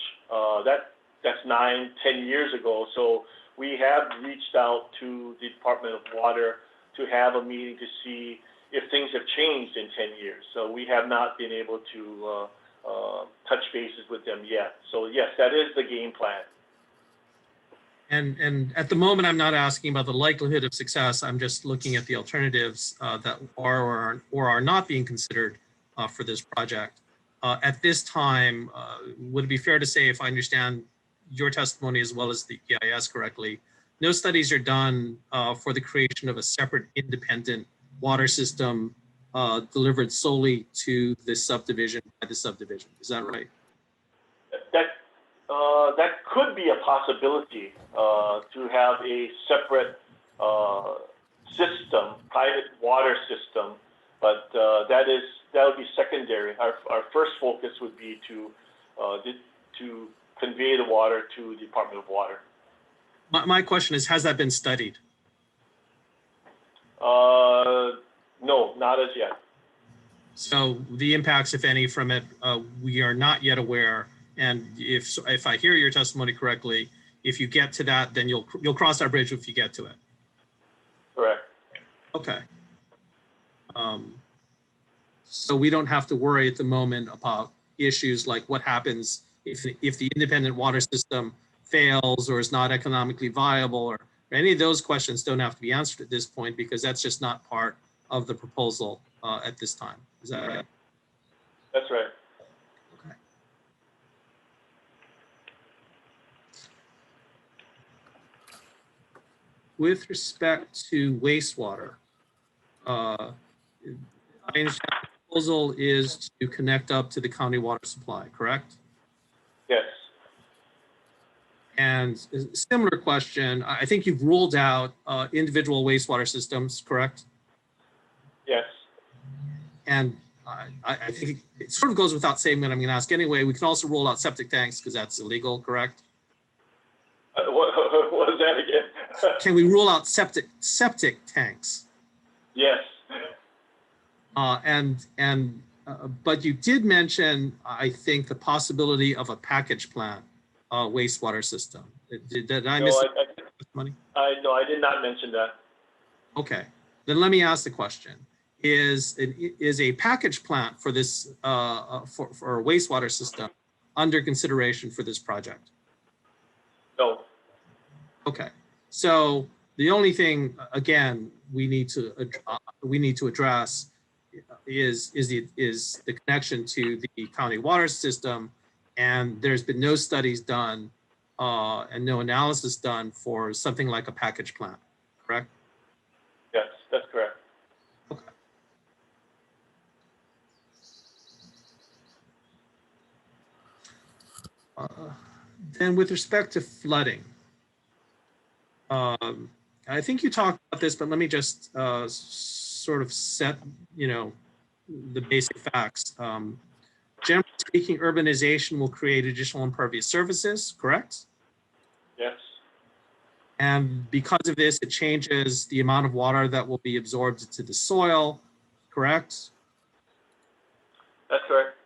That's 9-10 years ago. So we have reached out to the Department of Water to have a meeting to see if things have changed in 10 years. So we have not been able to touch bases with them yet. So yes, that is the game plan. And at the moment, I'm not asking about the likelihood of success. I'm just looking at the alternatives that are or are not being considered for this project. At this time, would it be fair to say, if I understand your testimony as well as the EIS correctly, no studies are done for the creation of a separate independent water system delivered solely to the subdivision by the subdivision. Is that right? That could be a possibility to have a separate system, private water system, but that would be secondary. Our first focus would be to convey the water to the Department of Water. My question is, has that been studied? No, not as yet. So the impacts, if any, from it, we are not yet aware. And if I hear your testimony correctly, if you get to that, then you'll cross that bridge if you get to it. Correct. Okay. So we don't have to worry at the moment about issues like what happens if the independent water system fails or is not economically viable, or any of those questions don't have to be answered at this point, because that's just not part of the proposal at this time. Is that right? That's right. Okay. With respect to wastewater, I understand the proposal is to connect up to the county water supply, correct? Yes. And a similar question, I think you've ruled out individual wastewater systems, correct? Yes. And I think it sort of goes without saying, but I'm going to ask anyway. We can also rule out septic tanks because that's illegal, correct? What was that again? Can we rule out septic tanks? Yes. But you did mention, I think, the possibility of a package plant wastewater system. Did I miss money? No, I did not mention that. Okay, then let me ask the question: Is a package plant for this for a wastewater system under consideration for this project? No. Okay, so the only thing again we need to address is the connection to the county water system, and there's been no studies done and no analysis done for something like a package plant, correct? Yes, that's correct. Okay. Then with respect to flooding, I think you talked about this, but let me just sort of set, the basic facts. Generally speaking, urbanization will create additional impervious surfaces, correct? Yes. And because of this, it changes the amount of water that will be absorbed into the soil, correct? That's correct.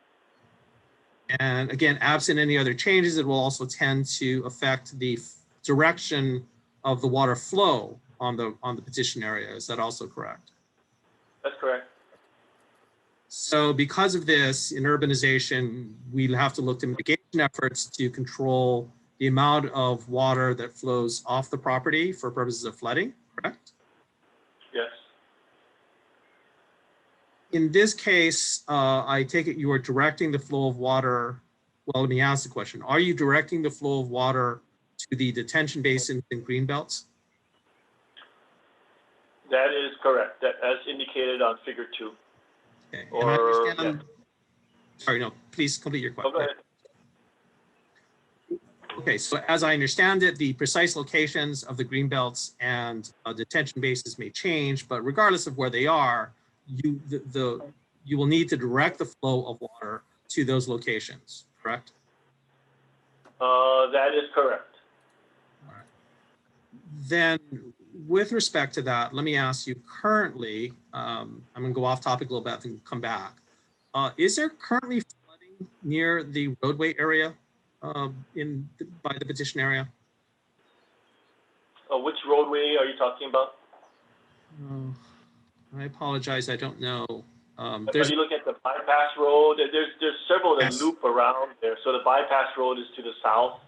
And again, absent any other changes, it will also tend to affect the direction of the water flow on the petition area. Is that also correct? That's correct. So because of this, in urbanization, we'll have to look to mitigation efforts to control the amount of water that flows off the property for purposes of flooding, correct? Yes. In this case, I take it you are directing the flow of water. Well, let me ask the question. Are you directing the flow of water to the detention basins and greenbelts? That is correct. That, as indicated on figure 2. Okay. And I understand. Sorry, no, please complete your question. Go ahead. Okay, so as I understand it, the precise locations of the greenbelts and detention bases may change, but regardless of where they are, you will need to direct the flow of water to those locations, correct? That is correct. All right. Then with respect to that, let me ask you currently, I'm gonna go off topic a little bit and come back. Is there currently flooding near the roadway area by the petition area? Which roadway are you talking about? I apologize, I don't know. Are you looking at the bypass road? There's several that loop around there. So the bypass road is to the south,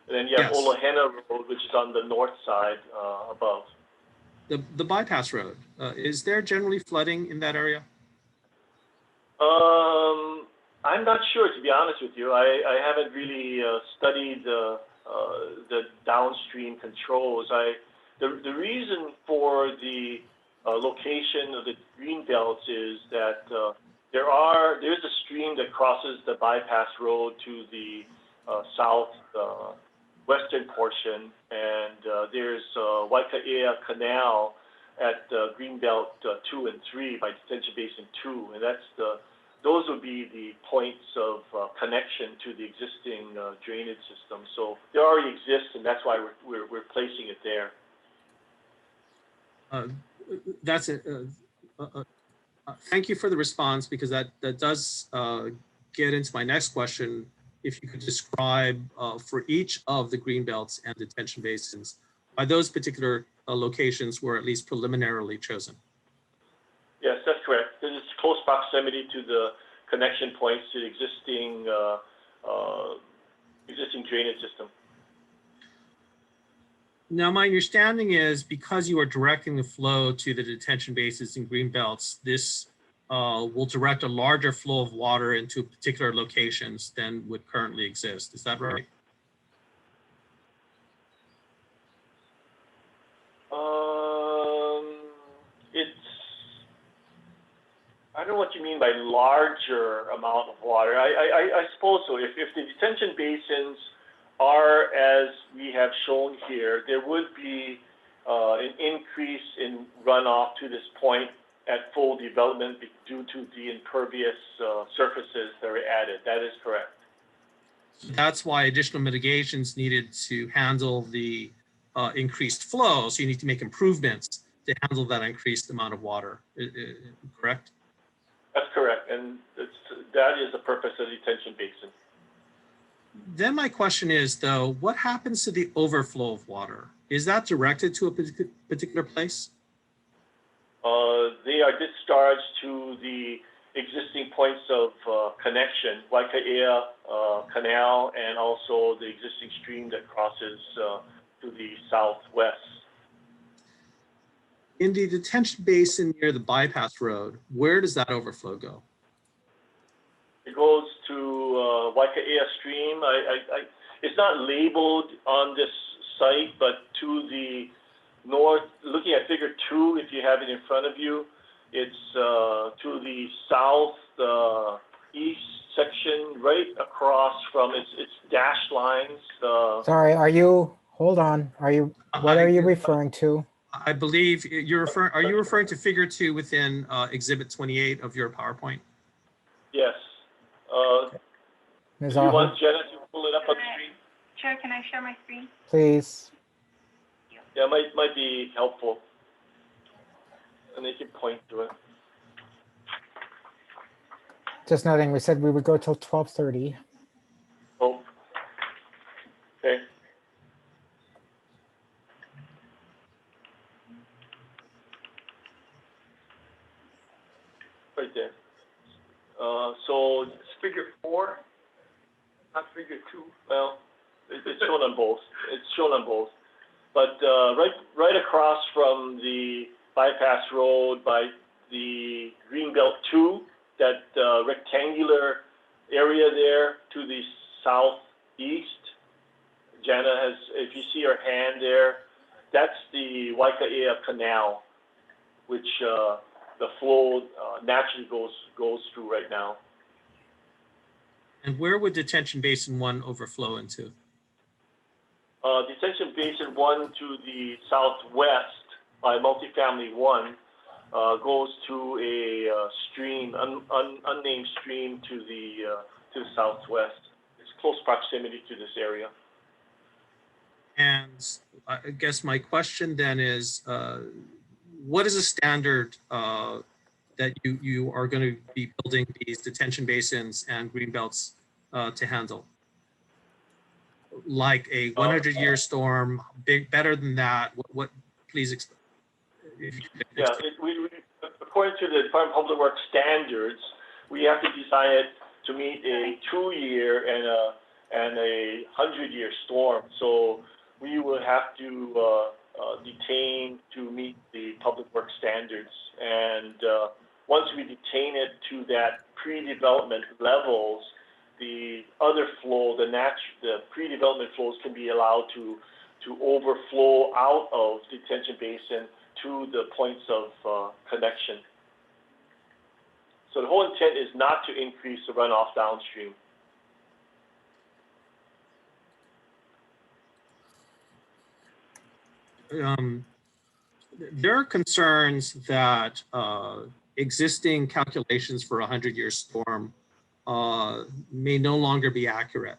and then you have Olohena Road, which is on the north side above. The bypass road, is there generally flooding in that area? I'm not sure, to be honest with you. I haven't really studied the downstream controls. The reason for the location of the green belts is that there's a stream that crosses the bypass road to the south western portion, and there's Waikaia Canal at Greenbelt 2 and 3 by Detention Basin 2, and those would be the points of connection to the existing drainage system. So they already exist, and that's why we're placing it there. Thank you for the response, because that does get into my next question. If you could describe for each of the greenbelts and detention basins, why those particular locations were at least preliminarily chosen. Yes, that's correct. There's close proximity to the connection points to the existing drainage system. Now, my understanding is because you are directing the flow to the detention basins and greenbelts, this will direct a larger flow of water into particular locations than would currently exist. Is that right? I don't know what you mean by larger amount of water. I suppose so. If the detention basins are as we have shown here, there would be an increase in runoff to this point at full development due to the impervious surfaces that are added. That is correct. That's why additional mitigations needed to handle the increased flow. So you need to make improvements to handle that increased amount of water, correct? That's correct, and that is the purpose of the detention basin. Then my question is, though, what happens to the overflow of water? Is that directed to a particular place? They are discharged to the existing points of connection, Waikaia Canal, and also the existing stream that crosses to the southwest. In the detention basin near the bypass road, where does that overflow go? It goes to Waikaia stream. It's not labeled on this site, but to the north, looking at figure 2, if you have it in front of you, it's to the south east section, right across from its dashed lines. Sorry, are you hold on. What are you referring to? I believe are you referring to figure 2 within exhibit 28 of your PowerPoint? Yes. Ms. Do you Aho, want Jenna to pull it up on the screen? Chair, can I share my screen? please. Yeah, might be helpful. And they can point to it. Just noting, we said we would go till 12:30. Oh. Okay. Right there. So It's figure 4, not figure 2. well, it's shown on both. It's shown on both. But right across from the bypass road by the Greenbelt 2, that rectangular area there to the southeast, Jana has, if you see her hand there, that's the Waikaia Canal, which the flow naturally goes through right now. And where would Detention Basin 1 overflow into? Detention Basin 1 to the southwest by multifamily 1 goes to a stream, unnamed stream to the southwest. It's close proximity to this area. And I guess my question then is, what is a standard that you are going to be building these detention basins and greenbelts to handle? Like a 100-year storm, better than that? What please explain. Yeah, according to the Department of Public Works standards, we have to design it to meet a 2-year and a 100-year storm. So we will have to detain to meet the Public Works standards. And once we detain it to that pre-development levels, the other flow, the pre-development flows can be allowed to overflow out of detention basin to the points of connection. So the whole intent is not to increase the runoff downstream. There are concerns that existing calculations for a 100-year storm may no longer be accurate.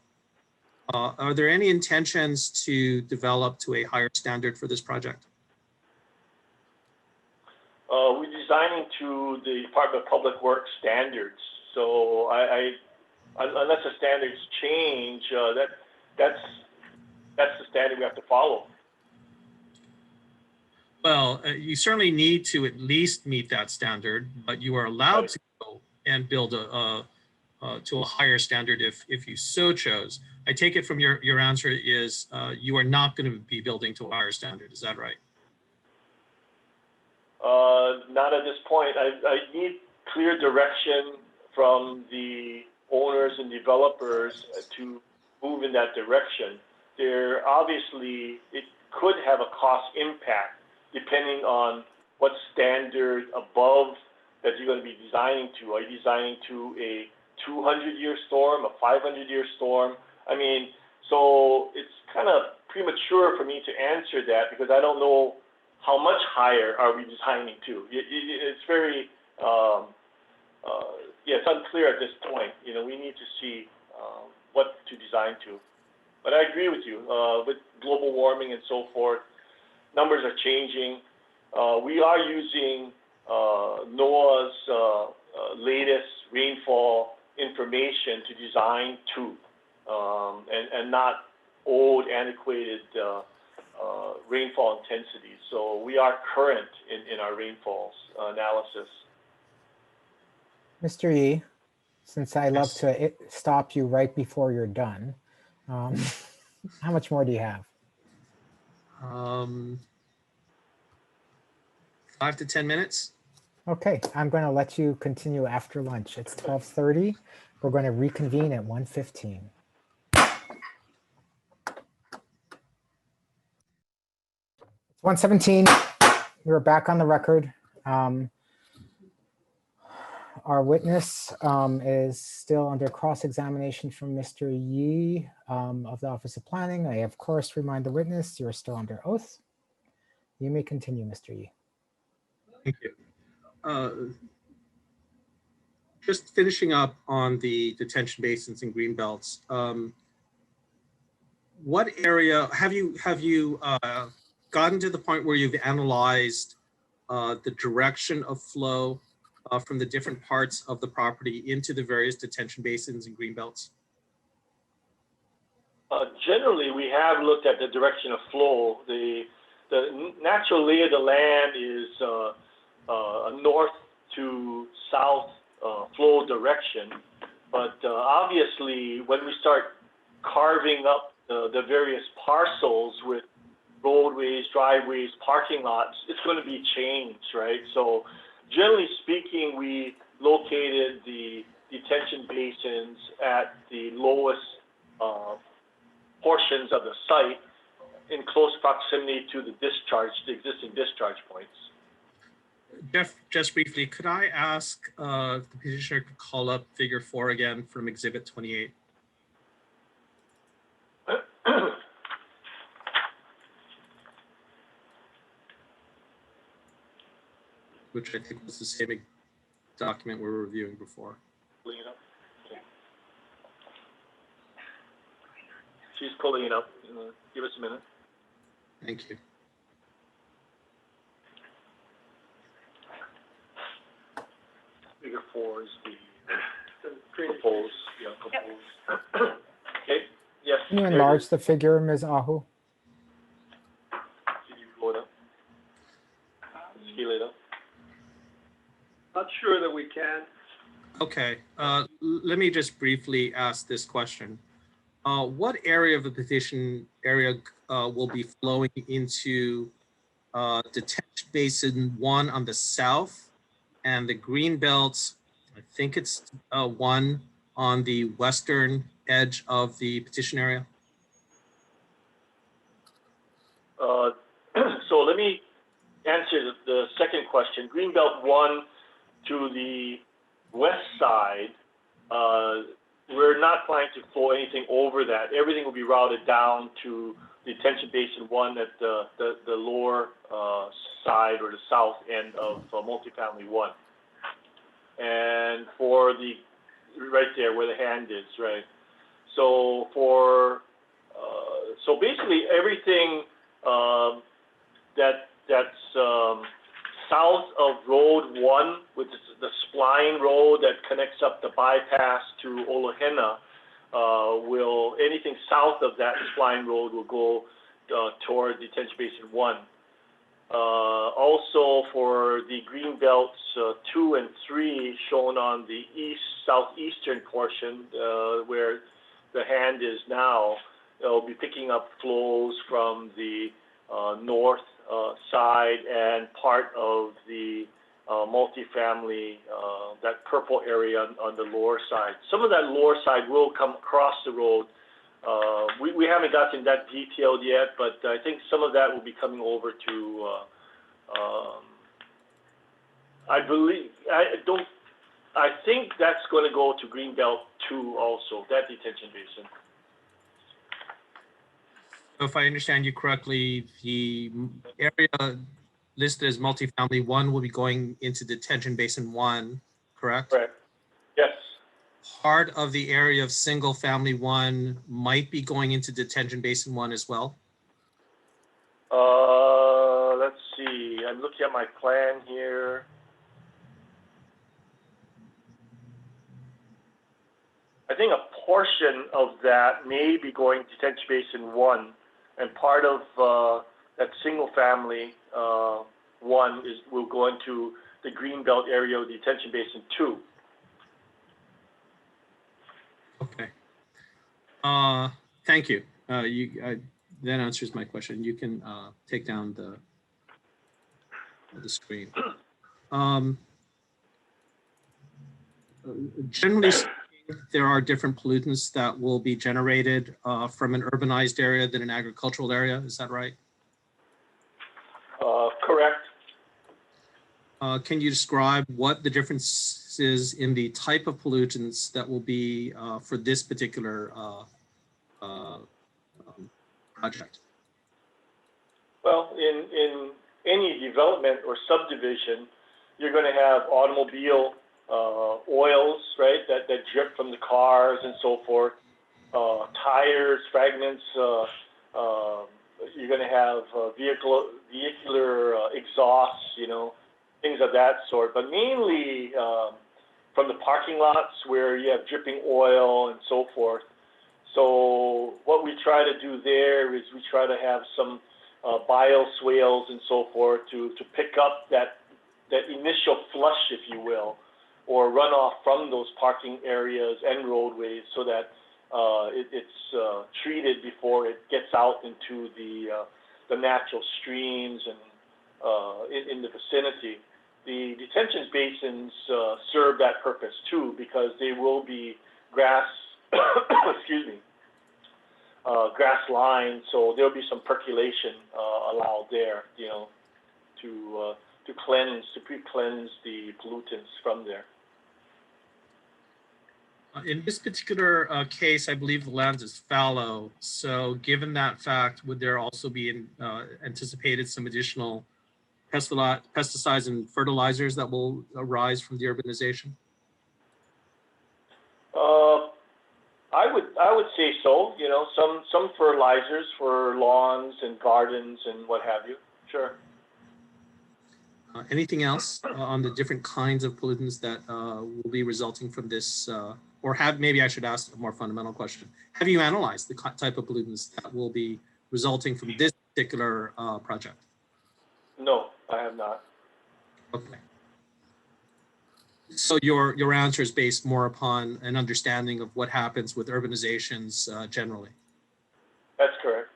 Are there any intentions to develop to a higher standard for this project? We're designing to the Department of Public Works standards. So unless the standards change, that's the standard we have to follow. Well, you certainly need to at least meet that standard, but you are allowed to go and build to a higher standard if you so chose. I take it from your answer is you are not going to be building to a higher standard. Is that right? Not at this point. I need clear direction from the owners and developers to move in that direction. There obviously, it could have a cost impact depending on what standard above that you're going to be designing to. Are you designing to a 200-year storm, a 500-year storm? I mean, so it's kind of premature for me to answer that because I don't know how much higher are we designing to. It's very, it's unclear at this point. You know, we need to see what to design to. But I agree with you, with global warming and so forth, numbers are changing. We are using NOAA's latest rainfall information to design to, and not old, antiquated rainfall intensities. So we are current in our rainfalls analysis. Mr. Yee, since I love to stop you right before you're done, how much more do you have? 5 to 10 minutes. Okay, I'm going to let you continue after lunch. It's 12:30. We're going to reconvene at 1:15. It's 1:17. We're back on the record. our witness is still under cross-examination from Mr. Yi of the Office of Planning. I, of course, remind the witness you're still under oath. You may continue, Mr. Yi. Thank you. Just finishing up on the detention basins and green belts. What area have you gotten to the point where you've analyzed the direction of flow from the different parts of the property into the various detention basins and green belts? Generally, we have looked at the direction of flow. The natural lay of the land is a north to south flow direction, but obviously when we start carving up the various parcels with roadways, driveways, parking lots, it's going to be changed, right? So generally speaking, we located the detention basins at the lowest portions of the site in close proximity to the existing discharge points. Jeff, just briefly, could I ask the petitioner to call up figure 4 again from exhibit 28? Which I think was the same document we were reviewing before. Pulling it up. Okay. She's pulling it up. Give us a minute. Thank you. Figure 4 is the proposed. Yeah, proposed. Okay. Yes. Can you enlarge the figure, Ms. Ahu? Can you blow it up? Scale it up. Not sure that we can. Okay, let me just briefly ask this question. What area of the petition area will be flowing into detention basin 1 on the south and the green belts? I think it's 1 on the western edge of the petition area. So let me answer the second question. Greenbelt 1 to the west side, we're not planning to flow anything over that. Everything will be routed down to detention basin 1 at the lower side or the south end of multifamily 1. And for the, right there where the hand is, right? So for, so basically everything that's south of Road 1, which is the spline road that connects up the bypass to Olohena, anything south of that spline road will go toward detention basin 1. Also for the green belts 2 and 3 shown on the southeastern portion where the hand is now, it'll be picking up flows from the north side and part of the multifamily, that purple area on the lower side. Some of that lower side will come across the road. We haven't gotten that detailed yet, but I think some of that will be coming over to, I think that's going to go to Greenbelt 2 also, that detention basin. If I understand you correctly, the area listed as multifamily 1 will be going into detention basin 1, correct? Correct. Yes. Part of the area of single family 1 might be going into detention basin 1 as well. Let's see. I'm looking at my plan here. I think a portion of that may be going to detention basin 1, and part of that single family 1 will go into the Greenbelt area of detention basin 2. Okay. Thank you. That answers my question. You can take down the screen. Generally speaking, there are different pollutants that will be generated from an urbanized area than an agricultural area. Is that right? Correct. Can you describe what the difference is in the type of pollutants that will be for this particular project? Well, in any development or subdivision, you're going to have automobile oils, right, that drip from the cars and so forth, tires, fragments. You're going to have vehicular exhausts, you know, things of that sort. But mainly from the parking lots where you have dripping oil and so forth. So what we try to do there is we try to have some bioswales and so forth to pick up that initial flush, if you will, or runoff from those parking areas and roadways, so that it's treated before it gets out into the natural streams and in the vicinity. The detention basins serve that purpose too, because they will be grass, excuse me, grass lined, so there'll be some percolation allowed there, you know, to pre-cleanse the pollutants from there. In this particular case, I believe the land is fallow. So given that fact, would there also be anticipated some additional pesticides and fertilizers that will arise from the urbanization? I would say so. You know, some fertilizers for lawns and gardens and what have you. Sure. Anything else on the different kinds of pollutants that will be resulting from this? Or maybe I should ask a more fundamental question. Have you analyzed the type of pollutants that will be resulting from this particular project? No, I have not. Okay. So your answer is based more upon an understanding of what happens with urbanizations generally? That's correct.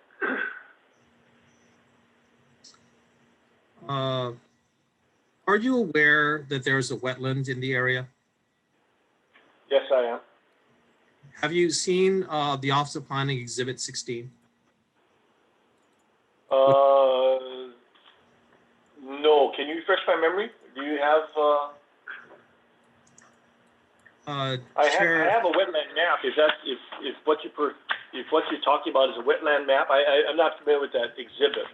Are you aware that there's a wetland in the area? Yes, I am. Have you seen the Office of Planning Exhibit 16? No. Can you refresh my memory? Do you have? I have a wetland map. If what you're talking about is a wetland map, I'm not familiar with that exhibit.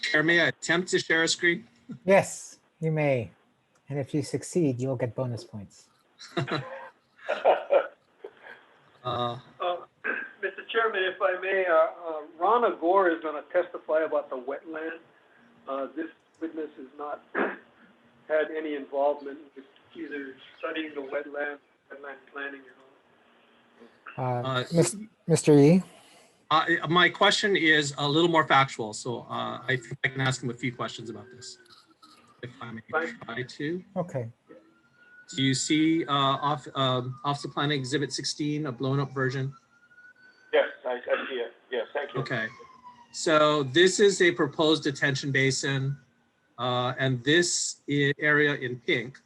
Chair, may I attempt to share a screen? Yes, you may. And if you succeed, you'll get bonus points. Mr. Chairman, if I may, Rana Gore is going to testify about the wetland. This witness has not had any involvement with either studying the wetland planning at all. Mr. Yee? My question is a little more factual, so I think I can ask him a few questions about this, if I may try to. Okay. Do you see Office of Planning Exhibit 16, a blown up version? Yes, I see it. Yes, thank you. Okay. So this is a proposed detention basin, and this area in pink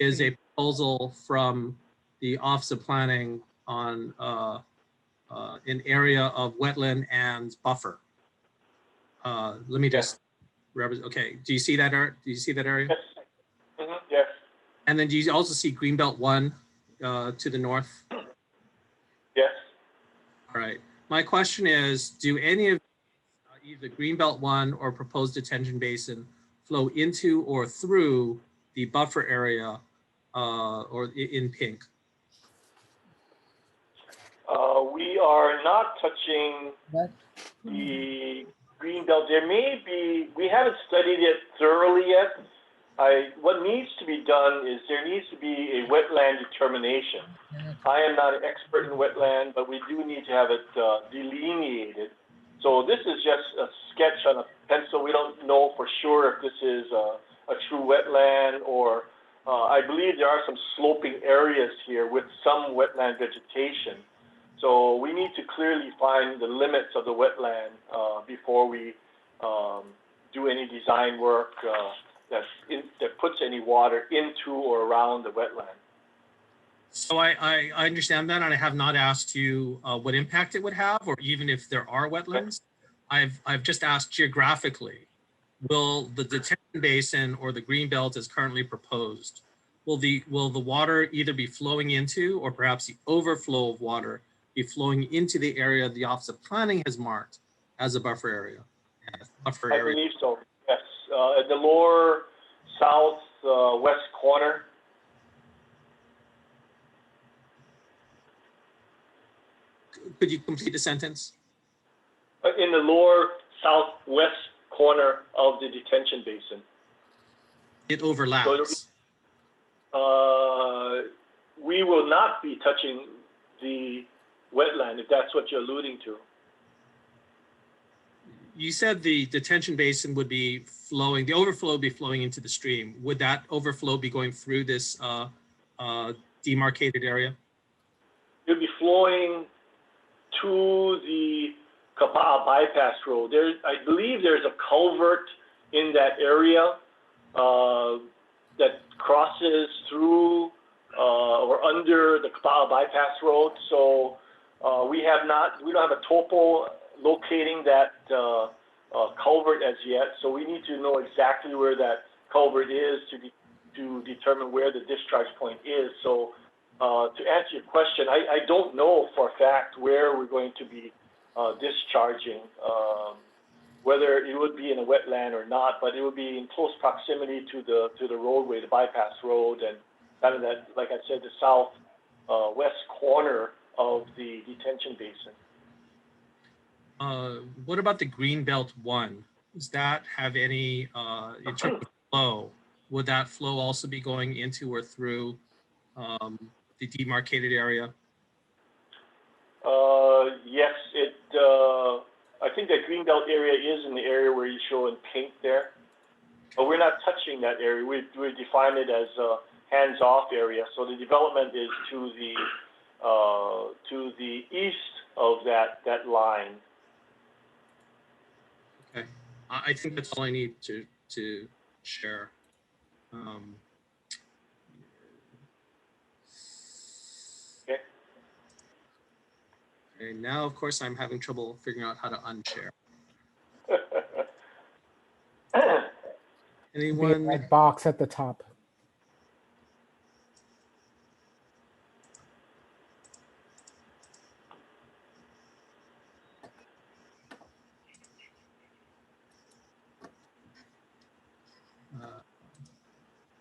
is a proposal from the Office of Planning on an area of wetland and buffer. Let me just represent. Okay, do you see that? Do you see that area? Yes. Mm-hmm. Yes. And then do you also see Greenbelt 1 to the north? Yes. All right. My question is, do any of either Greenbelt 1 or proposed detention basin flow into or through the buffer area or in pink? We are not touching the Greenbelt. There may be, we haven't studied it thoroughly yet. What needs to be done is there needs to be a wetland determination. I am not an expert in wetland, but we do need to have it delineated. So this is just a sketch on a pencil. We don't know for sure if this is a true wetland or I believe there are some sloping areas here with some wetland vegetation. So we need to clearly find the limits of the wetland before we do any design work that puts any water into or around the wetland. So I understand that, and I have not asked you what impact it would have, or even if there are wetlands. I've just asked geographically, will the detention basin or the green belt as currently proposed, will the water either be flowing into, or perhaps the overflow of water be flowing into the area the Office of Planning has marked as a buffer area? I believe so, yes. At the lower south west corner. Could you complete the sentence? In the lower southwest corner of the detention basin. It overlaps. So, we will not be touching the wetland, if that's what you're alluding to. You said the detention basin would be flowing, the overflow would be flowing into the stream. Would that overflow be going through this demarcated area? It'll be flowing to the Kapa'a bypass road. I believe there's a culvert in that area that crosses through or under the Kapa'a bypass road. So we don't have a topo locating that culvert as yet. So we need to know exactly where that culvert is to determine where the discharge point is. So to answer your question, I don't know for a fact where we're going to be discharging, whether it would be in a wetland or not, but it would be in close proximity to the roadway, the bypass road, and kind of that, like I said, the south west corner of the detention basin. What about the Greenbelt 1? Does that have any, in terms of flow, would that flow also be going into or through the demarcated area? Yes, I think that Greenbelt area is in the area where you show in pink there, but we're not touching that area. We define it as a hands-off area. So the development is to the east of that line. Okay, I think that's all I need to share. Okay. Okay, now of course I'm having trouble figuring out how to unshare. Anyone? Red box at the top.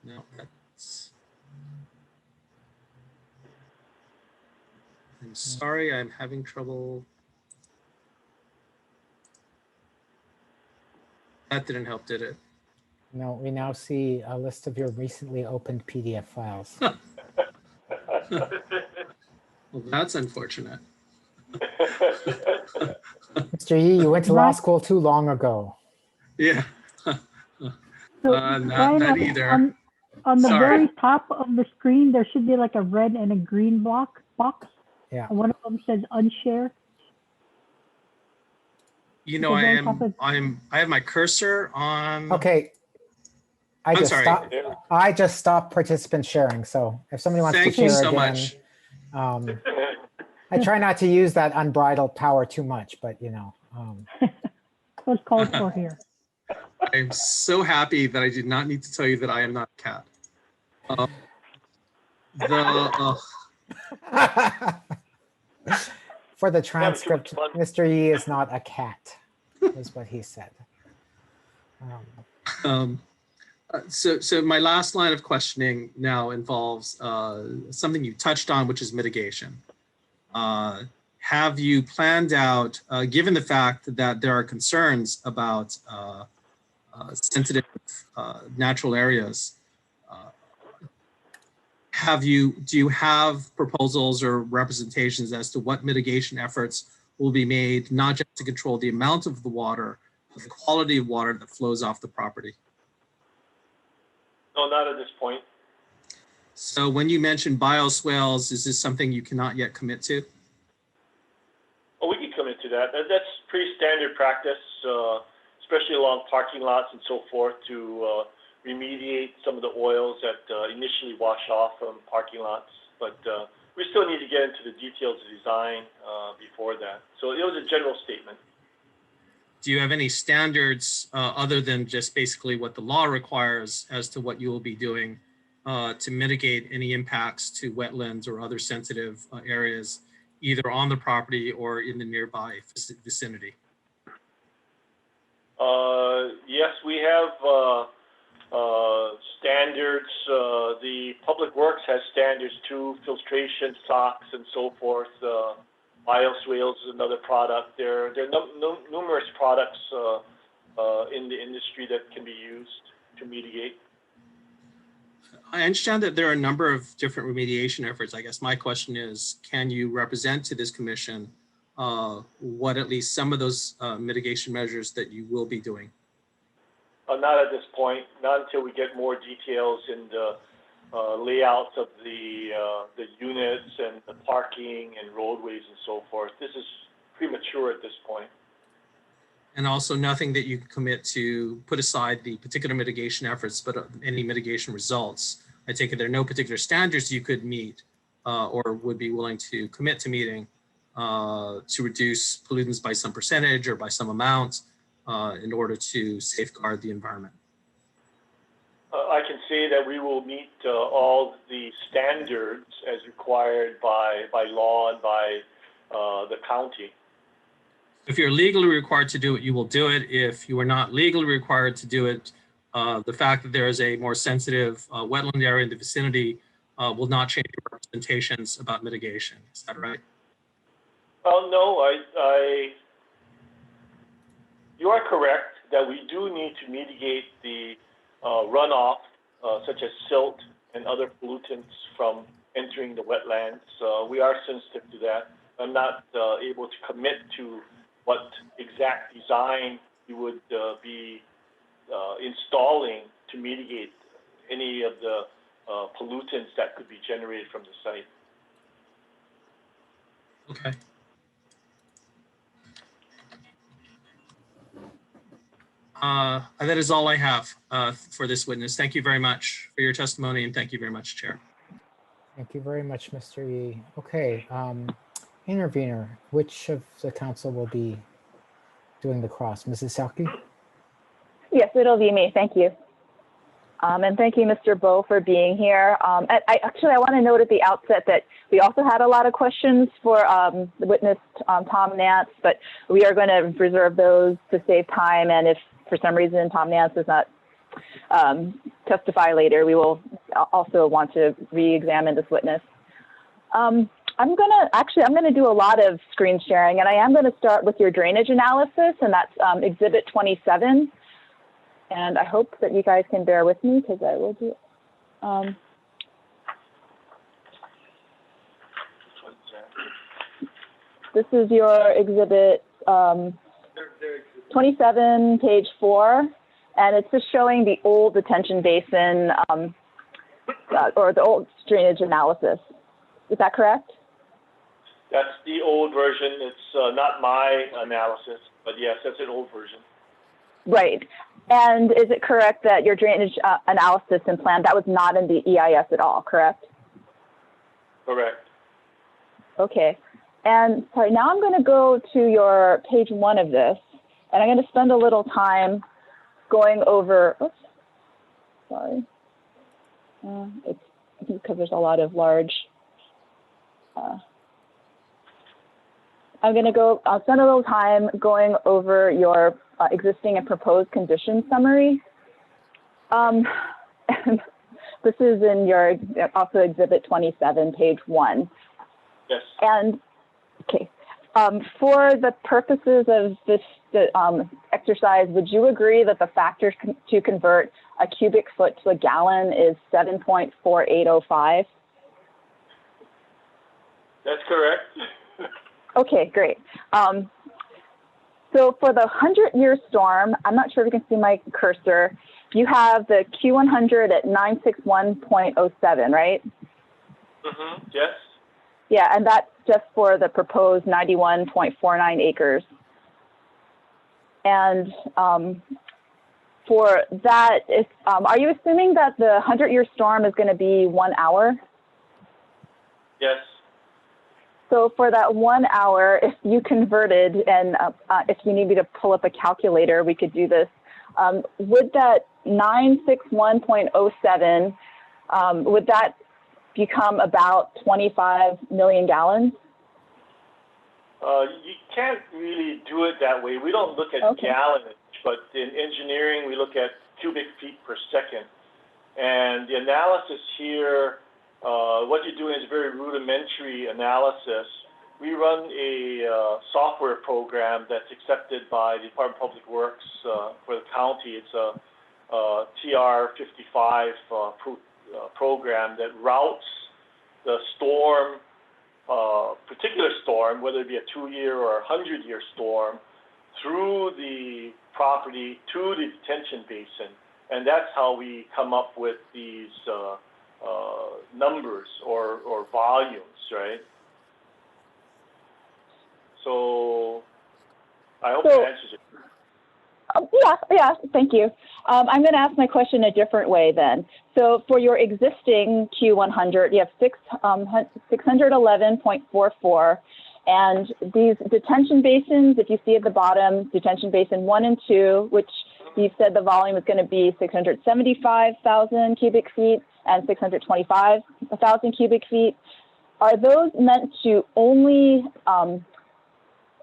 No, that's. I'm sorry, I'm having trouble. That didn't help, did it? No, we now see a list of your recently opened PDF files. Well, that's unfortunate. Mr. Yee, you went to law school too long ago. Yeah. So, Not Brian, either. on the Sorry. very top of the screen, there should be like a red and a green box. Yeah. And one of them says unshare. You know, Is there I have my cursor on. Okay. I'm I just stopped participant sharing. So if somebody wants Thank to you share so again, much. I try not to use that unbridled power too much, but you know. What's called for here? I'm so happy that I did not need to tell you that I am not a cat. For the transcript, Mr. Yee is not a cat, is what he said. So my last line of questioning now involves something you touched on, which is mitigation. Have you planned out, given the fact that there are concerns about sensitive natural areas, do you have proposals or representations as to what mitigation efforts will be made, not just to control the amount of the water, but the quality of water that flows off the property? No, not at this point. So when you mention bioswales, is this something you cannot yet commit to? Oh, we can commit to that. That's pretty standard practice, especially along parking lots and so forth, to remediate some of the oils that initially wash off from parking lots. But we still need to get into the details of design before that. So it was a general statement. do you have any standards other than just basically what the law requires as to what you will be doing to mitigate any impacts to wetlands or other sensitive areas, either on the property or in the nearby vicinity? Yes, we have standards. The Public Works has standards too, filtration socks and so forth. Bioswales is another product. There are numerous products in the industry that can be used to mitigate. I understand that there are a number of different remediation efforts. I guess my question is, can you represent to this commission what at least some of those mitigation measures that you will be doing? Not at this point, not until we get more details in the layouts of the units and the parking and roadways and so forth. This is premature at this point. And also nothing that you can commit to put aside the particular mitigation efforts, but any mitigation results. I take it there are no particular standards you could meet or would be willing to commit to meeting to reduce pollutants by some percentage or by some amount in order to safeguard the environment. I can say that we will meet all the standards as required by law and by the county. If you're legally required to do it, you will do it. If you are not legally required to do it, the fact that there is a more sensitive wetland area in the vicinity will not change your representations about mitigation. Is that right? Well, no, you are correct that we do need to mitigate the runoff, such as silt and other pollutants from entering the wetlands. We are sensitive to that. I'm not able to commit to what exact design you would be installing to mitigate any of the pollutants that could be generated from the site. Okay. That is all I have for this witness. Thank you very much for your testimony, and thank you very much, Chair. Thank you very much, Mr. Yee. Okay, intervener, which of the council will be doing the cross? Mrs. Selke? Yes, it'll be me. Thank you. And thank you, Mr. Bowe, for being here. I want to note at the outset that we also had a lot of questions for the witness, Tom Nance, but we are going to reserve those to save time. And if for some reason Tom Nance does not testify later, we will also want to re-examine this witness. I'm going to do a lot of screen sharing, and I am going to start with your drainage analysis, and that's Exhibit 27. And I hope that you guys can bear with me because I will do it. This is your Exhibit 27, page 4, and it's just showing the old detention basin or the old drainage analysis. Is that correct? That's the old version. It's not my analysis, but yes, that's an old version. Right. And is it correct that your drainage analysis and plan, that was not in the EIS at all, correct? Correct. Okay. And sorry, now I'm going to go to your page 1 of this, and I'm going to spend a little time going over, oops, sorry. It's because there's a lot of large, I'll spend a little time going over your existing and proposed condition summary. This is in your also Exhibit 27, page 1. Yes. And okay, for the purposes of this exercise, would you agree that the factor to convert a cubic foot to a gallon is 7.4805? That's correct. Okay, great. So for the 100-year storm, I'm not sure if you can see my cursor, you have the Q100 at 961.07, right? Mm-hmm. Yes. Yeah, and that's just for the proposed 91.49 acres. And for that, are you assuming that the 100-year storm is going to be 1 hour? Yes. So for that 1 hour, if you converted, and if you need me to pull up a calculator, we could do this. Would that 961.07, would that become about 25 million gallons? You can't really do it that way. We don't look at gallonage, but in engineering, we look at cubic feet per second. And the analysis here, what you're doing is very rudimentary analysis. We run a software program that's accepted by the Department of Public Works for the county. It's a TR55 program that routes the storm, particular storm, whether it be a 2-year or a 100-year storm, through the property to the detention basin. And that's how we come up with these numbers or volumes, right? So I hope that answers it. Yeah, thank you. I'm going to ask my question a different way then. So for your existing Q100, you have 611.44, and these detention basins, if you see at the bottom, detention basin 1 and 2, which you said the volume is going to be 675,000 cubic feet and 625,000 cubic feet. Are those meant to only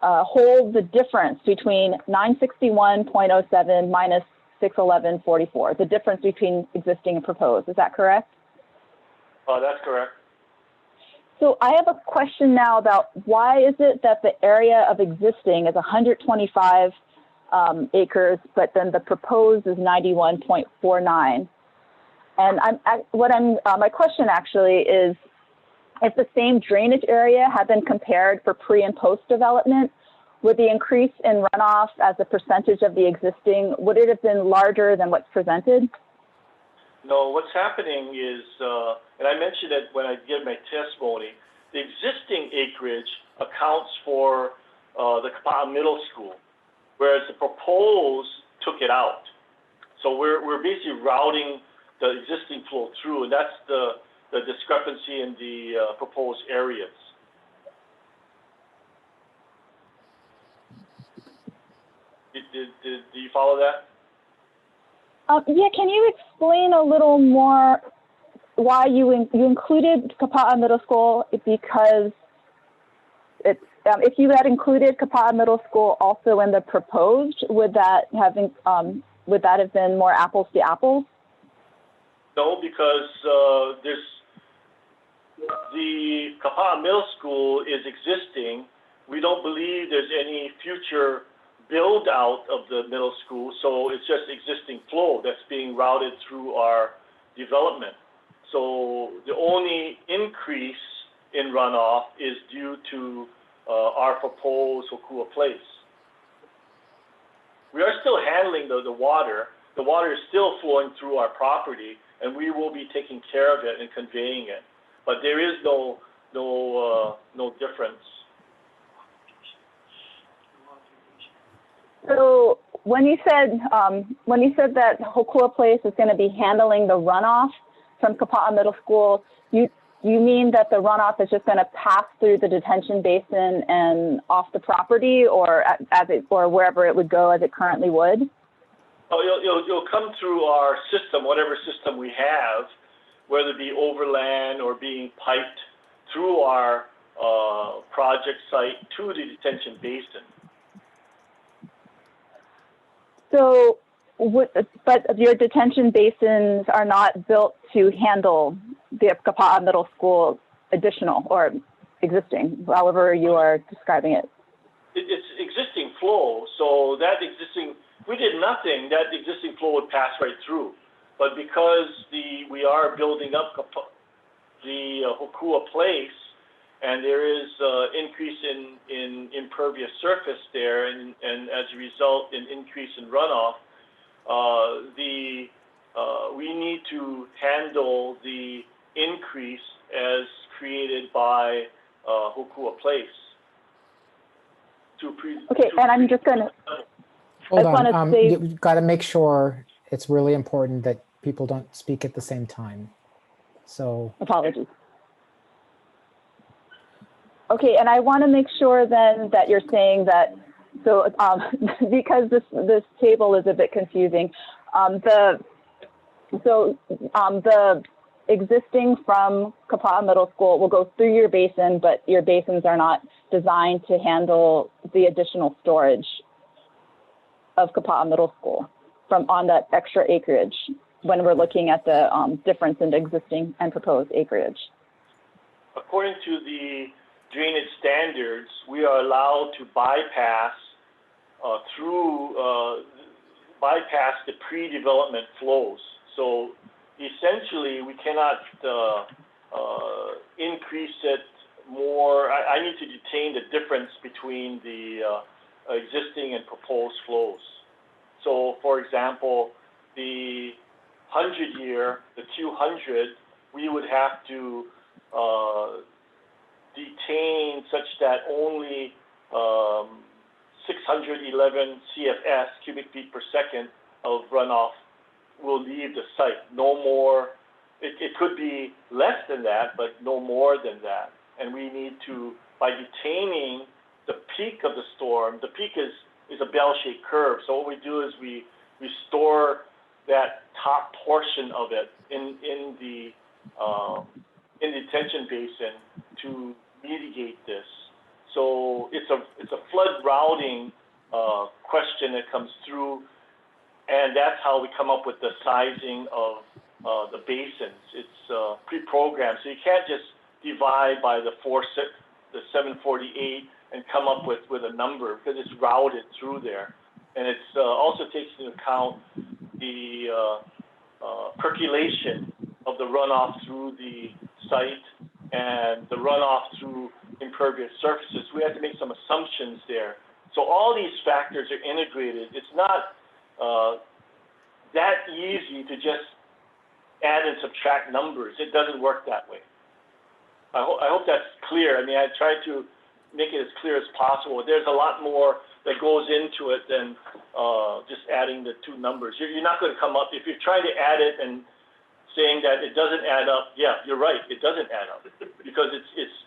hold the difference between 961.07 minus 611.44, the difference between existing and proposed? Is that correct? That's correct. So I have a question now about why is it that the area of existing is 125 acres, but then the proposed is 91.49. And my question actually is, if the same drainage area had been compared for pre and post development, would the increase in runoff as a percentage of the existing, would it have been larger than what's presented? No, what's happening is, and I mentioned it when I did my testimony, the existing acreage accounts for the Kauai Middle School, whereas the proposed took it out. So we're basically routing the existing flow through, and that's the discrepancy in the proposed areas. Do you follow that? Yeah, can you explain a little more why you included Kauai Middle School? Because it's if you had included Kauai Middle School also in the proposed, would that have been more apples to apples? No, because the Kauai Middle School is existing. We don't believe there's any future build out of the middle school, so it's just existing flow that's being routed through our development. So the only increase in runoff is due to our proposed HoKua place. We are still handling the water. The water is still flowing through our property, and we will be taking care of it and conveying it. But there is no difference. So when you said that HoKua Place is going to be handling the runoff from Kauai Middle School, you mean that the runoff is just going to pass through the detention basin and off the property, or or wherever it would go as it currently would? Oh, you'll come through our system, whatever system we have, whether it be overland or being piped through our project site to the detention basin. So, but your detention basins are not built to handle the Kauai Middle School additional or existing, however you are describing it. It's existing flow, so that existing, we did nothing, that existing flow would pass right through. But because we are building up the HoKua place, and there is increase in impervious surface there, and as a result, an increase in runoff, we need to handle the increase as created by HoKua place. Okay, and I'm just going to... Hold on, you've got to make sure it's really important that people don't speak at the same time. So... Apologies. Okay, and I want to make sure then that you're saying that, so because this table is a bit confusing, the existing from Kauai Middle School will go through your basin, but your basins are not designed to handle the additional storage of Kauai Middle School from on that extra acreage when we're looking at the difference in existing and proposed acreage. According to the drainage standards, we are allowed to bypass bypass the pre-development flows. So essentially, we cannot increase it more. I need to detain the difference between the existing and proposed flows. So, for example, the 100-year, the Q100, we would have to detain such that only 611 CFS, cubic feet per second, of runoff will leave the site. No more, it could be less than that, but no more than that. And we need to, by detaining the peak of the storm, the peak is a bell-shaped curve. So what we do is we store that top portion of it in the detention basin to mitigate this. So it's a flood routing question that comes through, and that's how we come up with the sizing of the basins. It's pre-programmed, so you can't just divide by the 748 and come up with a number, because it's routed through there. And it also takes into account the percolation of the runoff through the site and the runoff through impervious surfaces. We have to make some assumptions there. So all these factors are integrated. It's not that easy to just add and subtract numbers. It doesn't work that way. I hope that's clear. I mean, I try to make it as clear as possible. There's a lot more that goes into it than just adding the two numbers. You're not going to come up, if you're trying to add it and saying that it doesn't add up, yeah, you're right, it doesn't add up, because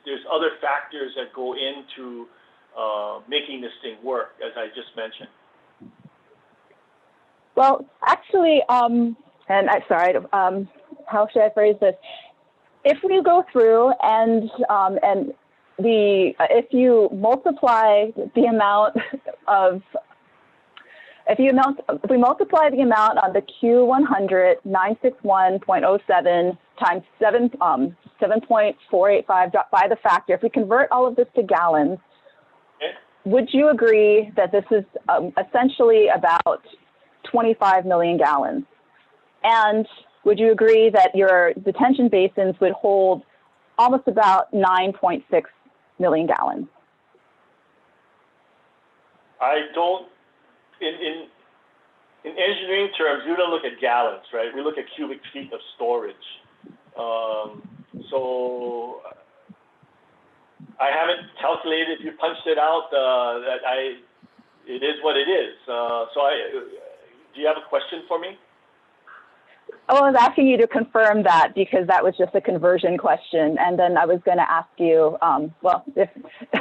there's other factors that go into making this thing work, as I just mentioned. Well, actually, and I'm sorry, how should I phrase this? If we go through and if you multiply the amount of, if we multiply the amount on the Q100 961.07 times 7.485 by the factor, if we convert all of this to gallons, would you agree that this is essentially about 25 million gallons? And would you agree that your detention basins would hold almost about 9.6 million gallons? I don't, in engineering terms, we don't look at gallons, right? We look at cubic feet of storage. So I haven't calculated, if you punched it out, it is what it is. Do you have a question for me? Oh, I was asking you to confirm that, because that was just a conversion question. And then I was going to ask you, well,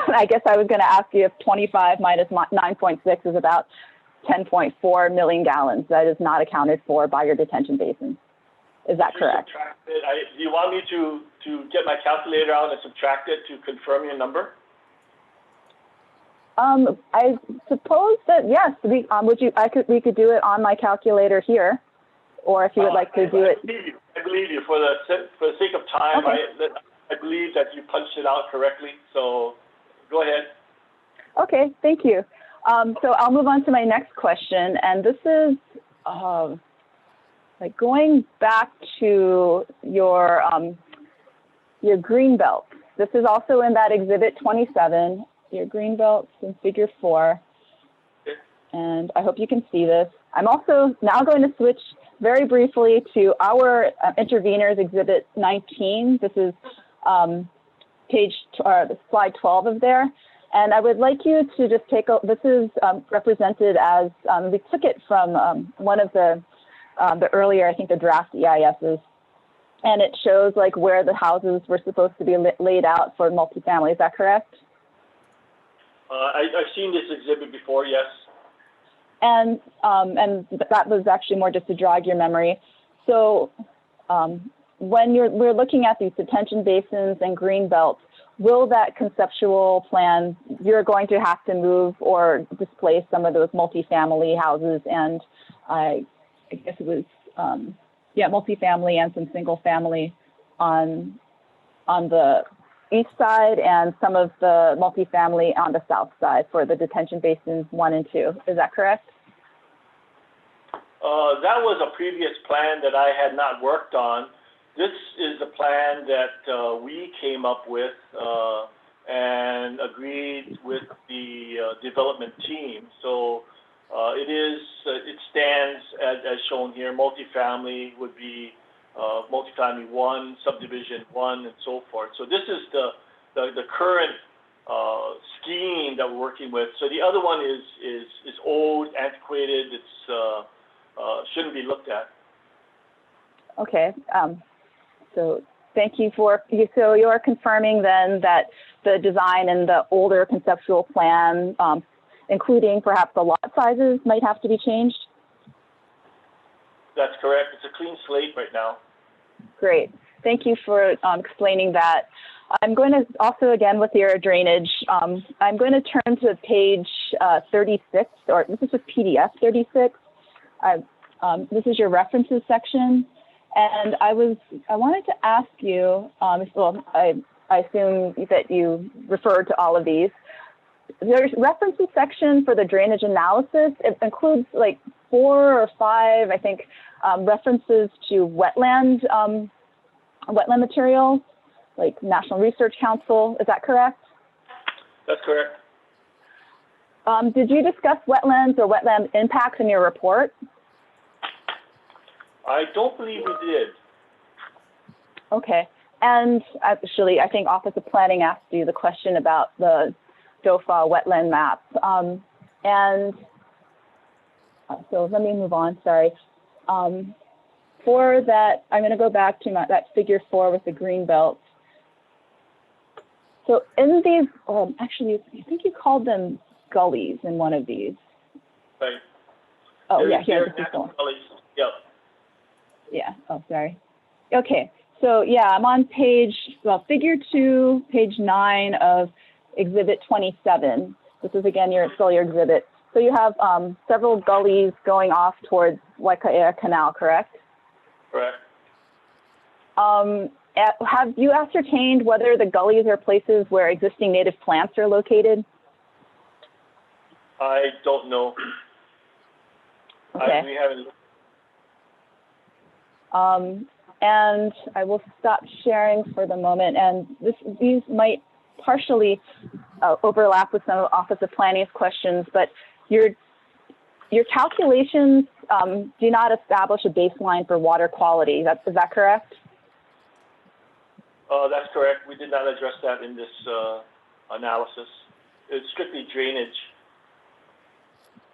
I guess I was going to ask you if 25 minus 9.6 is about 10.4 million gallons that is not accounted for by your detention basin. Is that correct? Do you want me to get my calculator out and subtract it to confirm your number? I suppose that, yes, we could do it on my calculator here. Or if you would like to do it. I believe you. For the sake of time, okay. I believe that you punched it out correctly. So go ahead. Okay, thank you. So I'll move on to my next question. And this is like going back to your green belt. This is also in that exhibit 27, your green belts in figure 4. Okay. And I hope you can see this. I'm also now going to switch very briefly to our interveners exhibit 19. This is slide 12 of there. And I would like you to just take a, this is represented as, we took it from one of the earlier, I think the draft EISs. And it shows like where the houses were supposed to be laid out for multifamily. Is that correct? I've seen this exhibit before, yes. And that was actually more just to jog your memory. So when we're looking at these detention basins and green belts, will that conceptual plan, you're going to have to move or displace some of those multifamily houses, and I guess it was, multifamily and some single family on the east side and some of the multifamily on the south side for the detention basins 1 and 2. Is that correct? That was a previous plan that I had not worked on. This is the plan that we came up with and agreed with the development team. So it stands as shown here. Multifamily would be multifamily 1, subdivision 1, and so forth. So this is the current scheme that we're working with. So the other one is old, antiquated. It's shouldn't be looked at. Okay. So thank you so you're confirming then that the design and the older conceptual plan, including perhaps the lot sizes, might have to be changed? That's correct. It's a clean slate right now. Great. Thank you for explaining that. I'm going to also, again, with your drainage, I'm going to turn to page 36, or this is just PDF 36. This is your references section. And I wanted to ask you, I assume that you referred to all of these. There's references section for the drainage analysis. It includes like 4 or 5, I think, references to wetland materials, like National Research Council. Is that correct? That's correct. Did you discuss wetlands or wetland impacts in your report? I don't believe we did. Okay. And actually, I think Office of Planning asked you the question about the DOFA wetland maps. So let me move on, sorry. For that, I'm going to go back to that figure 4 with the green belts. So in these, actually, I think you called them gullies in one of these. Right. Oh, yeah, here. This is the one. Yep. Yeah, oh, sorry. Okay, so yeah, I'm on figure 2, page 9 of exhibit 27. This is again, still your exhibit. So you have several gullies going off towards Waikaia Canal, correct? Correct. Have you ascertained whether the gullies are places where existing native plants are located? I don't know. Okay. We haven't. And I will stop sharing for the moment. And these might partially overlap with some of Office of Planning's questions, but your calculations do not establish a baseline for water quality. Is that correct? That's correct. We did not address that in this analysis. It's strictly drainage.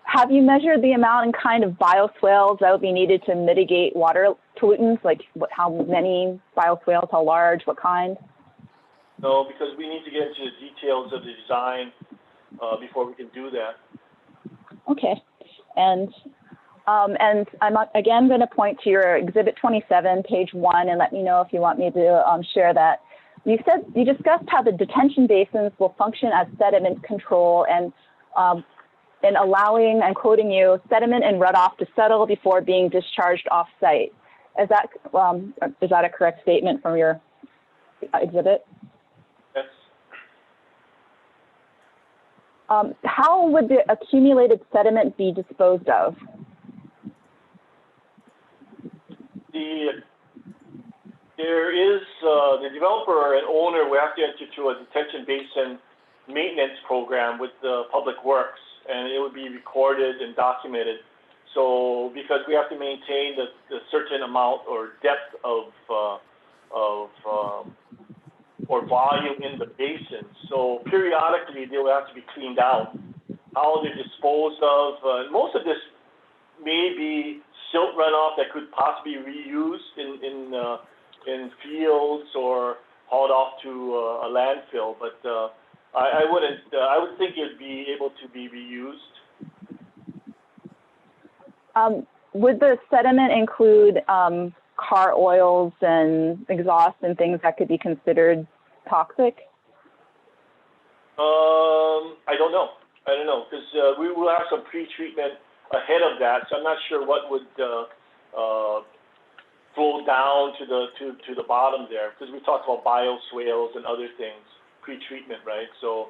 Have you measured the amount and kind of bioswales that would be needed to mitigate water pollutants? Like how many bioswales, how large, what kind? No, because we need to get into the details of the design before we can do that. Okay. And I'm again going to point to your exhibit 27, page 1, and let me know if you want me to share that. You discussed how the detention basins will function as sediment control and in allowing, I'm quoting you, sediment and runoff to settle before being discharged off-site. Is that a correct statement from your exhibit? Yes. How would the accumulated sediment be disposed of? There is the developer and owner will have to enter into a detention basin maintenance program with the Public Works, and it would be recorded and documented. So because we have to maintain the certain amount or depth of or volume in the basin. So periodically they will have to be cleaned out. How they're disposed of, most of this may be silt runoff that could possibly be reused in in fields or hauled off to a landfill, but I wouldn't, I would think it'd be able to be reused. Would the sediment include car oils and exhaust and things that could be considered toxic? I don't know. Because we will have some pre-treatment ahead of that, so I'm not sure what would flow down to the bottom there, because we talked about bioswales and other things, pre-treatment, right? So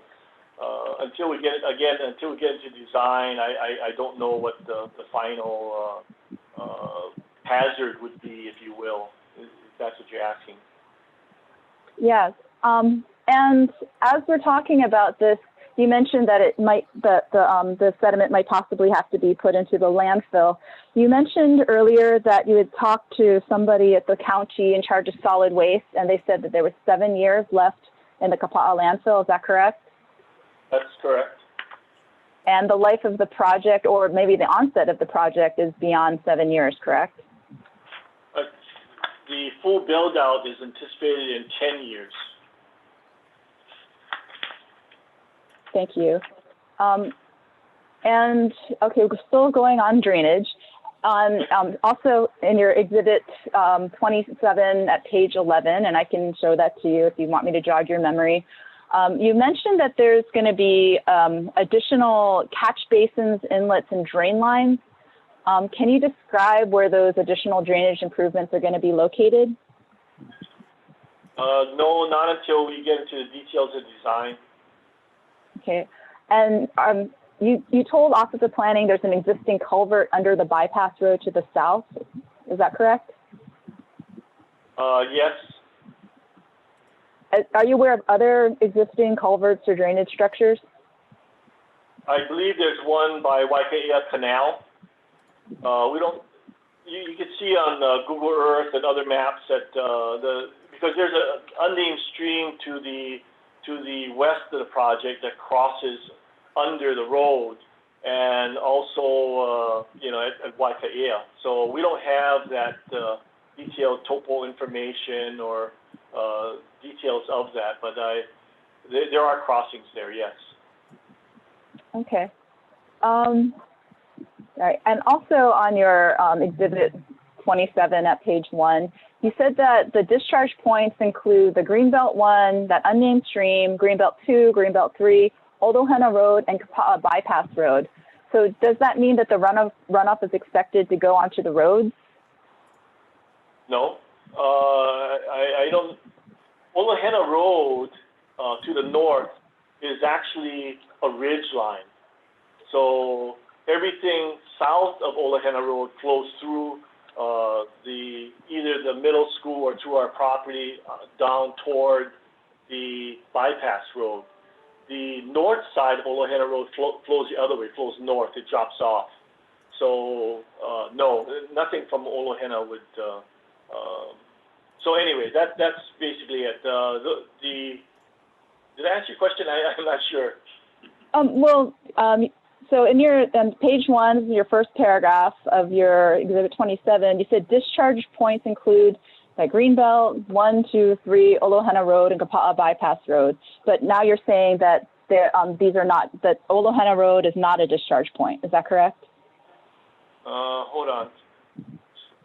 until we get into design, I don't know what the final hazard would be, if you will, if that's what you're asking. Yes. And as we're talking about this, you mentioned that it might the sediment might possibly have to be put into the landfill. You mentioned earlier that you had talked to somebody at the county in charge of solid waste, and they said that there was 7 years left in the Kapa'a landfill. Is that correct? That's correct. And the life of the project, or maybe the onset of the project, is beyond 7 years, correct? The full build out is anticipated in 10 years. Thank you. And okay, we're still going on drainage. Also in your exhibit 27 at page 11, and I can show that to you if you want me to jog your memory. You mentioned that there's going to be additional catch basins, inlets, and drain lines. Can you describe where those additional drainage improvements are going to be located? No, not until we get into the details of design. Okay, and you told Office of Planning there's an existing culvert under the bypass road to the south. Is that correct? Yes. Are you aware of other existing culverts or drainage structures? I believe there's one by Waikaia Canal. We don't. You can see on Google Earth and other maps that because there's an unnamed stream to the west of the project that crosses under the road, and also at Waikaia. So we don't have that detailed topo information or details of that, but there are crossings there, yes. Okay. All right, and also on your exhibit 27 at page 1, you said that the discharge points include the Greenbelt 1, that unnamed stream, Greenbelt 2, Greenbelt 3, Olohena Road, and Kapa'a Bypass Road. So does that mean that the runoff is expected to go onto the roads? No, I don't. Olohena Road to the north is actually a ridge line. So everything south of Olohena Road flows through either the middle school or to our property down toward the bypass road. The north side of Olohena Road flows the other way, flows north, it drops off. So no, nothing from Olohena would, so anyway, that's basically it. Did I answer your question? I'm not sure. So in your page 1, your first paragraph of your exhibit 27, you said discharge points include like Greenbelt 1, 2, 3, Olohena Road, and Kapa'a Bypass Road. But now you're saying that these are not, that Olohena Road is not a discharge point. Is that correct? Hold on.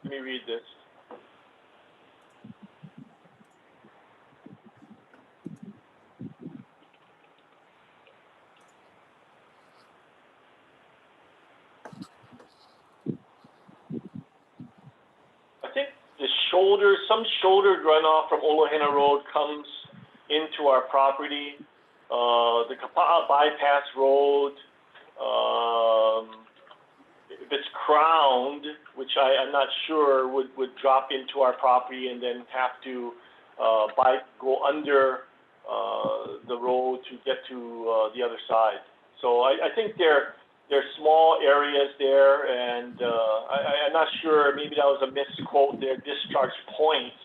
Let me read this. I think some shouldered runoff from Olohena Road comes into our property. The Kapa'a Bypass Road, if it's crowned, which I'm not sure, would drop into our property and then have to go under the road to get to the other side. So I think there's small areas there, and I'm not sure, maybe that was a misquote there, discharge points.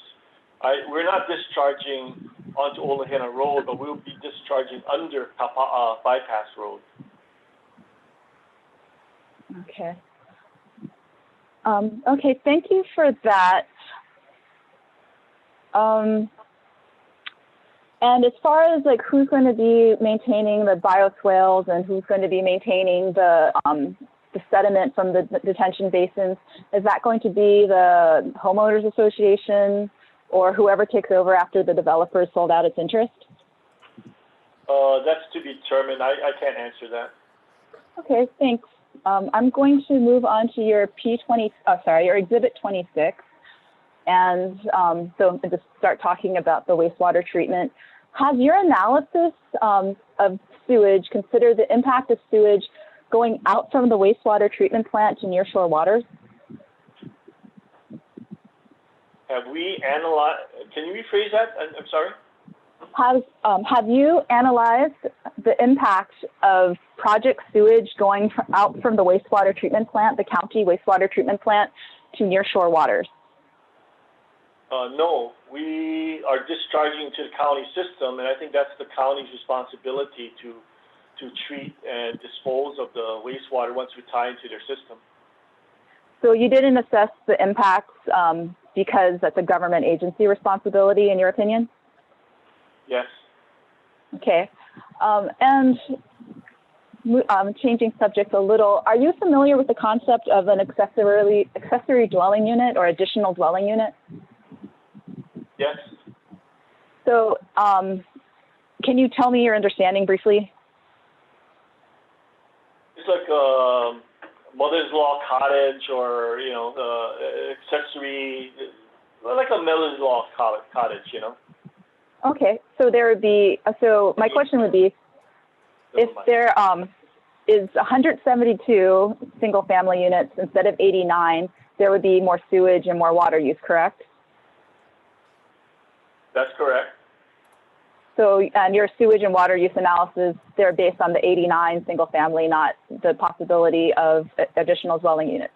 We're not discharging onto Olohena Road, but we'll be discharging under Kapa'a Bypass Road. Okay. Okay, thank you for that. And as far as like who's going to be maintaining the bioswales and who's going to be maintaining the sediment from the detention basins, is that going to be the homeowners association or whoever takes over after the developer sold out its interest? That's to be determined. I can't answer that. Okay, thanks. I'm going to move on to your your Exhibit 26. And so to start talking about the wastewater treatment. Has your analysis of sewage considered the impact of sewage going out from the wastewater treatment plant to nearshore waters? Have we analyzed, can you rephrase that? I'm sorry? Have you analyzed the impact of project sewage going out from the wastewater treatment plant, the county wastewater treatment plant, to nearshore waters? No, we are discharging to the county system, and I think that's the county's responsibility to treat and dispose of the wastewater once we tie into their system. So you didn't assess the impacts because that's a government agency responsibility, in your opinion? Yes. Okay. And changing subjects a little, are you familiar with the concept of an accessory dwelling unit or additional dwelling unit? Yes. So can you tell me your understanding briefly? It's like a mother-in-law cottage or, you know, accessory, like a mother-in-law cottage, you know? Okay, so there would be, so my question would be, if there is 172 single-family units instead of 89, there would be more sewage and more water use, correct? That's correct. So, and your sewage and water use analysis, they're based on the 89 single family, not the possibility of additional dwelling units.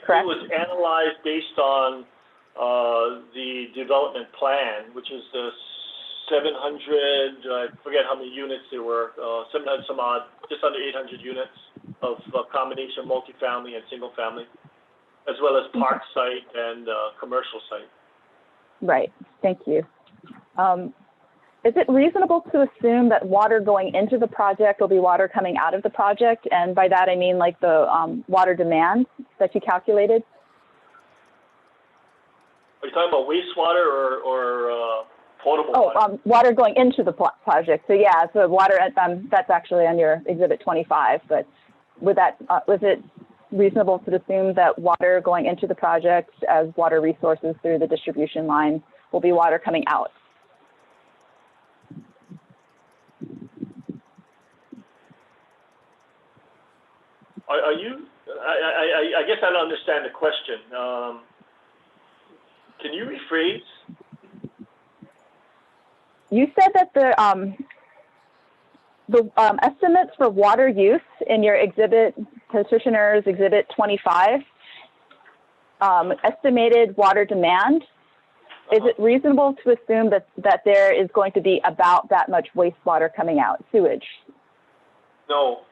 Correct? It was analyzed based on the development plan, which is the 700, I forget how many units there were, 700 some odd, just under 800 units of combination multifamily and single family, as well as park site and commercial site. Right, thank you. Is it reasonable to assume that water going into the project will be water coming out of the project? And by that, I mean like the water demand that you calculated? Are you talking about wastewater or potable water? Water going into the project. So yeah, so water, that's actually on your Exhibit 25, but was it reasonable to assume that water going into the project as water resources through the distribution line will be water coming out? Are you, I guess I don't understand the question. Can you rephrase? You said that the estimates for water use in your exhibit, Petitioner's Exhibit 25, estimated water demand. Is it reasonable to assume that there is going to be about that much wastewater coming out, sewage? No.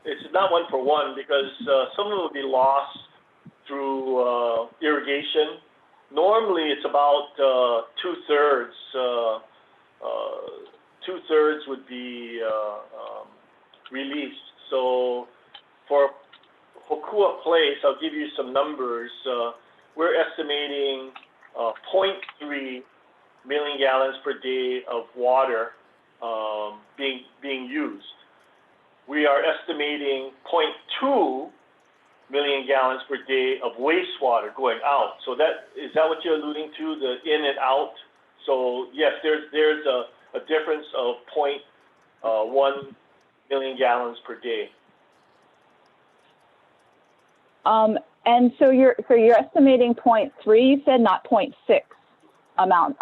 It's not one for one because some of it will be lost through irrigation. Normally, it's about two-thirds. Two-thirds would be released. So for HoKua Place, I'll give you some numbers. We're estimating 0.3 million gallons per day of water being used. We are estimating 0.2 million gallons per day of wastewater going out. So is that what you're alluding to, the in and out? So yes, there's a difference of 0.1 million gallons per day. And so you're estimating 0.3, you said, not 0.6 amount,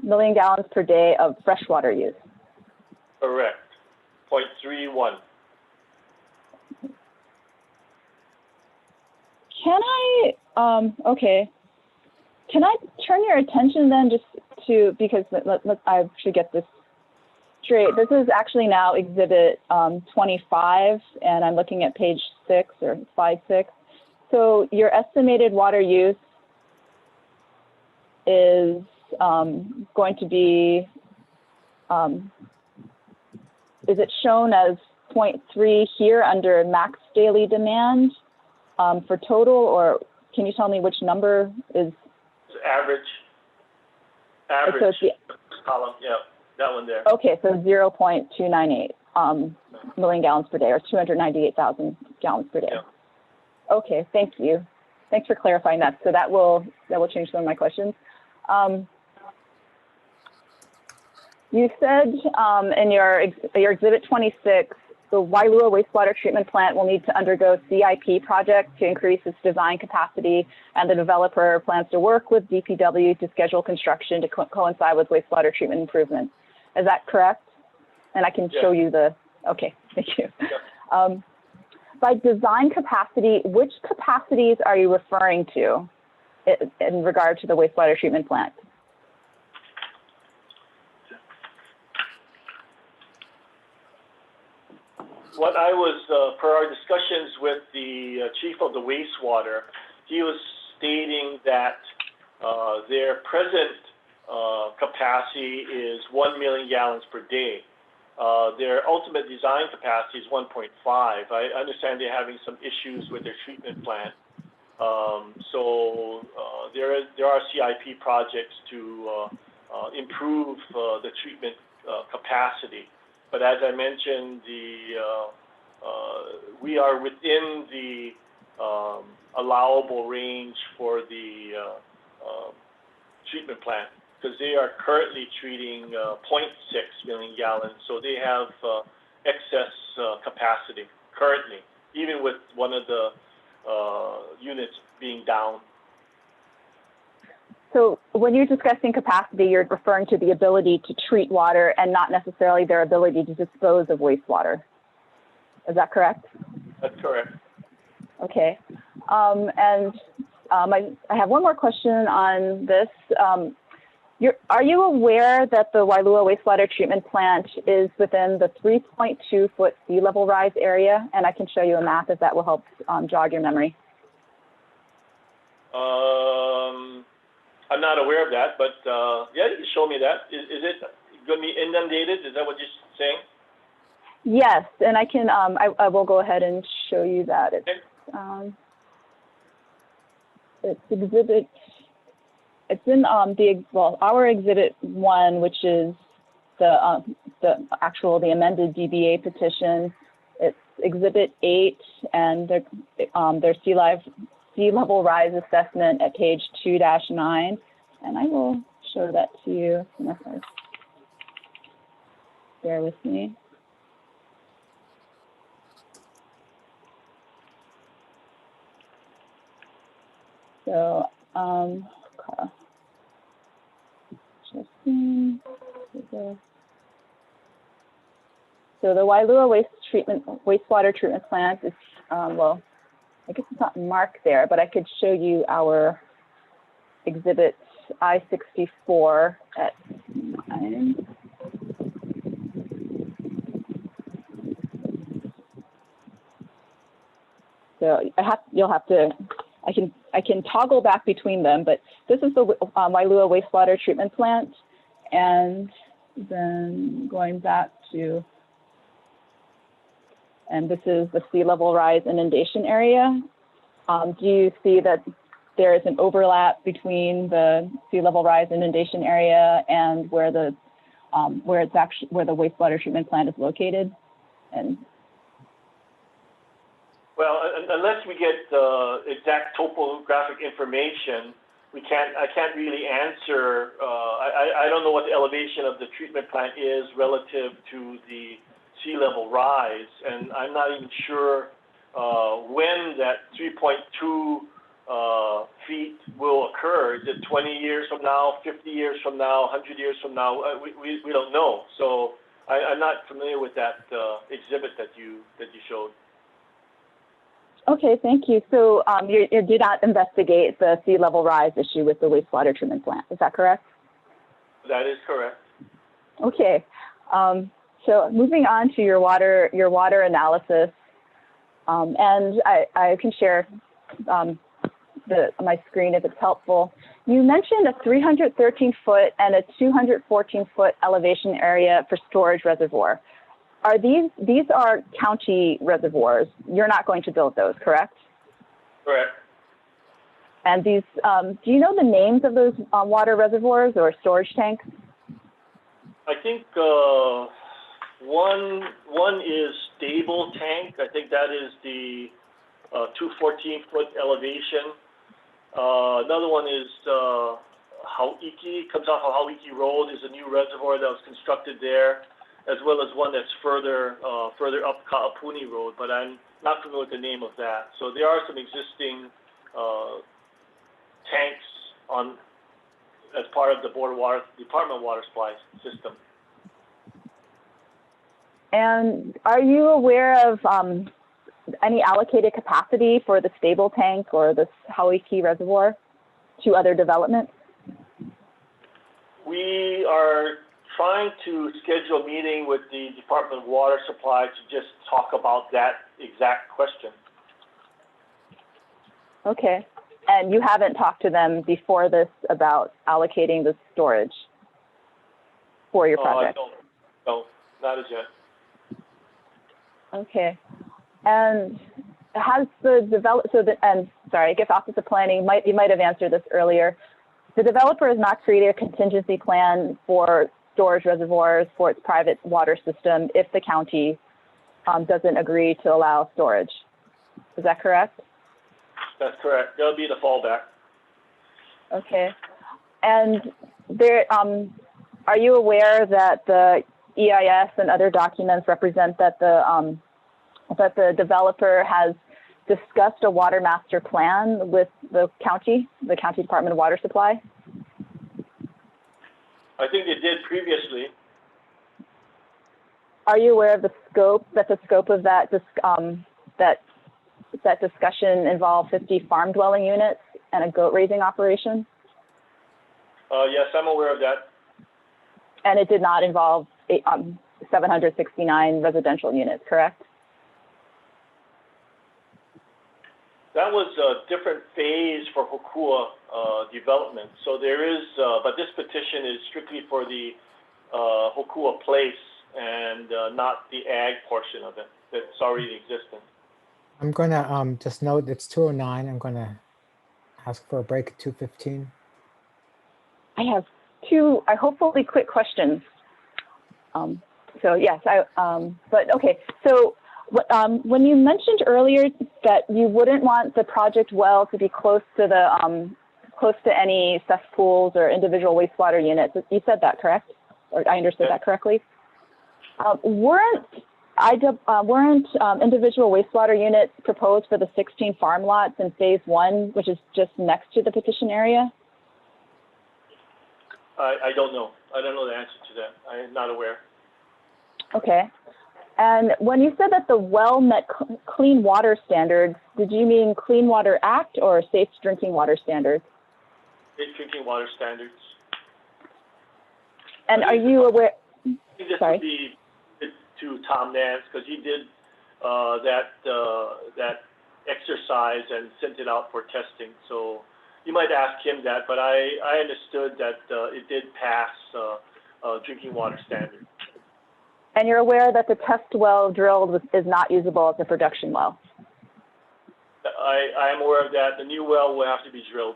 million gallons per day of freshwater use. Correct, 0.31. Can okay. Can I turn your attention then just to, because I should get this straight. This is actually now Exhibit 25, and I'm looking at page 6 or slide 6. So your estimated water use is going to be, is it shown as 0.3 here under max daily demand for total, or can you tell me which number is? It's average. Average So it's the, column, yeah, that one there. okay, so 0.298 million gallons per day, or 298,000 gallons per day. Yeah. Okay, thank you. Thanks for clarifying that. So that will change some of my questions. You said in your Exhibit 26, the Wailua Wastewater Treatment Plant will need to undergo CIP project to increase its design capacity, and the developer plans to work with DPW to schedule construction to coincide with wastewater treatment improvements. Is that correct? And I can show you the, okay, thank you. Yeah. By design capacity, which capacities are you referring to in regard to the wastewater treatment plant? What I was, per our discussions with the chief of the wastewater, he was stating that their present capacity is 1 million gallons per day. Their ultimate design capacity is 1.5. I understand they're having some issues with their treatment plant. There are CIP projects to improve the treatment capacity. But as I mentioned, we are within the allowable range for the treatment plant, because they are currently treating 0.6 million gallons. So they have excess capacity currently, even with one of the units being down. So when you're discussing capacity, you're referring to the ability to treat water and not necessarily their ability to dispose of wastewater. Is that correct? That's correct. Okay. I have one more question on this. Are you aware that the Wailua Wastewater Treatment Plant is within the 3.2 foot sea level rise area? And I can show you a map if that will help jog your memory. I'm not aware of that, but yeah, you can show me that. Is it going to be inundated? Is that what you're saying? Yes, and I can. I will go ahead and show you that. It's exhibit. It's in our Exhibit 1, which is the amended DBA petition. It's Exhibit 8, and their sea level rise assessment at page 2-9, and I will show that to you. Bear with me. So, so the Wailua wastewater treatment plant is, well, I guess it's not marked there, but I could show you our Exhibit I-64 at 9. So you'll have to, I can toggle back between them, but this is the Wailua wastewater treatment plant, and then going back to, and this is the sea level rise inundation area. Do you see that there is an overlap between the sea level rise inundation area and where the where the wastewater treatment plant is located? And well, unless we get exact topographic information, I can't really answer. I don't know what the elevation of the treatment plant is relative to the sea level rise, and I'm not even sure when that 3.2 feet will occur. Is it 20 years from now, 50 years from now, 100 years from now? We don't know. So I'm not familiar with that exhibit that you showed. okay, thank you. So you did not investigate the sea level rise issue with the wastewater treatment plant. Is that correct? That is correct. Okay. So moving on to your water analysis, and I can share my screen if it's helpful. You mentioned a 313-foot and a 214-foot elevation area for storage reservoir. Are these are county reservoirs? You're not going to build those, correct? Correct. And these, do you know the names of those water reservoirs or storage tanks? I think one is stable tank. I think that is the 214-foot elevation. Another one is Hawai'i, comes off of Hawai'i Road, is a new reservoir that was constructed there, as well as one that's further up Ka'apuni Road, but I'm not familiar with the name of that. So there are some existing tanks as part of the Department of Water Supply system. And are you aware of any allocated capacity for the stable tank or the Hawai'i reservoir to other developments? We are trying to schedule a meeting with the Department of Water Supply to just talk about that exact question. Okay. And you haven't talked to them before this about allocating the storage for your project? No, not as yet. Okay. And has the sorry, I guess Office of Planning, you might have answered this earlier. The developer has not created a contingency plan for storage reservoirs for its private water system if the county doesn't agree to allow storage. Is that correct? That's correct. That'll be the fallback. Okay. And there, are you aware that the EIS and other documents represent that the developer has discussed a water master plan with the county Department of Water Supply? I think they did previously. Are you aware of the scope of that that discussion involved 50 farm dwelling units and a goat raising operation? Yes, I'm aware of that. And it did not involve 769 residential units, correct? That was a different phase for HoKua development. So there is, but this petition is strictly for the HoKua place and not the ag portion of it that's already existing. I'm going to just note it's 2:09. I'm going to ask for a break at 2:15. I have two, hopefully quick questions. So yes, but okay. So when you mentioned earlier that you wouldn't want the project well to be close to the close to any cesspools or individual wastewater units, you said that correct? Or I understood that correctly? Weren't individual wastewater units proposed for the 16 farm lots in phase 1, which is just next to the petition area? I don't know. I don't know the answer to that. I am not aware. Okay. And when you said that the well met clean water standards, did you mean Clean Water Act or Safe Drinking Water Standards? Safe drinking water standards. And are you aware? I think this would be to Tom Nance because he did that exercise and sent it out for testing. So you might ask him that, but I understood that it did pass drinking water standards. And you're aware that the test well drilled is not usable as a production well? I am aware of that. The new well will have to be drilled.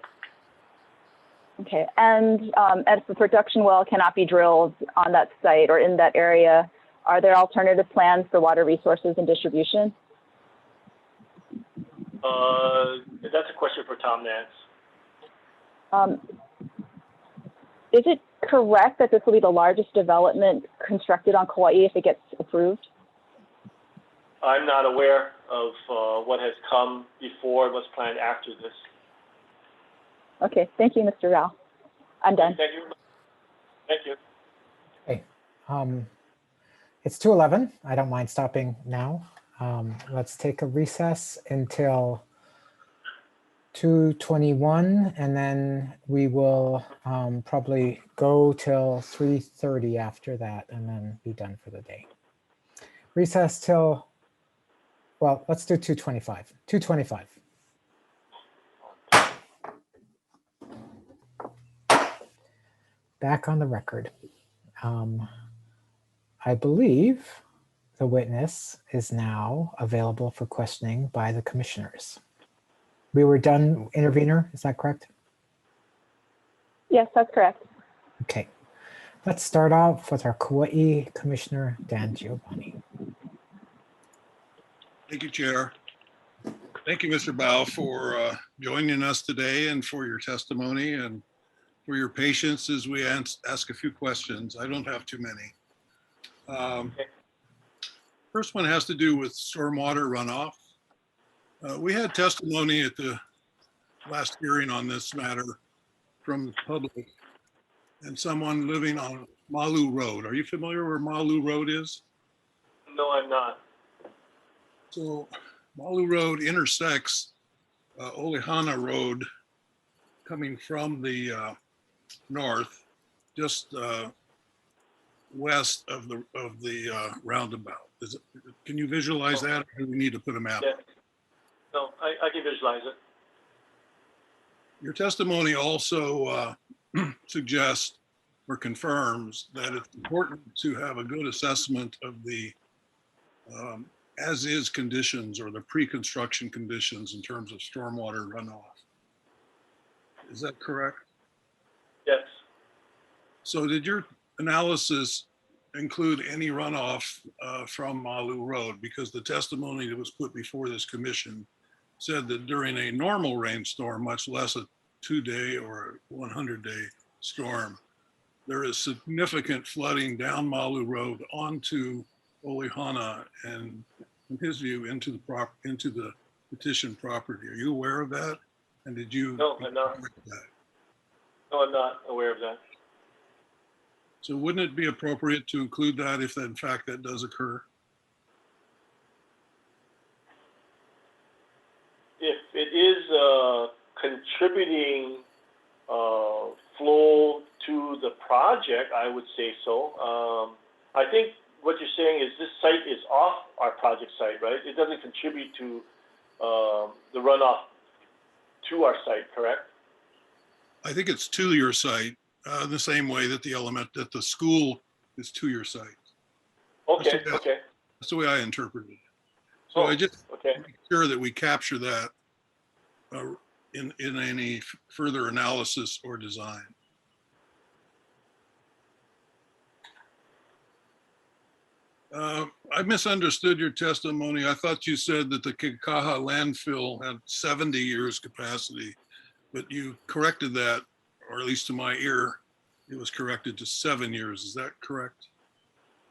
Okay, and if the production well cannot be drilled on that site or in that area, are there alternative plans for water resources and distribution? That's a question for Tom Nance. Is it correct that this will be the largest development constructed on Kauai if it gets approved? I'm not aware of what has come before and what's planned after this. Okay, thank you, Mr. Rao. I'm done. Thank you. Thank you. Okay. It's 2:11. I don't mind stopping now. Let's take a recess until 2:21, and then we will probably go till 3:30 after that, and then be done for the day. Recess till, well, let's do 2:25. 2:25. back on the record. I believe the witness is now available for questioning by the commissioners. We were done, intervener, is that correct? Yes, that's correct. Okay, let's start off with our Kauai Commissioner, Dan Giovanni. Thank you, Chair. Thank you, Mr. Bao, for joining us today and for your testimony and for your patience as we ask a few questions. I don't have too many. First one has to do with stormwater runoff. We had testimony at the last hearing on this matter from the public and someone living on Malu Road. Are you familiar where Malu Road is? No, I'm not. So Malu Road intersects Olehana Road coming from the north, just west of the roundabout. Can you visualize that, or do we need to put a map? Yeah. No, I can visualize it. Your testimony also suggests or confirms that it's important to have a good assessment of the as-is conditions or the pre-construction conditions in terms of stormwater runoff. Is that correct? Yes. So did your analysis include any runoff from Malu Road? Because the testimony that was put before this commission said that during a normal rainstorm, much less a 2-day or 100-day storm, there is significant flooding down Malu Road onto Olehana and, in his view, into the petition property. Are you aware of that? And did you? No, I'm not. No, I'm not aware of that. So wouldn't it be appropriate to include that if in fact that does occur? If it is contributing flow to the project, I would say so. I think what you're saying is this site is off our project site, right? It doesn't contribute to the runoff to our site, correct? I think it's to your site, the same way that the school is to your site. Okay, okay. That's the way I interpreted it. So I just make sure that we capture that in any further analysis or design. I misunderstood your testimony. I thought you said that the Kekaha landfill had 70 years capacity, but you corrected that, or at least to my ear, it was corrected to 7 years. Is that correct?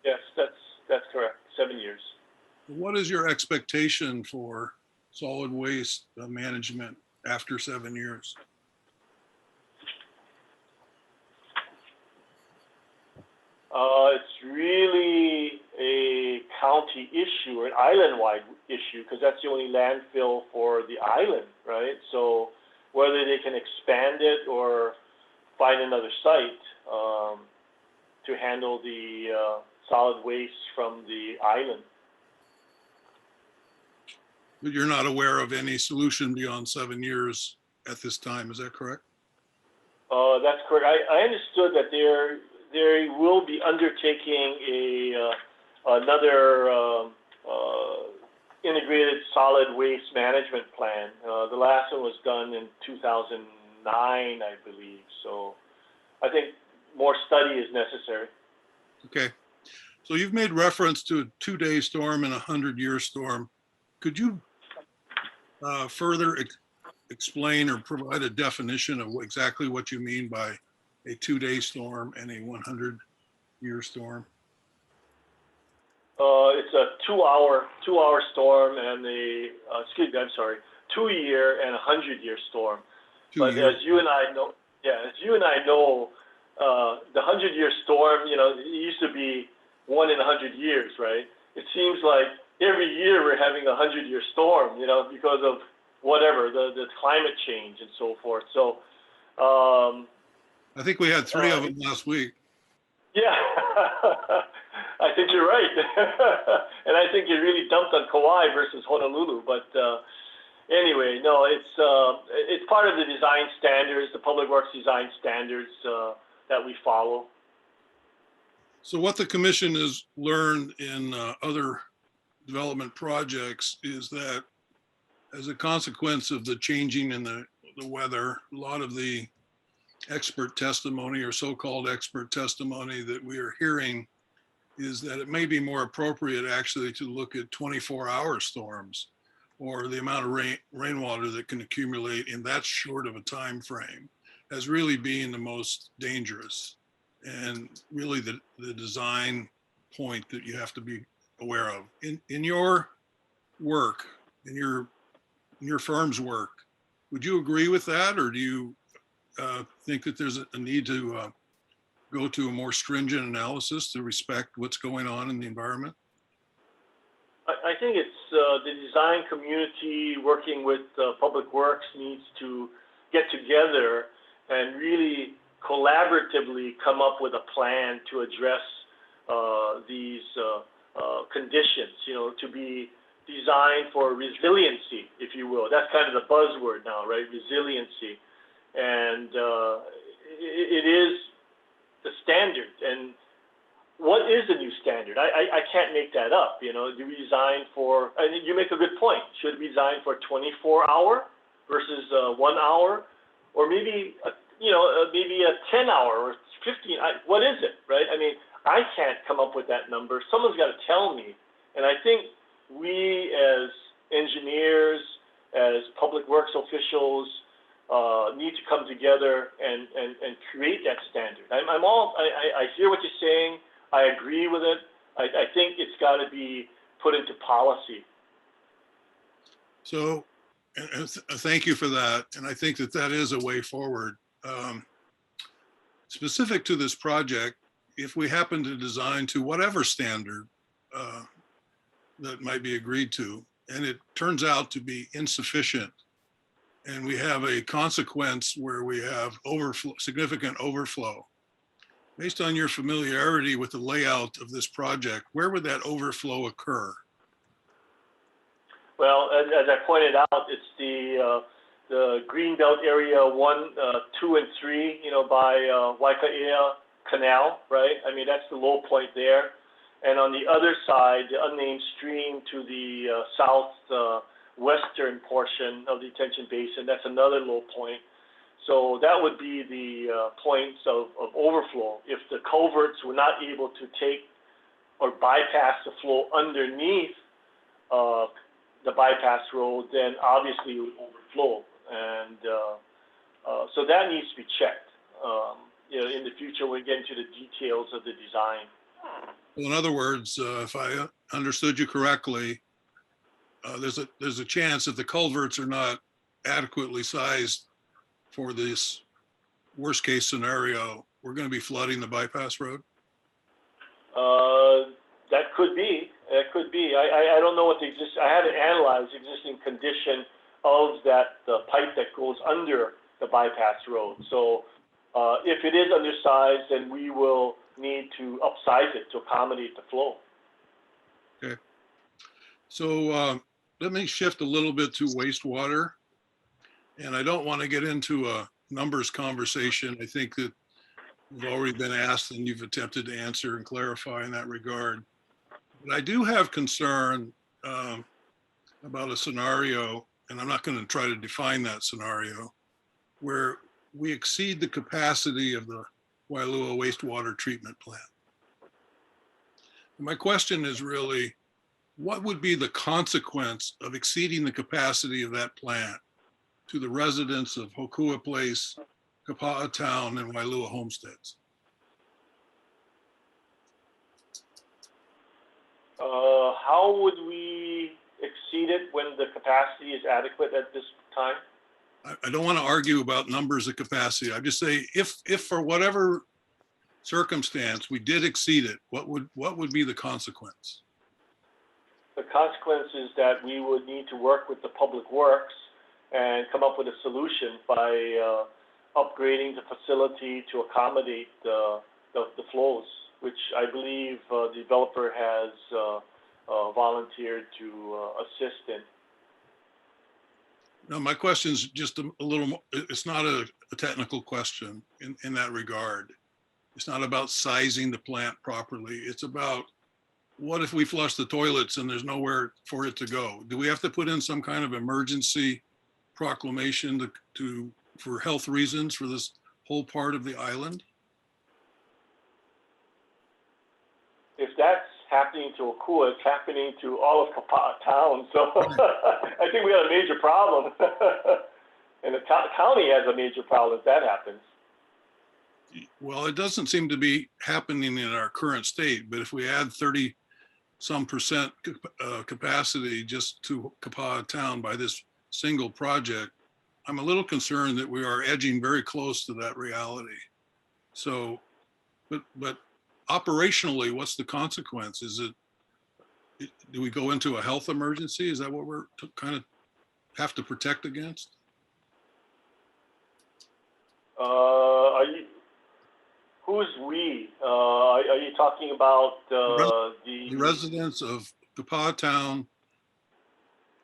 Yes, that's correct. 7 years. What is your expectation for solid waste management after 7 years? It's really a county issue, an island-wide issue, because that's the only landfill for the island, right? So whether they can expand it or find another site to handle the solid waste from the island. But you're not aware of any solution beyond 7 years at this time, is that correct? That's correct. I understood that they will be undertaking another integrated solid waste management plan. The last one was done in 2009, I believe. So I think more study is necessary. Okay. So you've made reference to a 2-day storm and a 100-year storm. Could you further explain or provide a definition of exactly what you mean by a 2-day storm and a 100-year storm? It's a 2-hour storm and a 2-year and a 100-year storm. But as you and I know, the 100-year storm, it used to be 1 in 100 years, right? It seems like every year we're having a 100-year storm, because of whatever, the climate change and so forth. So I think we had 3 of them last week. Yeah, I think you're right. And I think it really dumped on Kauai versus Honolulu. But anyway, no, it's part of the design standards, the Public Works design standards that we follow. So what the commission has learned in other development projects is that as a consequence of the changing in the weather, a lot of the expert testimony or so-called expert testimony that we are hearing is that it may be more appropriate actually to look at 24-hour storms or the amount of rainwater that can accumulate in that short of a time frame as really being the most dangerous and really the design point that you have to be aware of. In your work, in your firm's work, would you agree with that, or do you think that there's a need to go to a more stringent analysis to respect what's going on in the environment? I think it's the design community working with Public Works needs to get together and really collaboratively come up with a plan to address these conditions, to be designed for resiliency, if you will. That's kind of the buzzword now, right? Resiliency. And it is the standard. And what is the new standard? I can't make that up. Do we design for, I think you make a good point. Should we design for 24-hour versus 1 hour? Or maybe, maybe a 10-hour or 15, what is it, right? I mean, I can't come up with that number. Someone's got to tell me. And I think we as engineers, as public works officials, need to come together and create that standard. I hear what you're saying. I agree with it. I think it's got to be put into policy. So thank you for that. And I think that is a way forward. Specific to this project, if we happen to design to whatever standard that might be agreed to, and it turns out to be insufficient, and we have a consequence where we have significant overflow, based on your familiarity with the layout of this project, where would that overflow occur? Well, as I pointed out, it's the Greenbelt area 1, 2, and 3, by Waikaia Canal, right? I mean, that's the low point there. And on the other side, the unnamed stream to the southwestern portion of the Detention Basin, that's another low point. So that would be the points of overflow. If the culverts were not able to take or bypass the flow underneath the bypass road, then obviously it would overflow. And so that needs to be checked. In the future, when we get into the details of the design. Well, in other words, if I understood you correctly, there's a chance that the culverts are not adequately sized for this worst case scenario. We're going to be flooding the bypass road? That could be. That could be. I don't know what I haven't analyzed the existing condition of the pipe that goes under the bypass road. So if it is undersized, then we will need to upsize it to accommodate the flow. Okay. So let me shift a little bit to wastewater. And I don't want to get into a numbers conversation. I think that you've already been asked and you've attempted to answer and clarify in that regard. But I do have concern about a scenario, and I'm not going to try to define that scenario, where we exceed the capacity of the Waialua wastewater treatment plant. And my question is really, what would be the consequence of exceeding the capacity of that plant to the residents of HoKua Place, Kapa'a Town, and Wailua homesteads? How would we exceed it when the capacity is adequate at this time? I don't want to argue about numbers of capacity. I just say if for whatever circumstance we did exceed it, what would be the consequence? The consequence is that we would need to work with the Public Works and come up with a solution by upgrading the facility to accommodate the flows, which I believe the developer has volunteered to assist in. No, my question is just a little more, it's not a technical question in that regard. It's not about sizing the plant properly. It's about, what if we flush the toilets and there's nowhere for it to go? Do we have to put in some kind of emergency proclamation for health reasons for this whole part of the island? If that's happening to Okuah, it's happening to all of Kapaa Town. So I think we have a major problem. And the county has a major problem if that happens. Well, it doesn't seem to be happening in our current state, but if we add 30-some% capacity just to Kapaa Town by this single project, I'm a little concerned that we are edging very close to that reality. So, but operationally, what's the consequence? Do we go into a health emergency? Is that what we're kind of have to protect against? Who's we? Are you talking about The residents of Kapaa Town,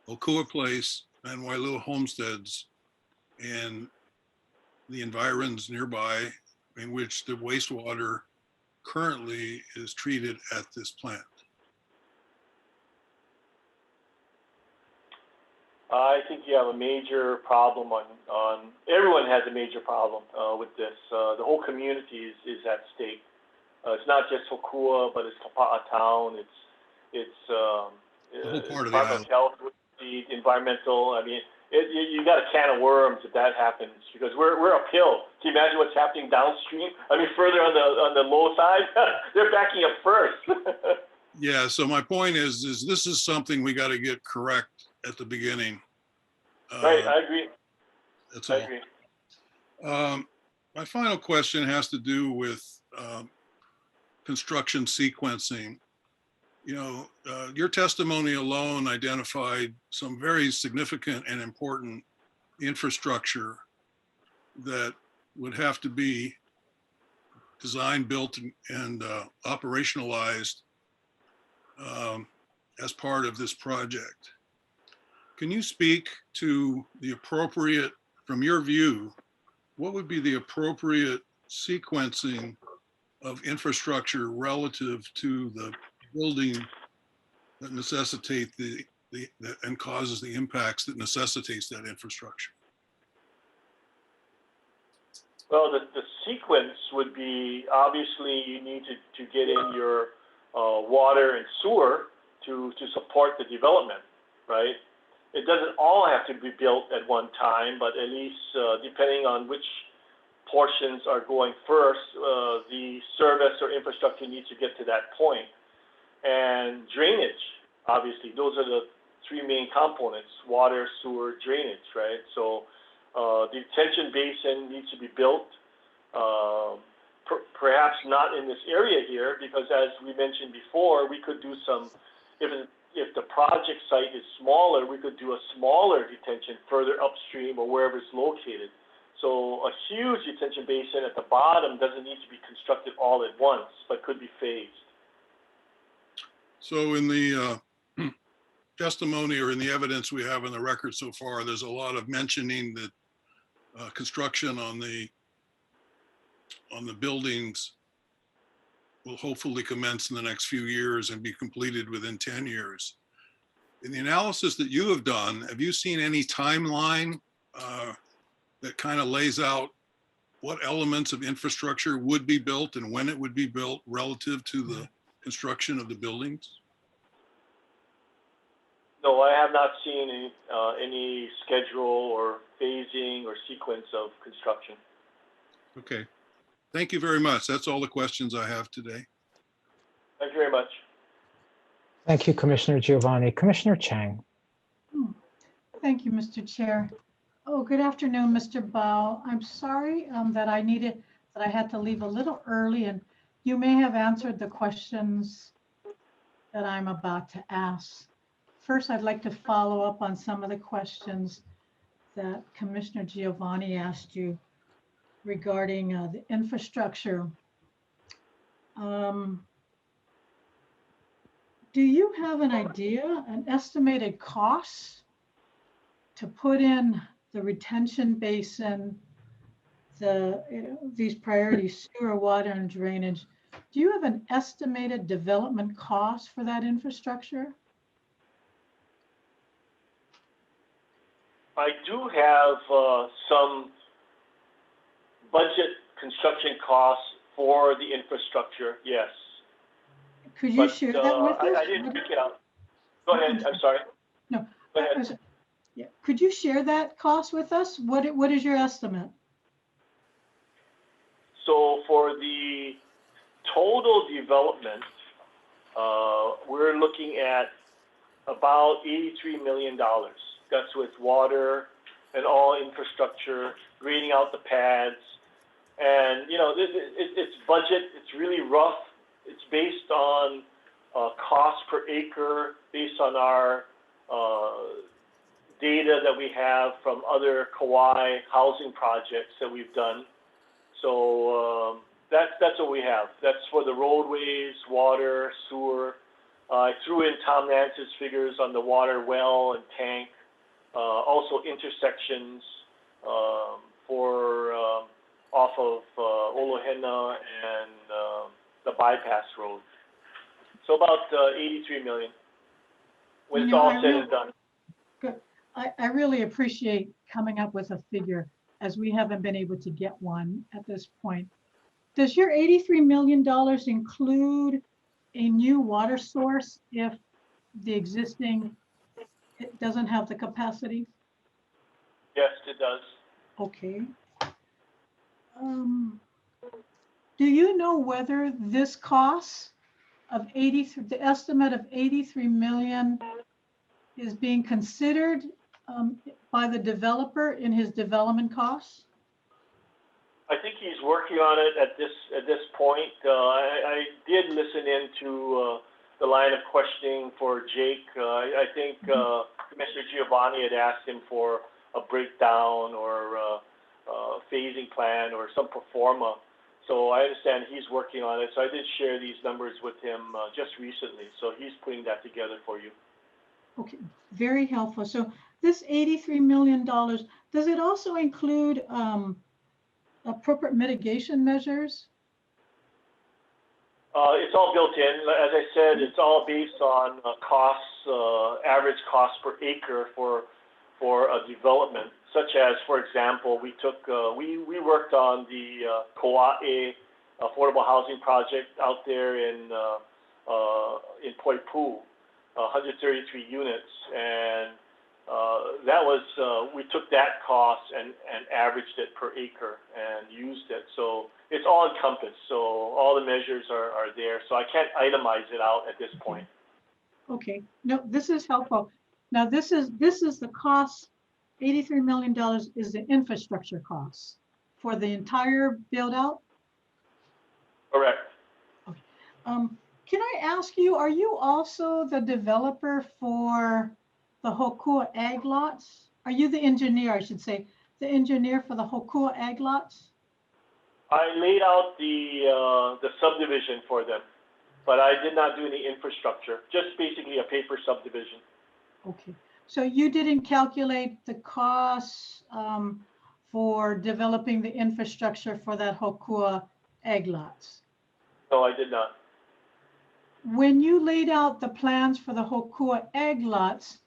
Okuah Place, and Waialua Homesteads, and the environs nearby in which the wastewater currently is treated at this plant? I think you have a major problem everyone has a major problem with this. The whole community is at stake. It's not just HoKua, but it's Kapaa Town. It's the whole part of the Department island. of Health, the environmental. I mean, you got a can of worms if that happens, because we're uphill. Can you imagine what's happening downstream? I mean, further on the low side, they're backing up first. Yeah, so my point is this is something we got to get correct at the beginning. Right, I agree. That's all. I agree. My final question has to do with construction sequencing. You know, your testimony alone identified some very significant and important infrastructure that would have to be designed, built, and operationalized as part of this project. Can you speak to the appropriate, from your view, what would be the appropriate sequencing of infrastructure relative to the building that necessitate and causes the impacts that necessitates that infrastructure? Well, the sequence would be, obviously you need to get in your water and sewer to support the development, right? It doesn't all have to be built at one time, but at least depending on which portions are going first, the service or infrastructure needs to get to that point. And drainage, obviously, those are the three main components: water, sewer, drainage, right? So the detention basin needs to be built, perhaps not in this area here, because as we mentioned before, we could do some, if the project site is smaller, we could do a smaller detention further upstream or wherever it's located. So a huge detention basin at the bottom doesn't need to be constructed all at once, but could be phased. So in the testimony or in the evidence we have in the record so far, there's a lot of mentioning that construction on the buildings will hopefully commence in the next few years and be completed within 10 years. In the analysis that you have done, have you seen any timeline that kind of lays out what elements of infrastructure would be built and when it would be built relative to the construction of the buildings? No, I have not seen any schedule or phasing or sequence of construction. Okay. Thank you very much. That's all the questions I have today. Thank you very much. Thank you, Commissioner Giovanni. Commissioner Chang. Thank you, Mr. Chair. Oh, good afternoon, Mr. Bao. I'm sorry that I had to leave a little early, and you may have answered the questions that I'm about to ask. First, I'd like to follow up on some of the questions that Commissioner Giovanni asked you regarding the infrastructure. Do you have an idea, an estimated cost to put in the retention basin, these priorities, sewer, water, and drainage, do you have an estimated development cost for that infrastructure? I do have some budget construction costs for the infrastructure, yes. Could you share that with us? I didn't pick it out. Go ahead, I'm sorry. No. Go ahead. Yeah. Could you share that cost with us? What is your estimate? So for the total development, we're looking at about $83 million. That's with water and all infrastructure, grading out the pads. And, you know, it's budget, it's really rough. It's based on cost per acre, based on our data that we have from other Kauai housing projects that we've done. So that's what we have. That's for the roadways, water, sewer. I threw in Tom Nance's figures on the water well and tank, also intersections for off of Olohena and the bypass road. So about 83 million when it's all said and done. Good. I really appreciate coming up with a figure, as we haven't been able to get one at this point. Does your $83 million include a new water source if the existing it doesn't have the capacity? Yes, it does. Okay. Do you know whether this cost of the estimate of 83 million is being considered by the developer in his development costs? I think he's working on it at this point. I did listen into the line of questioning for Jake. I think Commissioner Giovanni had asked him for a breakdown or phasing plan or some pro forma. So I understand he's working on it. So I did share these numbers with him just recently. So he's putting that together for you. Okay, very helpful. So this $83 million, does it also include appropriate mitigation measures? It's all built in. As I said, it's all based on costs, average cost per acre for a development, such as, for example, we worked on the Kauai affordable housing project out there in Poipu, 133 units, and that was we took that cost and averaged it per acre and used it. So it's all encompassed. So all the measures are there. So I can't itemize it out at this point. Okay, no, this is helpful. Now this is the cost. $83 million is the infrastructure costs for the entire build out? Correct. Okay. Can I ask you, are you also the developer for the HoKua ag lots? Are you the engineer, I should say, the engineer for the HoKua ag lots? I laid out the subdivision for them, but I did not do any infrastructure, just basically a paper subdivision. Okay. So you didn't calculate the costs for developing the infrastructure for that HoKua ag lots? No, I did not. When you laid out the plans for the HoKua ag lots,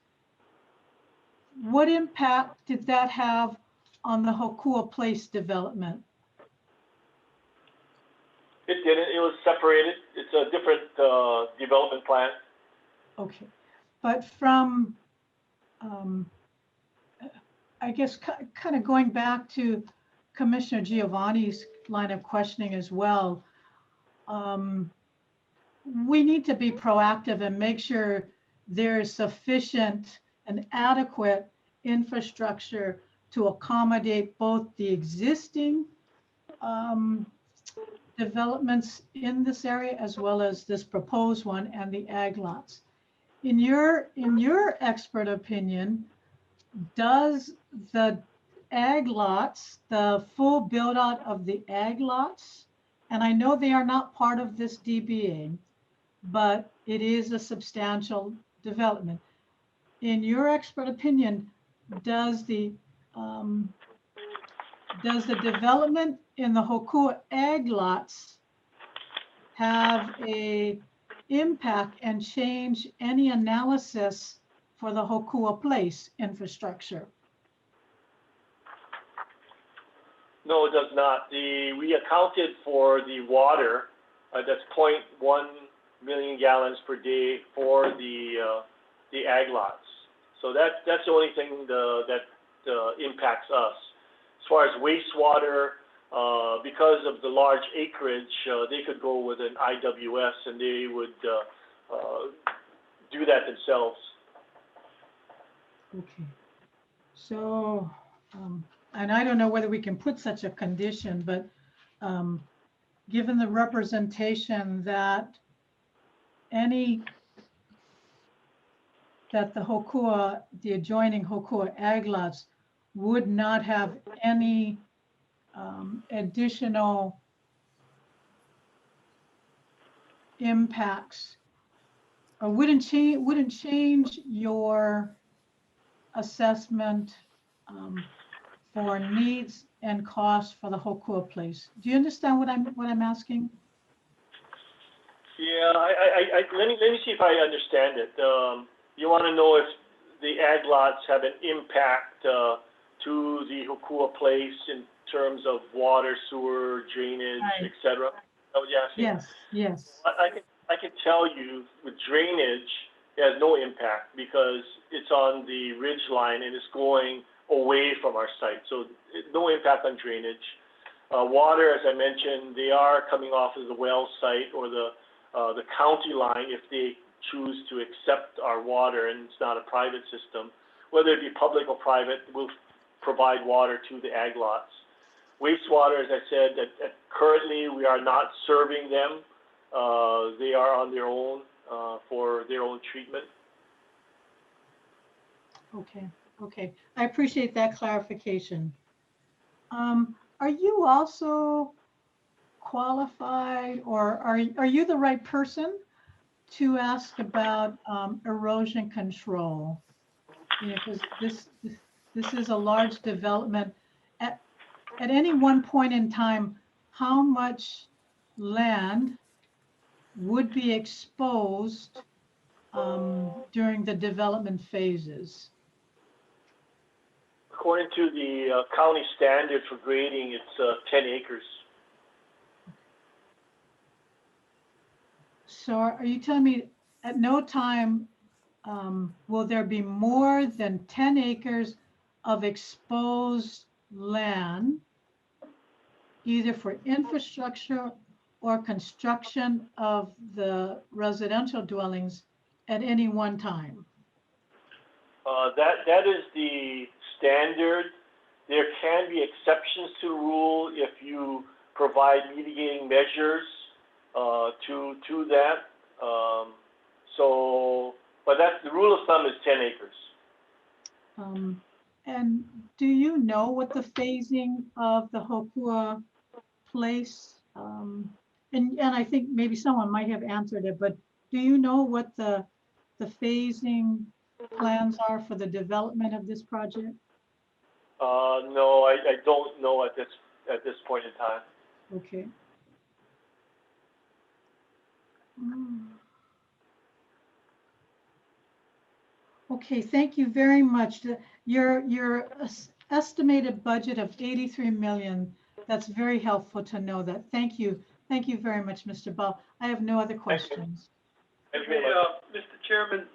what impact did that have on the HoKua Place development? It didn't. It was separated. It's a different development plan. Okay. But from I guess kind of going back to Commissioner Giovanni's line of questioning as well, we need to be proactive and make sure there is sufficient and adequate infrastructure to accommodate both the existing developments in this area as well as this proposed one and the ag lots. In your expert opinion, does the ag lots, the full build out of the ag lots, and I know they are not part of this DBA, but it is a substantial development. In your expert opinion, does the does the development in the HoKua ag lots have a impact and change any analysis for the HoKua Place infrastructure? No, it does not. We accounted for the water, that's 0.1 million gallons per day for the ag lots. So that's the only thing that impacts us. As far as wastewater, because of the large acreage, they could go with an IWS and they would do that themselves. Okay. So, and I don't know whether we can put such a condition, but given the representation that the HoKua, the adjoining HoKua ag lots would not have any additional impacts, or wouldn't change your assessment for needs and costs for the HoKua Place. Do you understand what I'm asking? Yeah, let me see if I understand it. You want to know if the ag lots have an impact to the HoKua Place in terms of water, sewer, drainage, Right. etc. Oh, yeah. Yes, yes. I can tell you with drainage, it has no impact because it's on the ridge line and it's going away from our site. So no impact on drainage. Water, as I mentioned, they are coming off of the well site or the county line if they choose to accept our water and it's not a private system. Whether it be public or private, we'll provide water to the ag lots. Wastewater, as I said, that currently we are not serving them. They are on their own for their own treatment. Okay, okay. I appreciate that clarification. Are you also qualified, or are you the right person to ask about erosion control? You know, because this is a large development. At any one point in time, how much land would be exposed during the development phases? According to the county standard for grading, it's 10 acres. So are you telling me at no time will there be more than 10 acres of exposed land, either for infrastructure or construction of the residential dwellings at any one time? That is the standard. There can be exceptions to the rule if you provide mitigating measures to that. But that's the rule of thumb is 10 acres. And do you know what the phasing of the HoKua Place? And I think maybe someone might have answered it, but do you know what the phasing plans are for the development of this project? No, I don't know at this point in time. Okay. Okay, thank you very much. Your estimated budget of 83 million, that's very helpful to know that. Thank you. Thank you very much, Mr. Bell. I have no other questions. Mr. Chairman,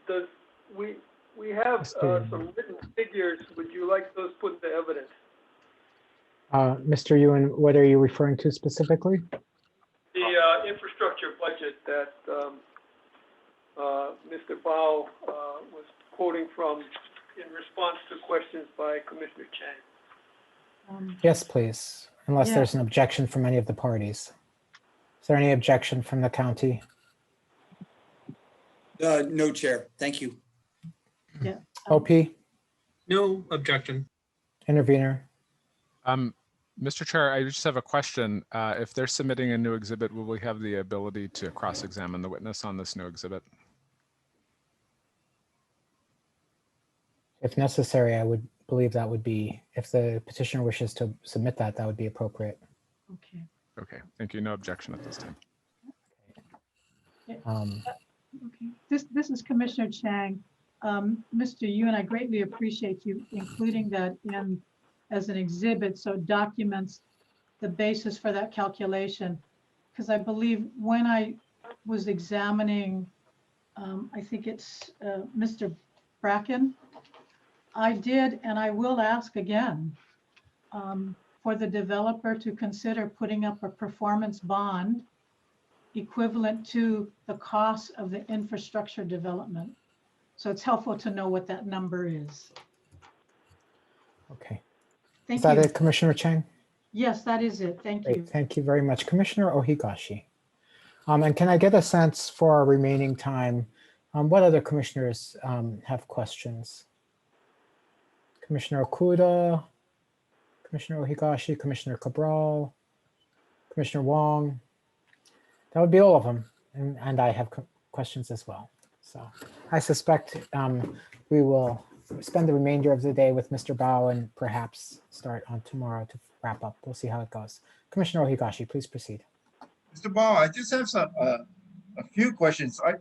we have some written figures. Would you like those put into evidence? Mr. Ewan, what are you referring to specifically? The infrastructure budget that Mr. Bao was quoting from in response to questions by Commissioner Chang. Yes, please, unless Yeah. there's an objection from any of the parties. Is there any objection from the county? No, Chair. Thank you. Yeah. OP, No objection. intervener? Mr. Chair, I just have a question. If they're submitting a new exhibit, will we have the ability to cross-examine the witness on this new exhibit? If necessary, I would believe that would be, if the petitioner wishes to submit that, that would be appropriate. Okay. Okay, thank you. No objection at this time. Okay. This is Commissioner Chang. Mr. Yuen, I greatly appreciate you including that in as an exhibit so it documents the basis for that calculation. Because I believe when I was examining, I think it's Mr. Bracken, I did, and I will ask again, for the developer to consider putting up a performance bond equivalent to the cost of the infrastructure development. So it's helpful to know what that number is. Okay. Thank Is that you. it, Commissioner Chang? Yes, that is it. Thank you. Great, thank you very much. Commissioner Ohigashi. And can I get a sense for our remaining time? What other commissioners have questions? Commissioner Okuda, Commissioner Ohigashi, Commissioner Cabral, Commissioner Wong. That would be all of them. And I have questions as well. So I suspect we will spend the remainder of the day with Mr. Bao and perhaps start on tomorrow to wrap up. We'll see how it goes. Commissioner Ohigashi, please proceed. Mr. Bao, I just have a few questions. Are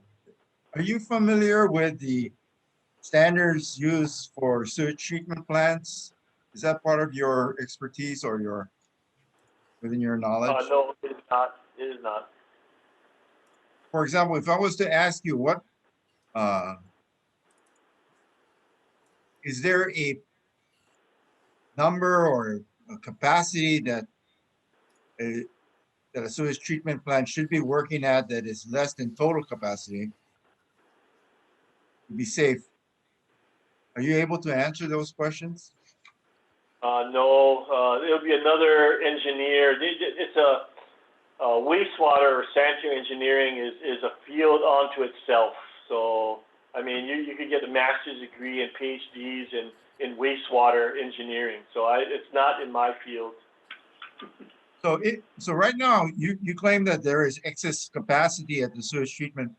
you familiar with the standards used for sewage treatment plants? Is that part of your expertise or within your knowledge? No, it is not. It is not. For example, if I was to ask you what, is there a number or a capacity that a sewage treatment plant should be working at that is less than total capacity to be safe? Are you able to answer those questions? No, it'll be another engineer. It's a wastewater or sanitary engineering is a field unto itself. So, I mean, you could get a master's degree and PhDs in wastewater engineering. So it's not in my field. So right now, you claim that there is excess capacity at the sewage treatment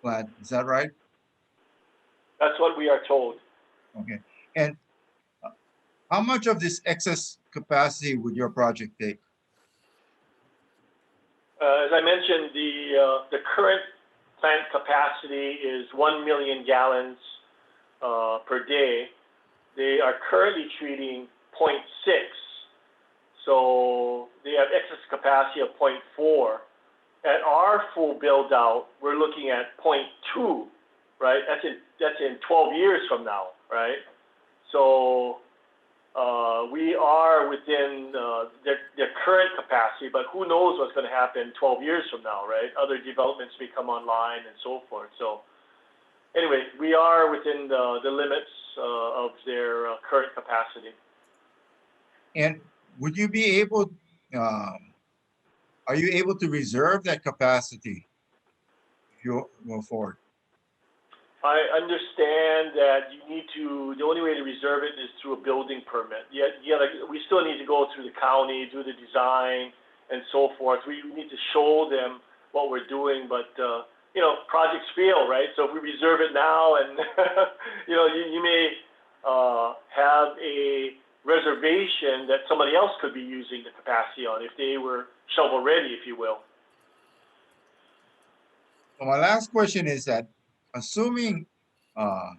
plant. Is that right? That's what we are told. Okay. And how much of this excess capacity would your project take? As I mentioned, the current plant capacity is 1 million gallons per day. They are currently treating 0.6. So they have excess capacity of 0.4. At our full build out, we're looking at 0.2, right? That's in 12 years from now, right? So we are within their current capacity, but who knows what's going to happen 12 years from now, right? Other developments may come online and so forth. So anyway, we are within the limits of their current capacity. And would you be able, are you able to reserve that capacity if you go forward? I understand that you need to, the only way to reserve it is through a building permit. We still need to go through the county, do the design and so forth. We need to show them what we're doing, but you know, projects fail, right? So if we reserve it now and you know, you may have a reservation that somebody else could be using the capacity on if they were shovel ready, if you will. So my last question is that, assuming, are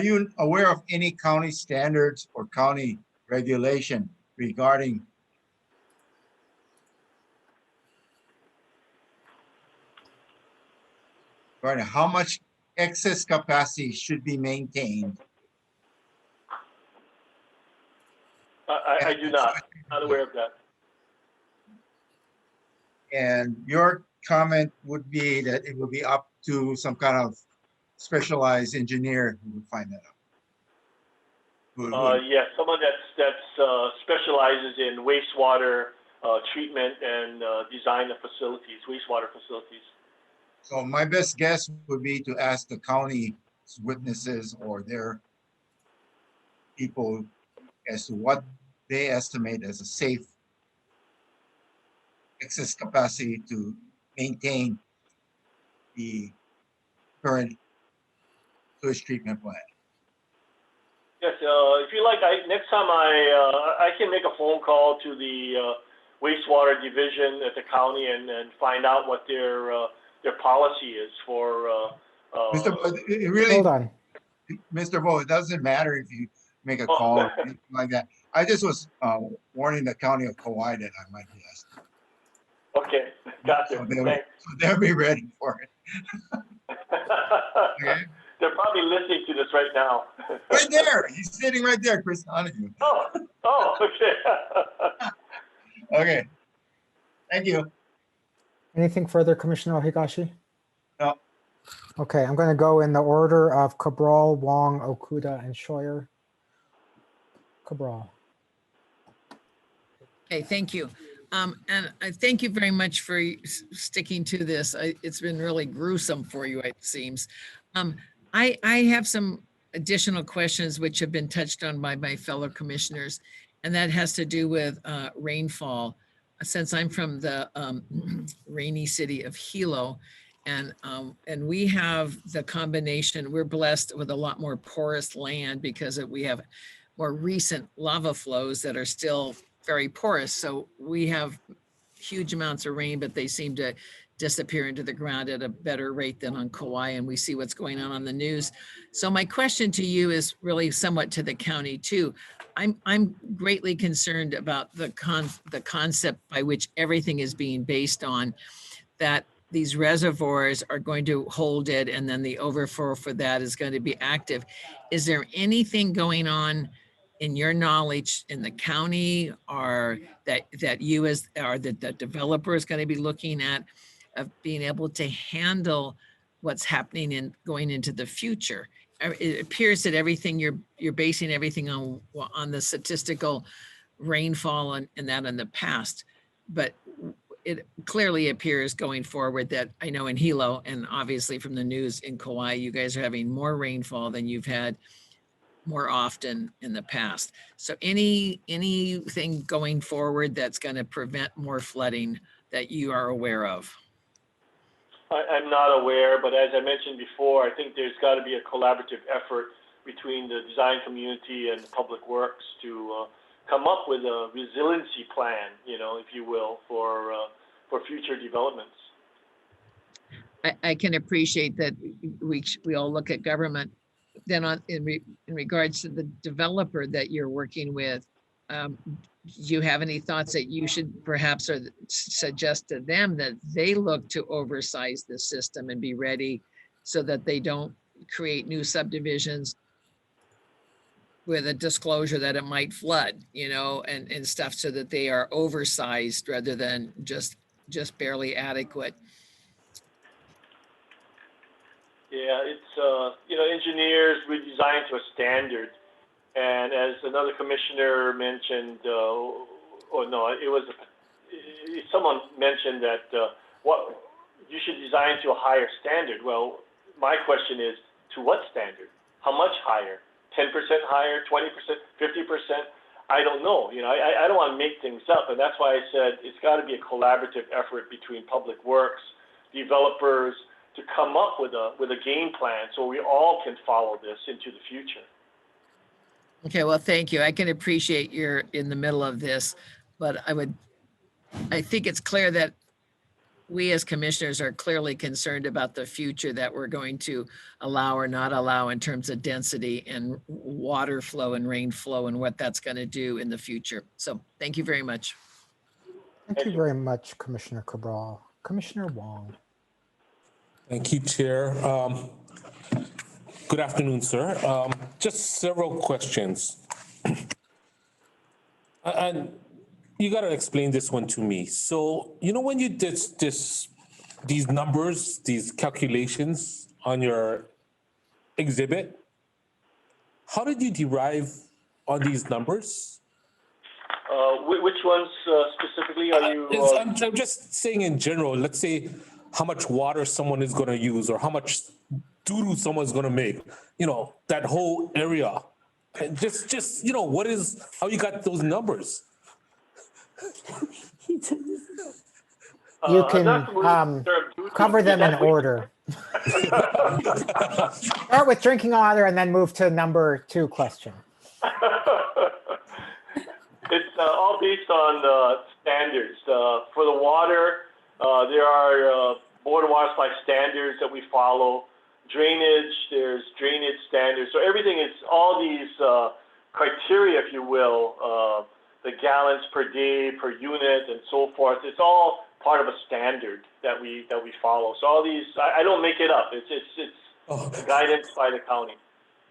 you aware of any county standards or county regulation regarding how much excess capacity should be maintained? I do not. Not aware of that. And your comment would be that it would be up to some kind of specialized engineer who would find that out. Yes, someone that specializes in wastewater treatment and design of facilities, wastewater facilities. So my best guess would be to ask the county witnesses or their people as to what they estimate as a safe excess capacity to maintain the current sewage treatment plant. Yes, if you like, next time I can make a phone call to the wastewater division at the county and find out what their policy is for. It really, Hold on. Mr. Bo, it doesn't matter if you make a call or anything like that. I just was warning the county of Kauai that I might be asking. Okay, gotcha. So they'll be ready for it. Okay. They're probably listening to this right now. Right there. He's sitting right there, Chris Donahue. Oh, okay. Okay. Thank you. Anything further, Commissioner Higashi? No. Okay, I'm going to go in the order of Cabral, Wong, Okuda, and Scheuer. Cabral. Okay, thank you. And I thank you very much for sticking to this. It's been really gruesome for you, it seems. I have some additional questions which have been touched on by my fellow commissioners, and that has to do with rainfall. Since I'm from the rainy city of Hilo, and we have the combination, we're blessed with a lot more porous land because we have more recent lava flows that are still very porous. So we have huge amounts of rain, but they seem to disappear into the ground at a better rate than on Kauai, and we see what's going on the news. So my question to you is really somewhat to the county too. I'm greatly concerned about the concept by which everything is being based on, that these reservoirs are going to hold it and then the overflow for that is going to be active. Is there anything going on in your knowledge in the county, or that you as, or that the developer is going to be looking at, of being able to handle what's happening and going into the future? It appears that everything you're basing everything on the statistical rainfall and that in the past, but it clearly appears going forward that, I know in Hilo and obviously from the news in Kauai, you guys are having more rainfall than you've had more often in the past. So anything going forward that's going to prevent more flooding that you are aware of? I'm not aware, but as I mentioned before, I think there's got to be a collaborative effort between the design community and public works to come up with a resiliency plan, if you will, for future developments. I can appreciate that we all look at government. Then in regards to the developer that you're working with, do you have any thoughts that you should perhaps suggest to them that they look to oversize the system and be ready so that they don't create new subdivisions with a disclosure that it might flood, and stuff, so that they are oversized rather than just barely adequate? Yeah, it's, engineers, we design to a standard. And as another commissioner mentioned, someone mentioned that what you should design to a higher standard. Well, my question is, to what standard? How much higher? 10% higher, 20%, 50%? I don't know. I don't want to make things up, and that's why I said it's got to be a collaborative effort between public works, developers, to come up with a game plan so we all can follow this into the future. Okay, well, thank you. I can appreciate you're in the middle of this, but I think it's clear that we as commissioners are clearly concerned about the future that we're going to allow or not allow in terms of density and water flow and rain flow and what that's going to do in the future. So thank you very much. Thank you very much, Commissioner Cabral. Commissioner Wong. Thank you, Chair. Good afternoon, sir. Just several questions. And you got to explain this one to me. So, when you did these numbers, these calculations on your exhibit, how did you derive on these numbers? Which ones specifically are you? I'm just saying in general, let's say how much water someone is going to use or how much doo-doo someone's going to make, that whole area. And just how you got those numbers? You can cover them in order. Start with drinking water and then move to number 2 question. It's all based on standards. For the water, there are board of water supply standards that we follow. Drainage, there's drainage standards. So everything is all these criteria, if you will, the gallons per day, per unit, and so forth. It's all part of a standard that we follow. So all these, I don't make it up. It's guidance by the county.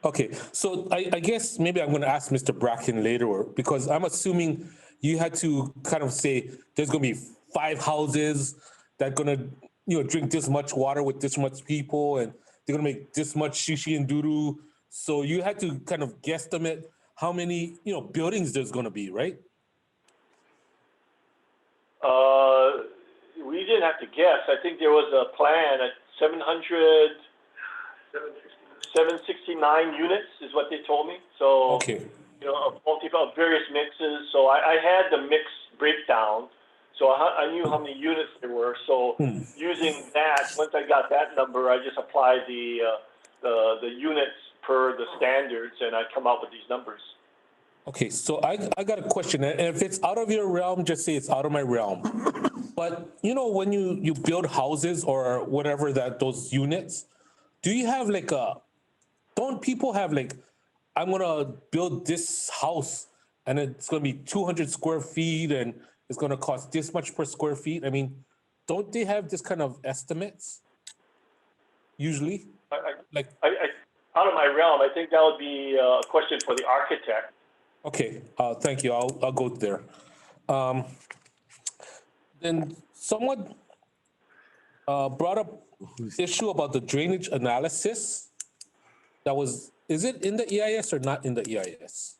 Okay, so I guess maybe I'm going to ask Mr. Bracken later, because I'm assuming you had to kind of say there's going to be 5 houses that are going to, drink this much water with this much people, and they're going to make this much shishi and doo-doo. So you had to kind of guesstimate how many, buildings there's going to be, right? We didn't have to guess. I think there was a plan at 769 units is what they told me. So, okay. Multiple various mixes. So I had the mix breakdown. So I knew how many units there were. So using that, once I got that number, I just applied the units per the standards, and I come out with these numbers. Okay, so I got a question, and if it's out of your realm, just say it's out of my realm. But when you build houses or whatever those units, do you have don't people have I'm gonna build this house and it's gonna be 200 square feet and it's gonna cost this much per square feet? I mean, don't they have this kind of estimates usually? Out of my realm, I think that would be a question for the architect. Okay, thank you. I'll go there. Then someone brought up issue about the drainage analysis. Is it in the EIS or not in the EIS?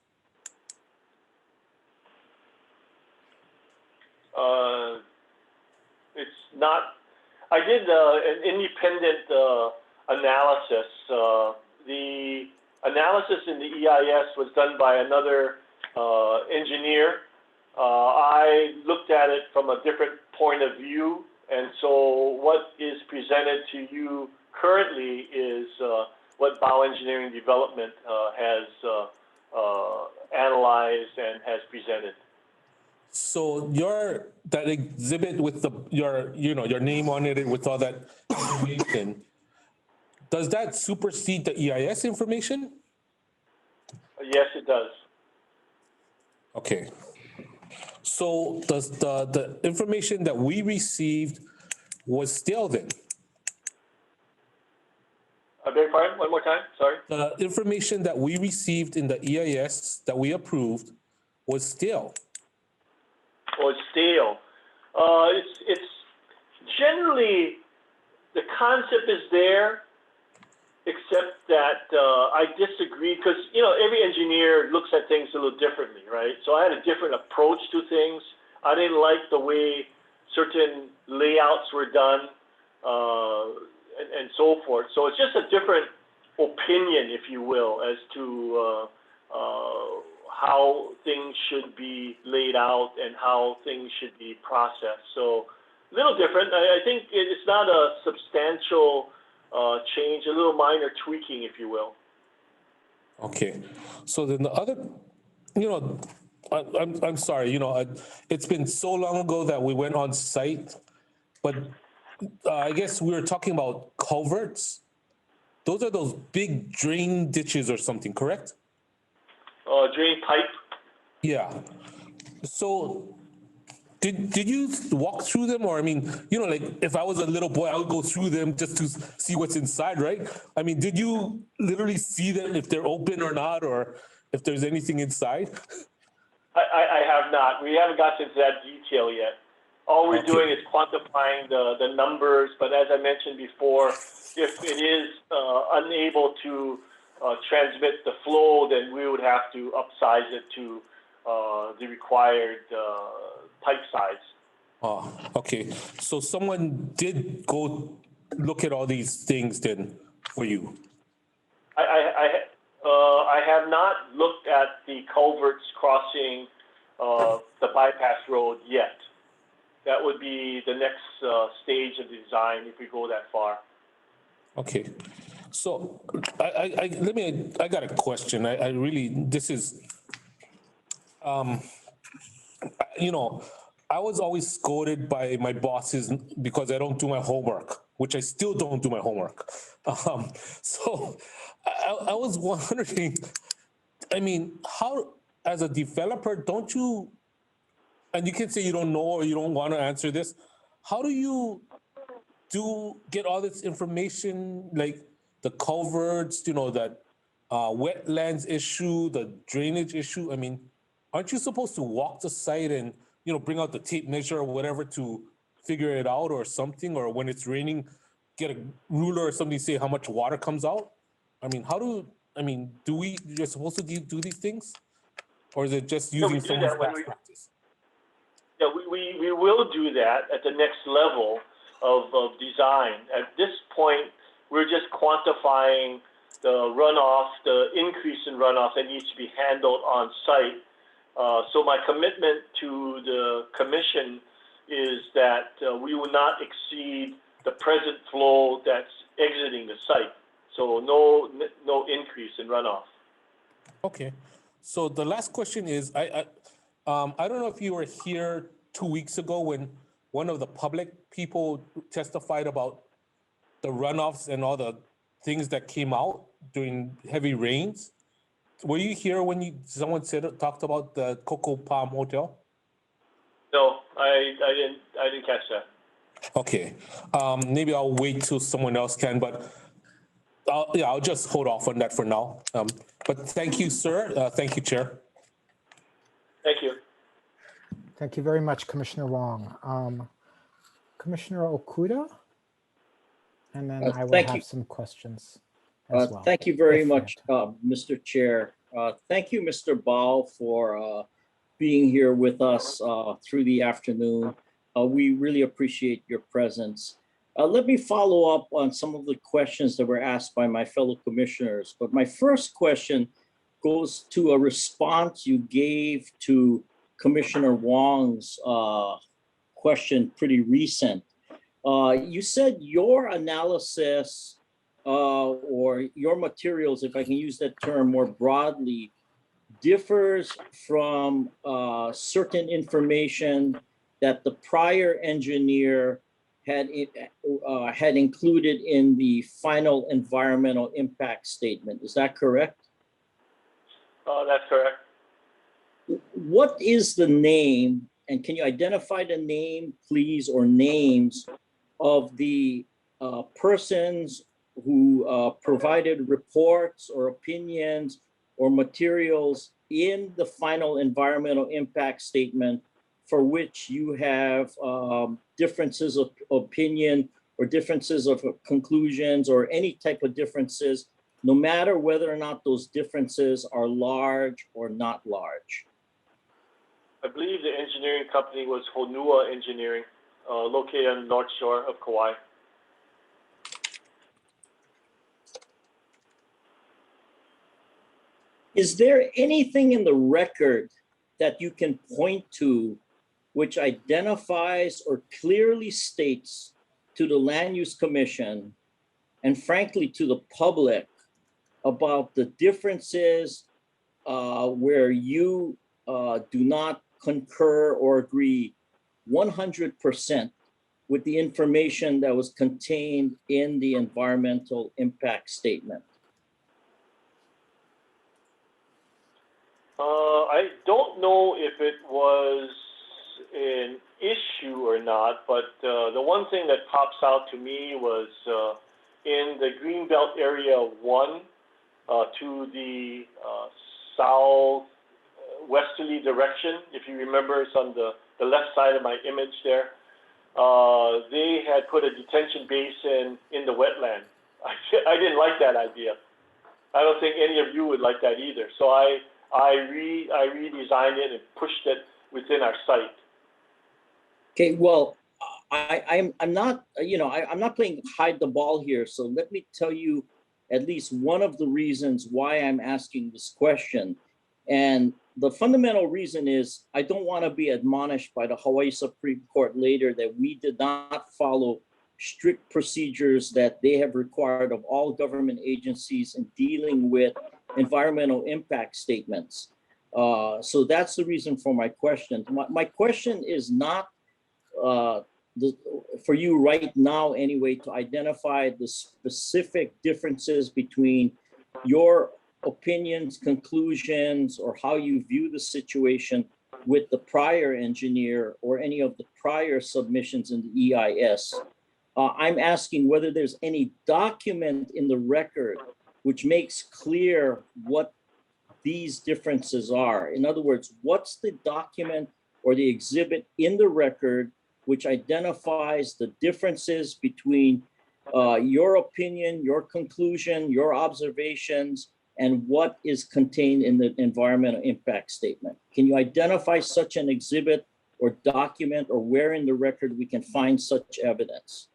It's not. I did an independent analysis. The analysis in the EIS was done by another engineer. I looked at it from a different point of view, and so what is presented to you currently is what Bioengineering Development has analyzed and has presented. So that exhibit with your name on it with all that information, does that supersede the EIS information? Yes, it does. Okay. So does the information that we received was stale then? I beg your pardon? One more time. Sorry. The information that we received in the EIS that we approved was stale. Oh, it's stale. It's generally the concept is there, except that I disagree because every engineer looks at things a little differently, right? So I had a different approach to things. I didn't like the way certain layouts were done and so forth. So it's just a different opinion, if you will, as to how things should be laid out and how things should be processed. So a little different. I think it's not a substantial change, a little minor tweaking, if you will. Okay. So then the other, I'm sorry, it's been so long ago that we went on site, but I guess we were talking about culverts. Those are those big drain ditches or something, correct? Drain pipe. Yeah. So did you walk through them? Or, I mean, if I was a little boy, I would go through them just to see what's inside, right? I mean, did you literally see them if they're open or not, or if there's anything inside? I have not. We haven't got into that detail yet. All we're doing is quantifying the numbers, but as I mentioned before, if it is unable to transmit the flow, then we would have to upsize it to the required pipe size. Oh, okay. So someone did go look at all these things then for you? I have not looked at the culverts crossing the bypass road yet. That would be the next stage of the design if we go that far. Okay. So I got a question. I really, this is, you know, I was always scolded by my bosses because I don't do my homework, which I still don't do my homework. So I was wondering, I mean, how, as a developer, don't you, and you can say you don't know or you don't want to answer this, how do you get all this information, like the culverts, you know, that wetlands issue, the drainage issue? I mean, aren't you supposed to walk the site and, you know, bring out the tape measure or whatever to figure it out or something? Or when it's raining, get a ruler or something, say how much water comes out? I mean, you're supposed to do these things? Or is it just using someone's past practice? Yeah, we will do that at the next level of design. At this point, we're just quantifying the runoff, the increase in runoff that needs to be handled on site. So my commitment to the commission is that we will not exceed the present flow that's exiting the site. So no increase in runoff. Okay. So the last question is, I don't know if you were here 2 weeks ago when one of the public people testified about the runoffs and all the things that came out during heavy rains. Were you here when someone talked about the Coco Palm Hotel? No, I didn't catch that. Okay. Maybe I'll wait till someone else can, but I'll just hold off on that for now. But thank you, sir. Thank you, Chair. Thank you. Thank you very much, Commissioner Wong. Commissioner Okuda, and then I will have some questions as well. Thank you very much, Mr. Chair. Thank you, Mr. Bao, for being here with us through the afternoon. We really appreciate your presence. Let me follow up on some of the questions that were asked by my fellow commissioners. But my first question goes to a response you gave to Commissioner Wong's question, pretty recent. You said your analysis or your materials, if I can use that term more broadly, differs from certain information that the prior engineer had included in the final environmental impact statement. Is that correct? That's correct. What is the name, and can you identify the name, please, or names of the persons who provided reports or opinions or materials in the final environmental impact statement for which you have differences of opinion or differences of conclusions or any type of differences, no matter whether or not those differences are large or not large? I believe the engineering company was Honua Engineering, located on the north shore of Kauai. Is there anything in the record that you can point to which identifies or clearly states to the Land Use Commission and frankly to the public about the differences where you do not concur or agree 100% with the information that was contained in the environmental impact statement? I don't know if it was an issue or not, but the one thing that pops out to me was in the Greenbelt Area 1 to the southwesterly direction, if you remember, it's on the left side of my image there. They had put a detention basin in the wetland. I didn't like that idea. I don't think any of you would like that either. So I redesigned it and pushed it within our site. Okay, well, I'm not, I'm not playing hide the ball here. So let me tell you at least one of the reasons why I'm asking this question. And the fundamental reason is I don't want to be admonished by the Hawaii Supreme Court later that we did not follow strict procedures that they have required of all government agencies in dealing with environmental impact statements. So that's the reason for my question. My question is not for you right now anyway to identify the specific differences between your opinions, conclusions, or how you view the situation with the prior engineer or any of the prior submissions in the EIS. I'm asking whether there's any document in the record which makes clear what these differences are. In other words, what's the document or the exhibit in the record which identifies the differences between your opinion, your conclusion, your observations, and what is contained in the environmental impact statement? Can you identify such an exhibit or document, or where in the record we can find such evidence?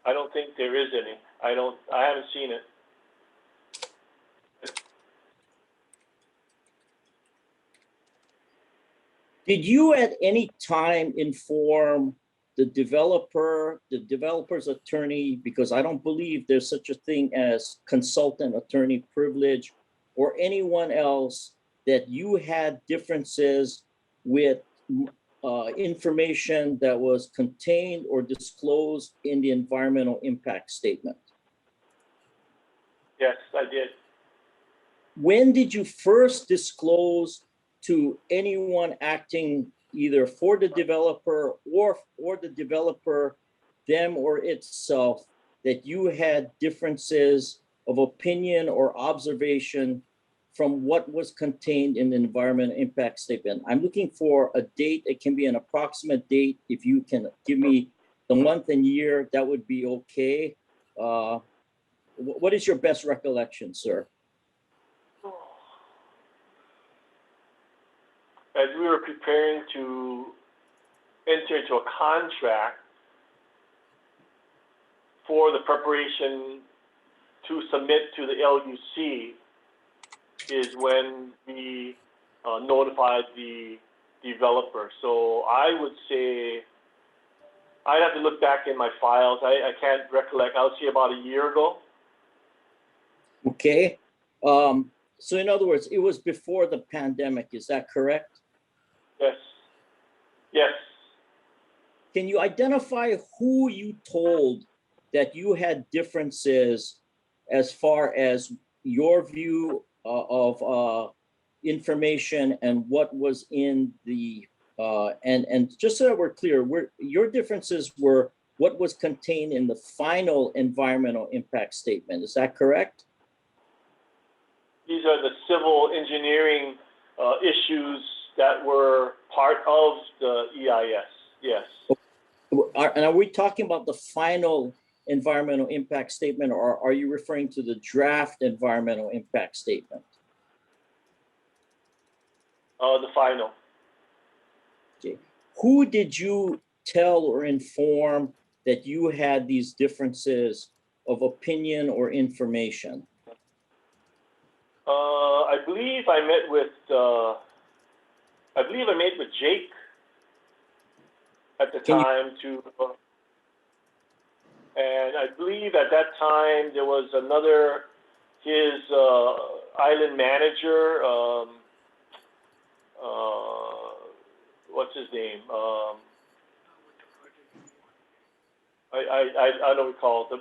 I don't think there is any. I haven't seen it. Did you at any time inform the developer's attorney, because I don't believe there's such a thing as consultant attorney privilege, or anyone else, that you had differences with information that was contained or disclosed in the environmental impact statement? Yes, I did. When did you first disclose to anyone acting either for the developer or the developer, them or itself, that you had differences of opinion or observation from what was contained in the environmental impact statement? I'm looking for a date. It can be an approximate date. If you can give me the month and year, that would be okay. What is your best recollection, sir? As we were preparing to enter into a contract for the preparation to submit to the LUC is when we notified the developer. So I would say, I'd have to look back in my files. I can't recollect. I would say about a year ago. Okay. So in other words, it was before the pandemic, is that correct? Yes. Yes. Can you identify who you told that you had differences as far as your view of information and what was in the, and just so that we're clear, your differences were what was contained in the final environmental impact statement, is that correct? These are the civil engineering issues that were part of the EIS, yes. And are we talking about the final environmental impact statement, or are you referring to the draft environmental impact statement? The final. Okay. Who did you tell or inform that you had these differences of opinion or information? I believe I met with Jake at the time and I believe at that time there was another, his island manager, what's his name? I don't recall, the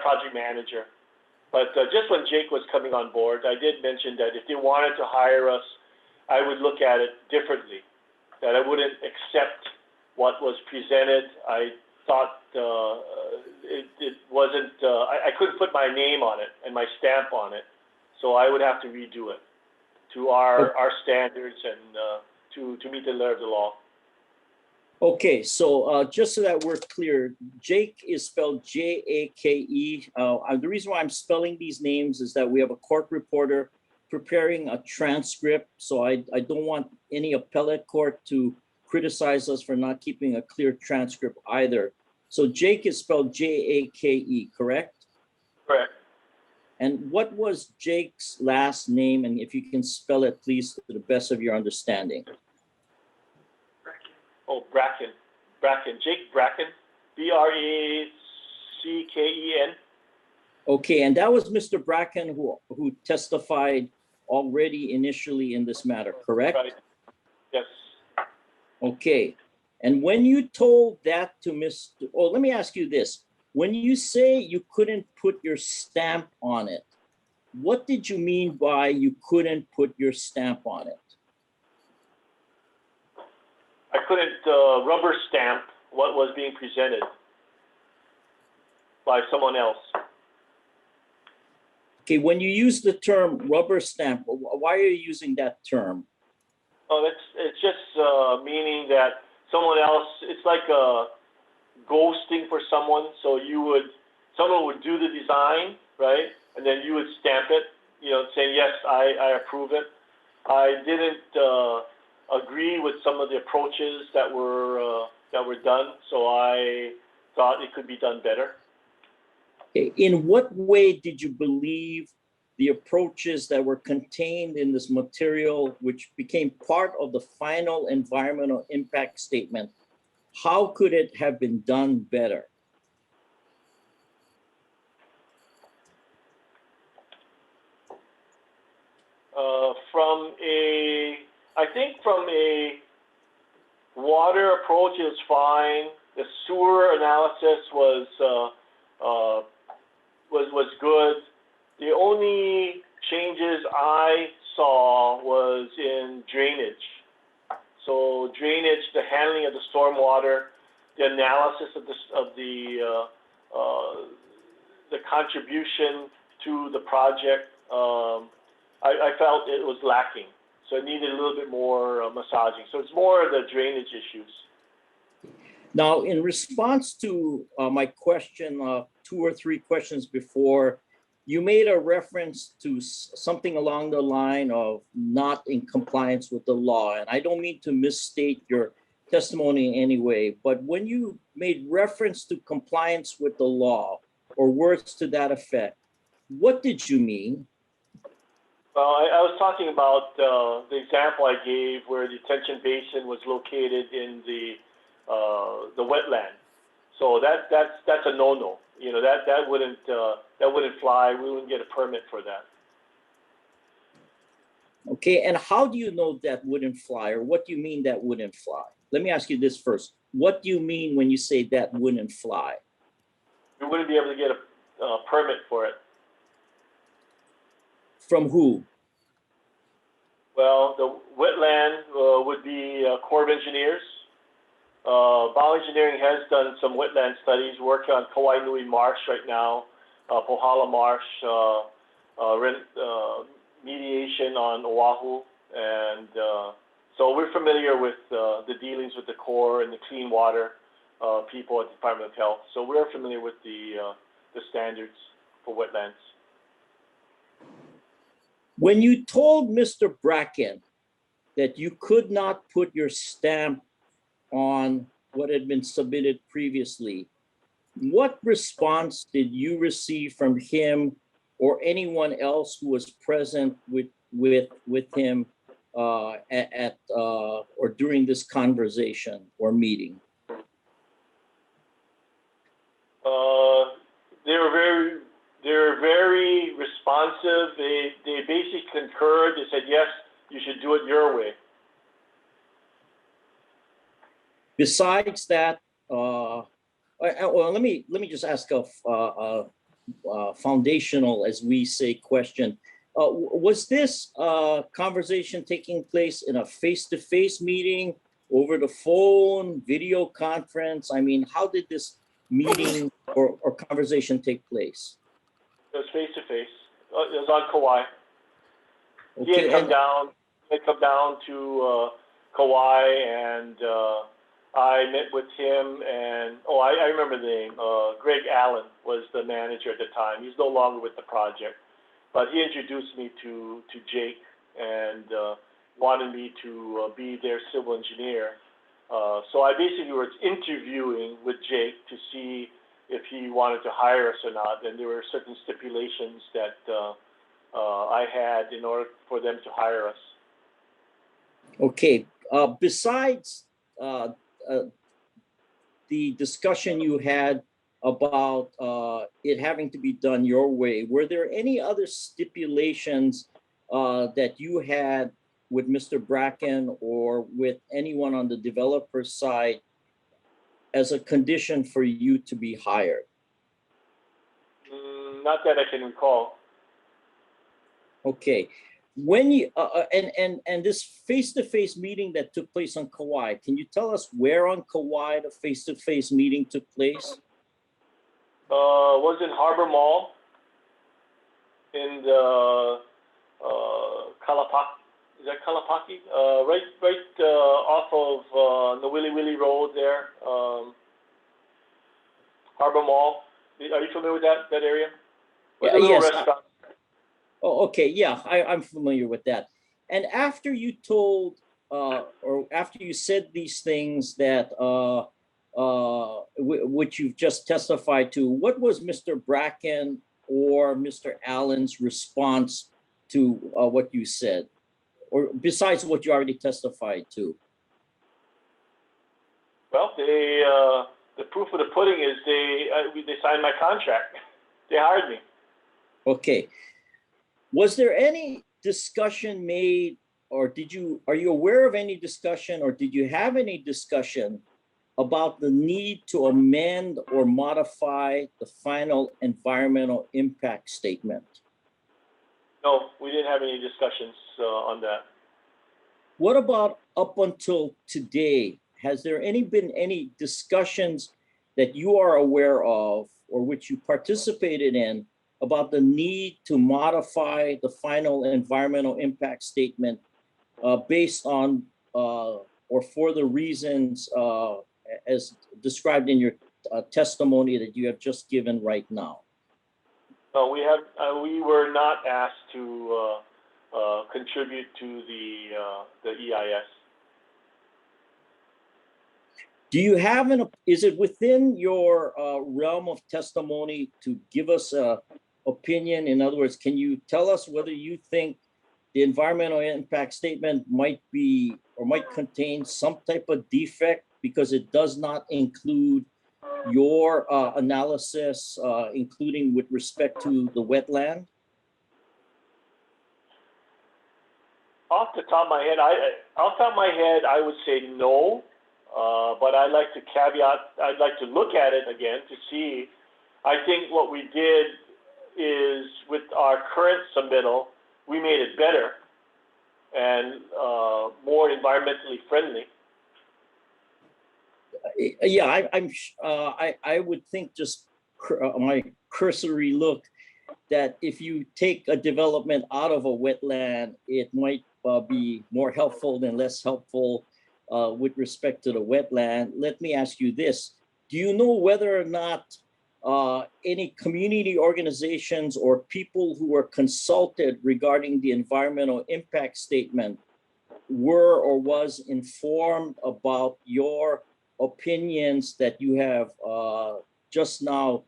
project manager. But just when Jake was coming on board, I did mention that if they wanted to hire us, I would look at it differently, that I wouldn't accept what was presented. I thought it wasn't, I couldn't put my name on it and my stamp on it. So I would have to redo it to our standards and to meet the letter of the law. Okay, so just so that we're clear, Jake is spelled J-A-K-E. The reason why I'm spelling these names is that we have a court reporter preparing a transcript. So I don't want any appellate court to criticize us for not keeping a clear transcript either. So Jake is spelled J-A-K-E, correct? Correct. And what was Jake's last name? And if you can spell it, please, to the best of your understanding. Oh, Bracken, Jake Bracken, B-R-A-C-K-E-N. Bracken. Okay, and that was Mr. Bracken who testified already initially in this matter, correct? Right. Yes. Okay, and when you told that to Mr., oh, let me ask you this. When you say you couldn't put your stamp on it, what did you mean by you couldn't put your stamp on it? I couldn't rubber stamp what was being presented by someone else. Okay, when you use the term rubber stamp, why are you using that term? Oh, it's just meaning that someone else, it's like ghosting for someone. So someone would do the design, right? And then you would stamp it, saying, yes, I approve it. I didn't agree with some of the approaches that were done, so I thought it could be done better. Okay. In what way did you believe the approaches that were contained in this material, which became part of the final environmental impact statement, how could it have been done better? I think from a water approach, it was fine. The sewer analysis was good. The only changes I saw was in drainage. So drainage, the handling of the stormwater, the analysis of the contribution to the project. I felt it was lacking, so it needed a little bit more massaging. So it's more of the drainage issues. Now, in response to my question, 2 or 3 questions before, you made a reference to something along the line of not in compliance with the law. And I don't mean to misstate your testimony in any way, but when you made reference to compliance with the law or words to that effect, what did you mean? Well, I was talking about the example I gave where the detention basin was located in the wetland. So that's a no-no. That wouldn't fly. We wouldn't get a permit for that. Okay, and how do you know that wouldn't fly, or what do you mean that wouldn't fly? Let me ask you this first. What do you mean when you say that wouldn't fly? We wouldn't be able to get a permit for it. From who? Well, the wetland would be Corps of Engineers. Bioengineering has done some wetland studies, working on Kauai Nui Marsh right now, Pohala Marsh, mediation on Oahu, and so we're familiar with the dealings with the Corps and the clean water people at the Department of Health. So we're familiar with the standards for wetlands. When you told Mr. Bracken that you could not put your stamp on what had been submitted previously, what response did you receive from him or anyone else who was present with him or during this conversation or meeting? They were very responsive. They basically concurred. They said, yes, you should do it your way. Besides that, well, let me just ask a foundational, as we say, question. Was this conversation taking place in a face-to-face meeting, over the phone, video conference? I mean, how did this meeting or conversation take place? It was face-to-face. It was on Kauai. Okay, He had come down to Kauai, and I met with him, and I remember the name. Greg Allen was the manager at the time. He's no longer with the project, but he introduced me to Jake and wanted me to be their civil engineer. So I basically was interviewing with Jake to see if he wanted to hire us or not, and there were certain stipulations that I had in order for them to hire us. Okay. Besides the discussion you had about it having to be done your way, were there any other stipulations that you had with Mr. Bracken or with anyone on the developer side as a condition for you to be hired? Not that I can recall. Okay. When you and this face-to-face meeting that took place on Kauai, can you tell us where on Kauai the face-to-face meeting took place? Was in Harbor Mall in the Kalapaki. Is that Kalapaki? Right off of the Willy Willy Road there. Harbor Mall. Are you familiar with that area? Yeah, The little yes. restaurant. Oh, okay. Yeah, I'm familiar with that. And after you told, or after you said these things that, which you've just testified to, what was Mr. Bracken or Mr. Allen's response to what you said, or besides what you already testified to? Well, the proof of the pudding is they signed my contract. They hired me. Okay. Was there any discussion made, or are you aware of any discussion, or did you have any discussion about the need to amend or modify the final environmental impact statement? No, we didn't have any discussions on that. What about up until today? Has there been any discussions that you are aware of or which you participated in about the need to modify the final environmental impact statement based on or for the reasons as described in your testimony that you have just given right now? No, we were not asked to contribute to the EIS. Do you have is it within your realm of testimony to give us a opinion? In other words, can you tell us whether you think the environmental impact statement might be or might contain some type of defect because it does not include your analysis, including with respect to the wetland? Off the top of my head, I would say no. But I'd like to caveat, I'd like to look at it again to see. I think what we did is with our current submittal, we made it better and more environmentally friendly. Yeah, I would think just my cursory look that if you take a development out of a wetland, it might be more helpful than less helpful with respect to the wetland. Let me ask you this. Do you know whether or not any community organizations or people who were consulted regarding the environmental impact statement were or was informed about your opinions that you have just now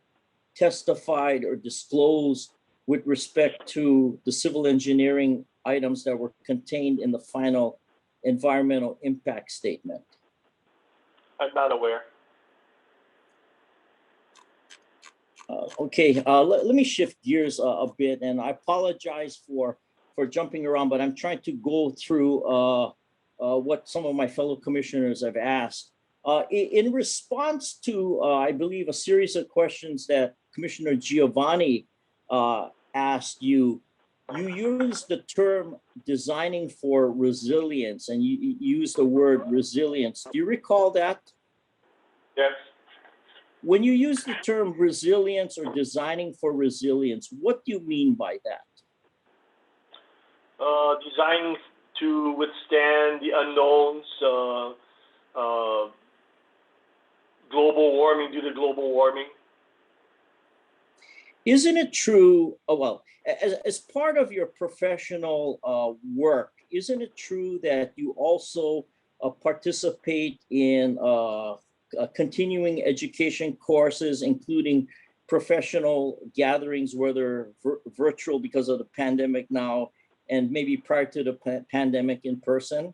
testified or disclosed with respect to the civil engineering items that were contained in the final environmental impact statement? I'm not aware. Okay, let me shift gears a bit, and I apologize for jumping around, but I'm trying to go through what some of my fellow commissioners have asked. In response to, I believe, a series of questions that Commissioner Giovanni asked you, you used the term designing for resilience, and you used the word resilience. Do you recall that? Yes. When you use the term resilience or designing for resilience, what do you mean by that? Designing to withstand the unknowns, global warming due to global warming. Isn't it true, as part of your professional work, isn't it true that you also participate in continuing education courses, including professional gatherings, whether virtual because of the pandemic now, and maybe prior to the pandemic in person?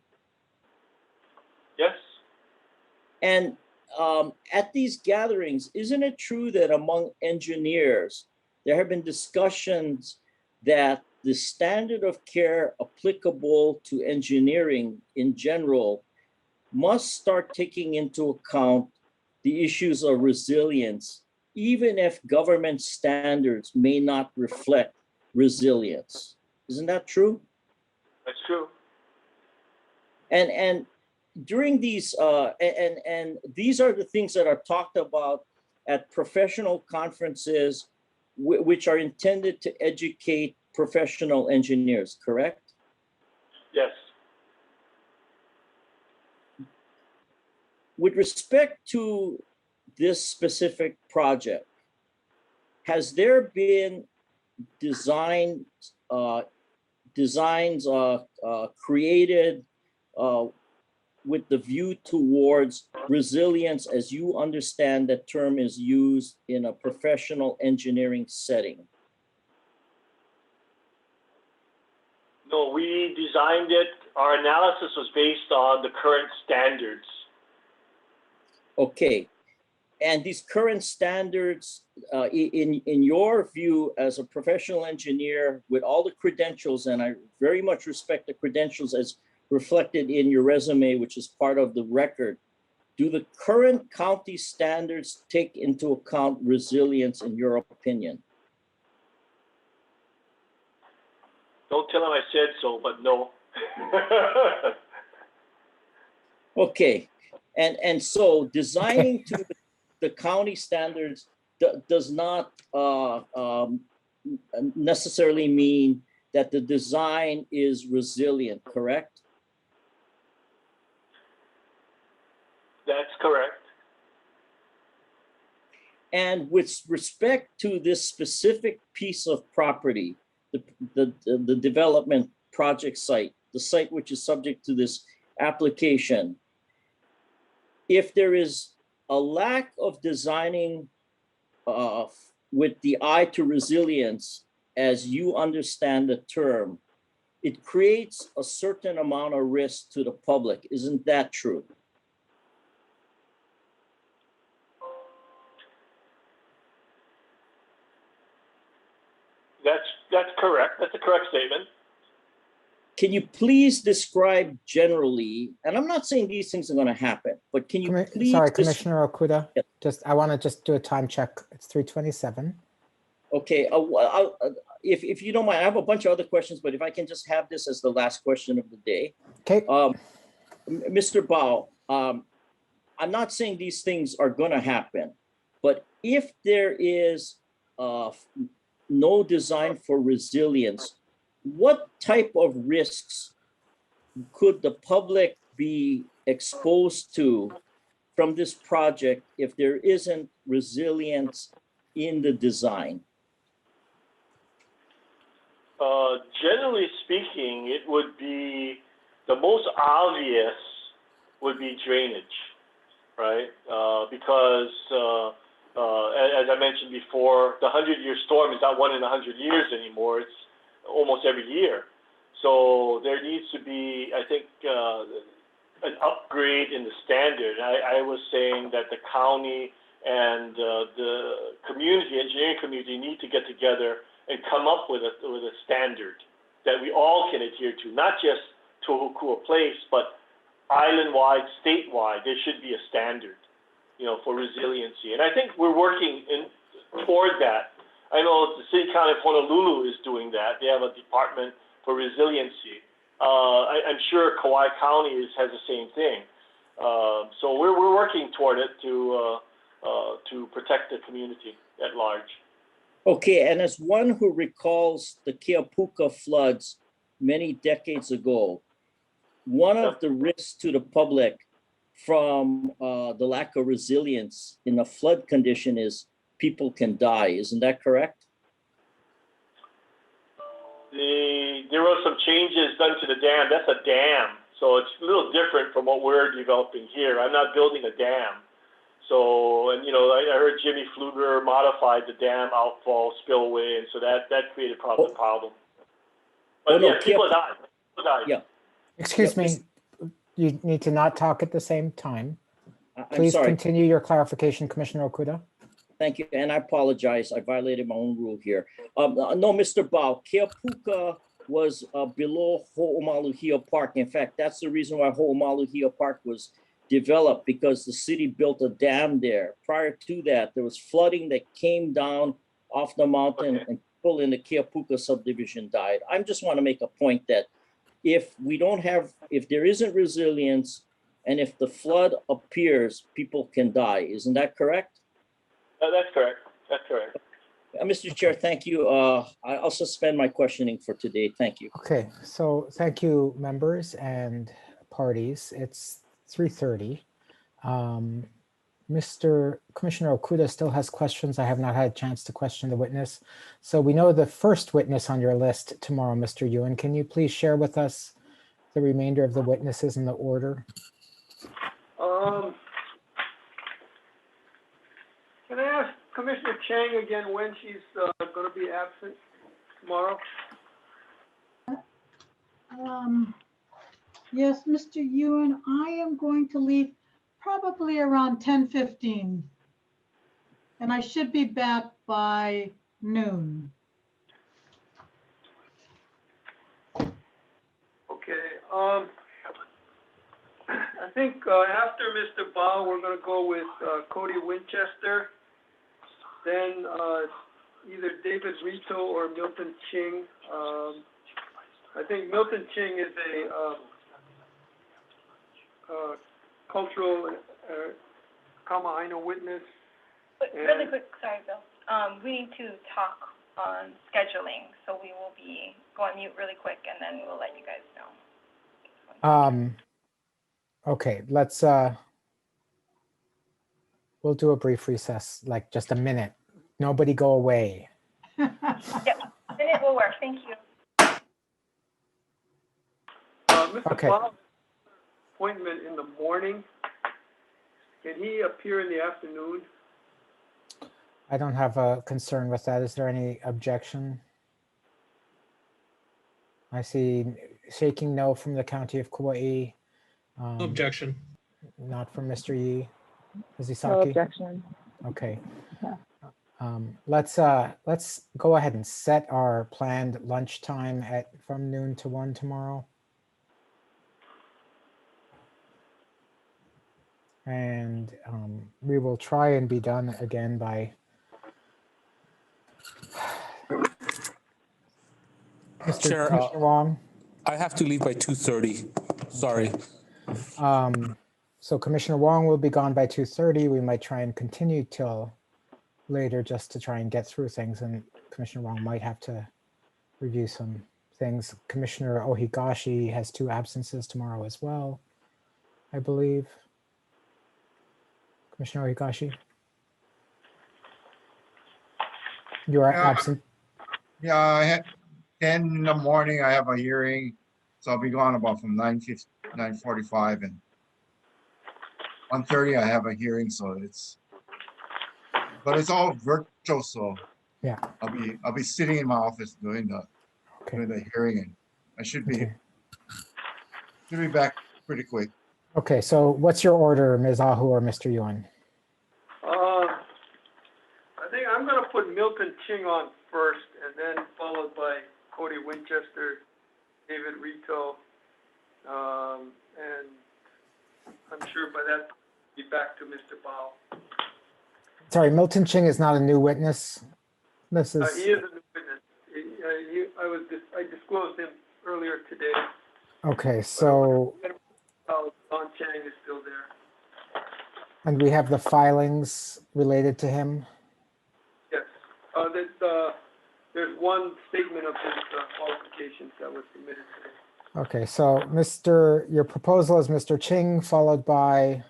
Yes. And at these gatherings, isn't it true that among engineers, there have been discussions that the standard of care applicable to engineering in general must start taking into account the issues of resilience, even if government standards may not reflect resilience? Isn't that true? That's true. And during these, and these are the things that are talked about at professional conferences, which are intended to educate professional engineers, correct? Yes. With respect to this specific project, has there been designs created with the view towards resilience, as you understand that term is used in a professional engineering setting? No, we designed it. Our analysis was based on the current standards. Okay. And these current standards, in your view as a professional engineer with all the credentials, and I very much respect the credentials as reflected in your resume, which is part of the record, do the current county standards take into account resilience in your opinion? Don't tell him I said so, but no. Okay. And so designing to the county standards does not necessarily mean that the design is resilient, correct? That's correct. And with respect to this specific piece of property, the development project site, the site which is subject to this application, if there is a lack of designing with the eye to resilience, as you understand the term, it creates a certain amount of risk to the public. Isn't that true? That's correct. That's a correct statement. Can you please describe generally, and I'm not saying these things are going to happen, but can you please? Sorry, Commissioner Okuda, I want to just do a time check. It's 3:27. Okay, if you don't mind, I have a bunch of other questions, but if I can just have this as the last question of the day. Okay. Mr. Bao, I'm not saying these things are going to happen, but if there is no design for resilience, what type of risks could the public be exposed to from this project if there isn't resilience in the design? Generally speaking, it would be the most obvious would be drainage, right? Because as I mentioned before, the 100-year storm is not one in 100 years anymore. It's almost every year. So there needs to be, I think, an upgrade in the standard. I was saying that the county and the community, engineering community, need to get together and come up with a standard that we all can adhere to, not just to HoKua Place, but island-wide, statewide. There should be a standard, for resiliency. And I think we're working toward that. I know the city county of Honolulu is doing that. They have a department for resiliency. I'm sure Kauai County has the same thing. So we're working toward it to protect the community at large. Okay, and as one who recalls the Keapuka floods many decades ago, one of the risks to the public from the lack of resilience in a flood condition is people can die. Isn't that correct? There were some changes done to the dam. That's a dam. So it's a little different from what we're developing here. I'm not building a dam. So, and I heard Jimmy Pfluger modified the dam outfall spillway, and so that created a problem. But people died. People died. Yeah. Excuse me, you need to not talk at the same time. I'm Please sorry. continue your clarification, Commissioner Okuda. Thank you, and I apologize. I violated my own rule here. No, Mr. Bao, Keapuka was below Ho'omaluhia Park. In fact, that's the reason why Ho'omaluhia Park was developed, because the city built a dam there. Prior to that, there was flooding that came down off the mountain and people in the Keapuka subdivision died. I just want to make a point that if there isn't resilience, and if the flood appears, people can die. Isn't that correct? That's correct. That's correct. Mr. Chair, thank you. I'll suspend my questioning for today. Thank you. Okay, so thank you, members and parties. It's 3:30. Mr. Commissioner Okuda still has questions. I have not had a chance to question the witness. So we know the first witness on your list tomorrow, Mr. Ewan. Can you please share with us the remainder of the witnesses in the order? Can I ask Commissioner Chang again when she's going to be absent tomorrow? Yes, Mr. Ewan, I am going to leave probably around 10:15. And I should be back by noon. Okay. I think after Mr. Bao, we're going to go with Cody Winchester. Then either David Rito or Milton Ching. I think Milton Ching is a cultural Kama'aina witness. Really quick, sorry, Bill. We need to talk on scheduling, so we will be going mute really quick, and then we'll let you guys know. Okay, we'll do a brief recess, like just a minute. Nobody go away. Yep, a minute will work. Thank you. Mr. Okay. Bao, appointment in the morning. Can he appear in the afternoon? I don't have a concern with that. Is there any objection? I see shaking no from the County of Kauai. No objection. Not from Mr. Yi. Izisaki? No objection. Okay. Yeah. Let's go ahead and set our planned lunchtime from noon to 1 tomorrow. And we will try and be done again by Mr. Chair, Commissioner Wong. I have to leave by 2:30. Sorry. So Commissioner Wong will be gone by 2:30. We might try and continue till later just to try and get through things, and Commissioner Wong might have to review some things. Commissioner Ohigashi has 2 absences tomorrow as well, I believe. Commissioner Ohigashi? You are absent. Yeah, I had 10 in the morning, I have a hearing, so I'll be gone about from 9:45, and 1:30 I have a hearing, so but it's all virtual, so yeah, I'll be sitting in my office doing the hearing, and I should be back pretty quick. Okay, so what's your order, Ms. Ahu or Mr. Yuan? I think I'm going to put Milton Ching on first, and then followed by Cody Winchester, David Rito, and I'm sure by that we'll be back to Mr. Bao. Sorry, Milton Ching is not a new witness. This is. He is a new witness. I disclosed him earlier today. Okay, so. Don Chang is still there. And we have the filings related to him. Yes. There's one statement of his qualifications that was submitted today. Okay, so your proposal is Mr. Ching, followed by.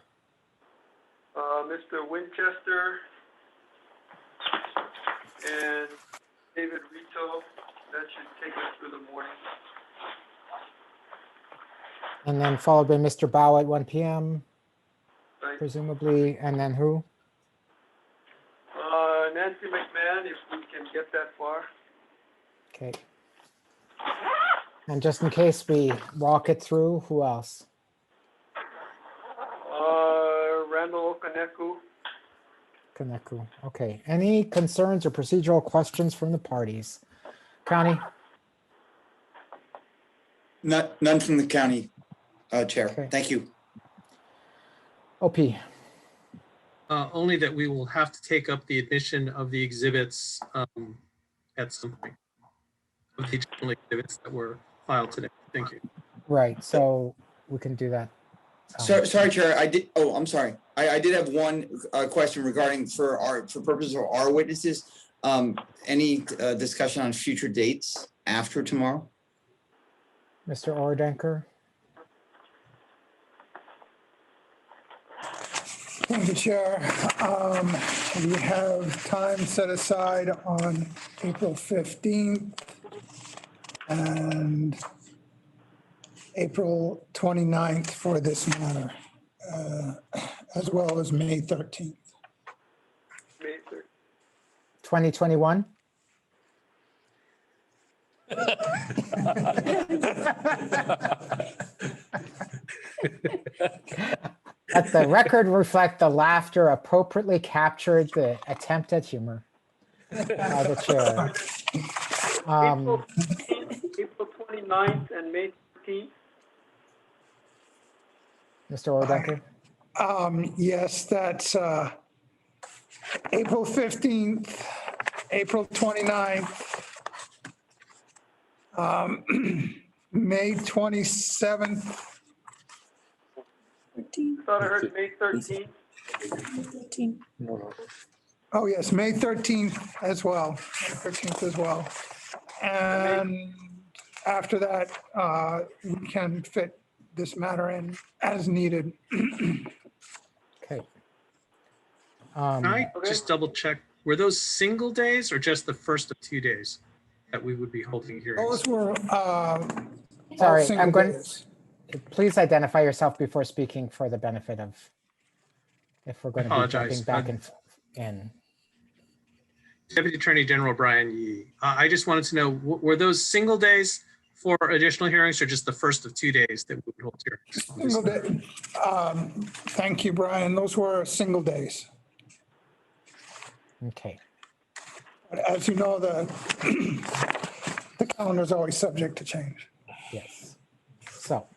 Mr. Winchester and David Rito. That should take us through the morning. And then followed by Mr. Bao at 1 p.m. Right. Presumably, and then who? Nancy McMahon, if we can get that far. Okay. And just in case we walk it through, who else? Randall Memo Kaneku. Kaneku. Okay. Any concerns or procedural questions from the parties? County? None from the county, Chair. Okay. Thank you. OP? Only that we will have to take up the admission of the exhibits at some point. Of the additional exhibits that were filed today. Thank you. Right. So we can do that. Sorry, Chair. I'm sorry. I did have one question regarding for purposes of our witnesses. Any discussion on future dates after tomorrow? Mr. Ordenker? Thank you, Chair. We have time set aside on April 15th and April 29th for this matter, as well as May 13th. May 3rd. 2021? Let the record reflect the laughter appropriately captured the attempt at humor by the chair. April 29th and May 13th. Mr. Ordenker? Yes, that's April 15th, April 29th, May 27th. I thought I heard May 13th. Oh, yes, May 13th as well, May 13th as well. And after that, we can fit this matter in as needed. Okay. Can I just double check, were those single days or just the first of 2 days that we would be holding hearings? Those were all Sorry, single I'm going, days. please identify yourself before speaking for the benefit of, if we're going to be Apologize. jumping back and in. Deputy Attorney General Brian Yee. I just wanted to know, were those single days for additional hearings or just the first of 2 days that we would hold hearings? Single day. Thank you, Brian. Those were single days. Okay. But as you know, the calendar is always subject to change. Yes. So,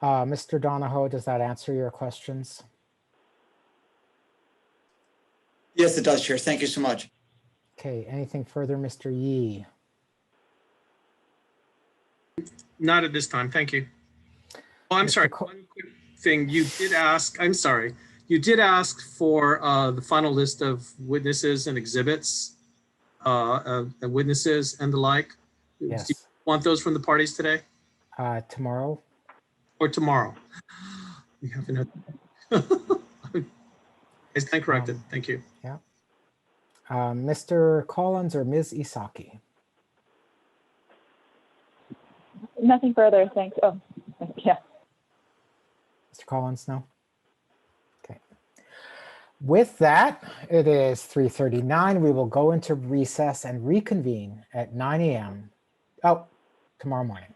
Mr. Donahoe, does that answer your questions? Yes, it does, Chair. Thank you so much. Okay, anything further, Mr. Yee? Not at this time, thank you. Oh, I'm sorry, one quick thing. You did ask, I'm sorry, you did ask for the final list of witnesses and exhibits, witnesses and the like. Yes. Do you want those from the parties today Tomorrow? or tomorrow? We haven't had. I stand corrected, thank you. Yeah. Mr. Collins or Ms. Isaki? Nothing further, thanks. Oh, yeah. Mr. Collins, no? Okay. With that, it is 3:39. We will go into recess and reconvene at 9 a.m. Oh, tomorrow morning.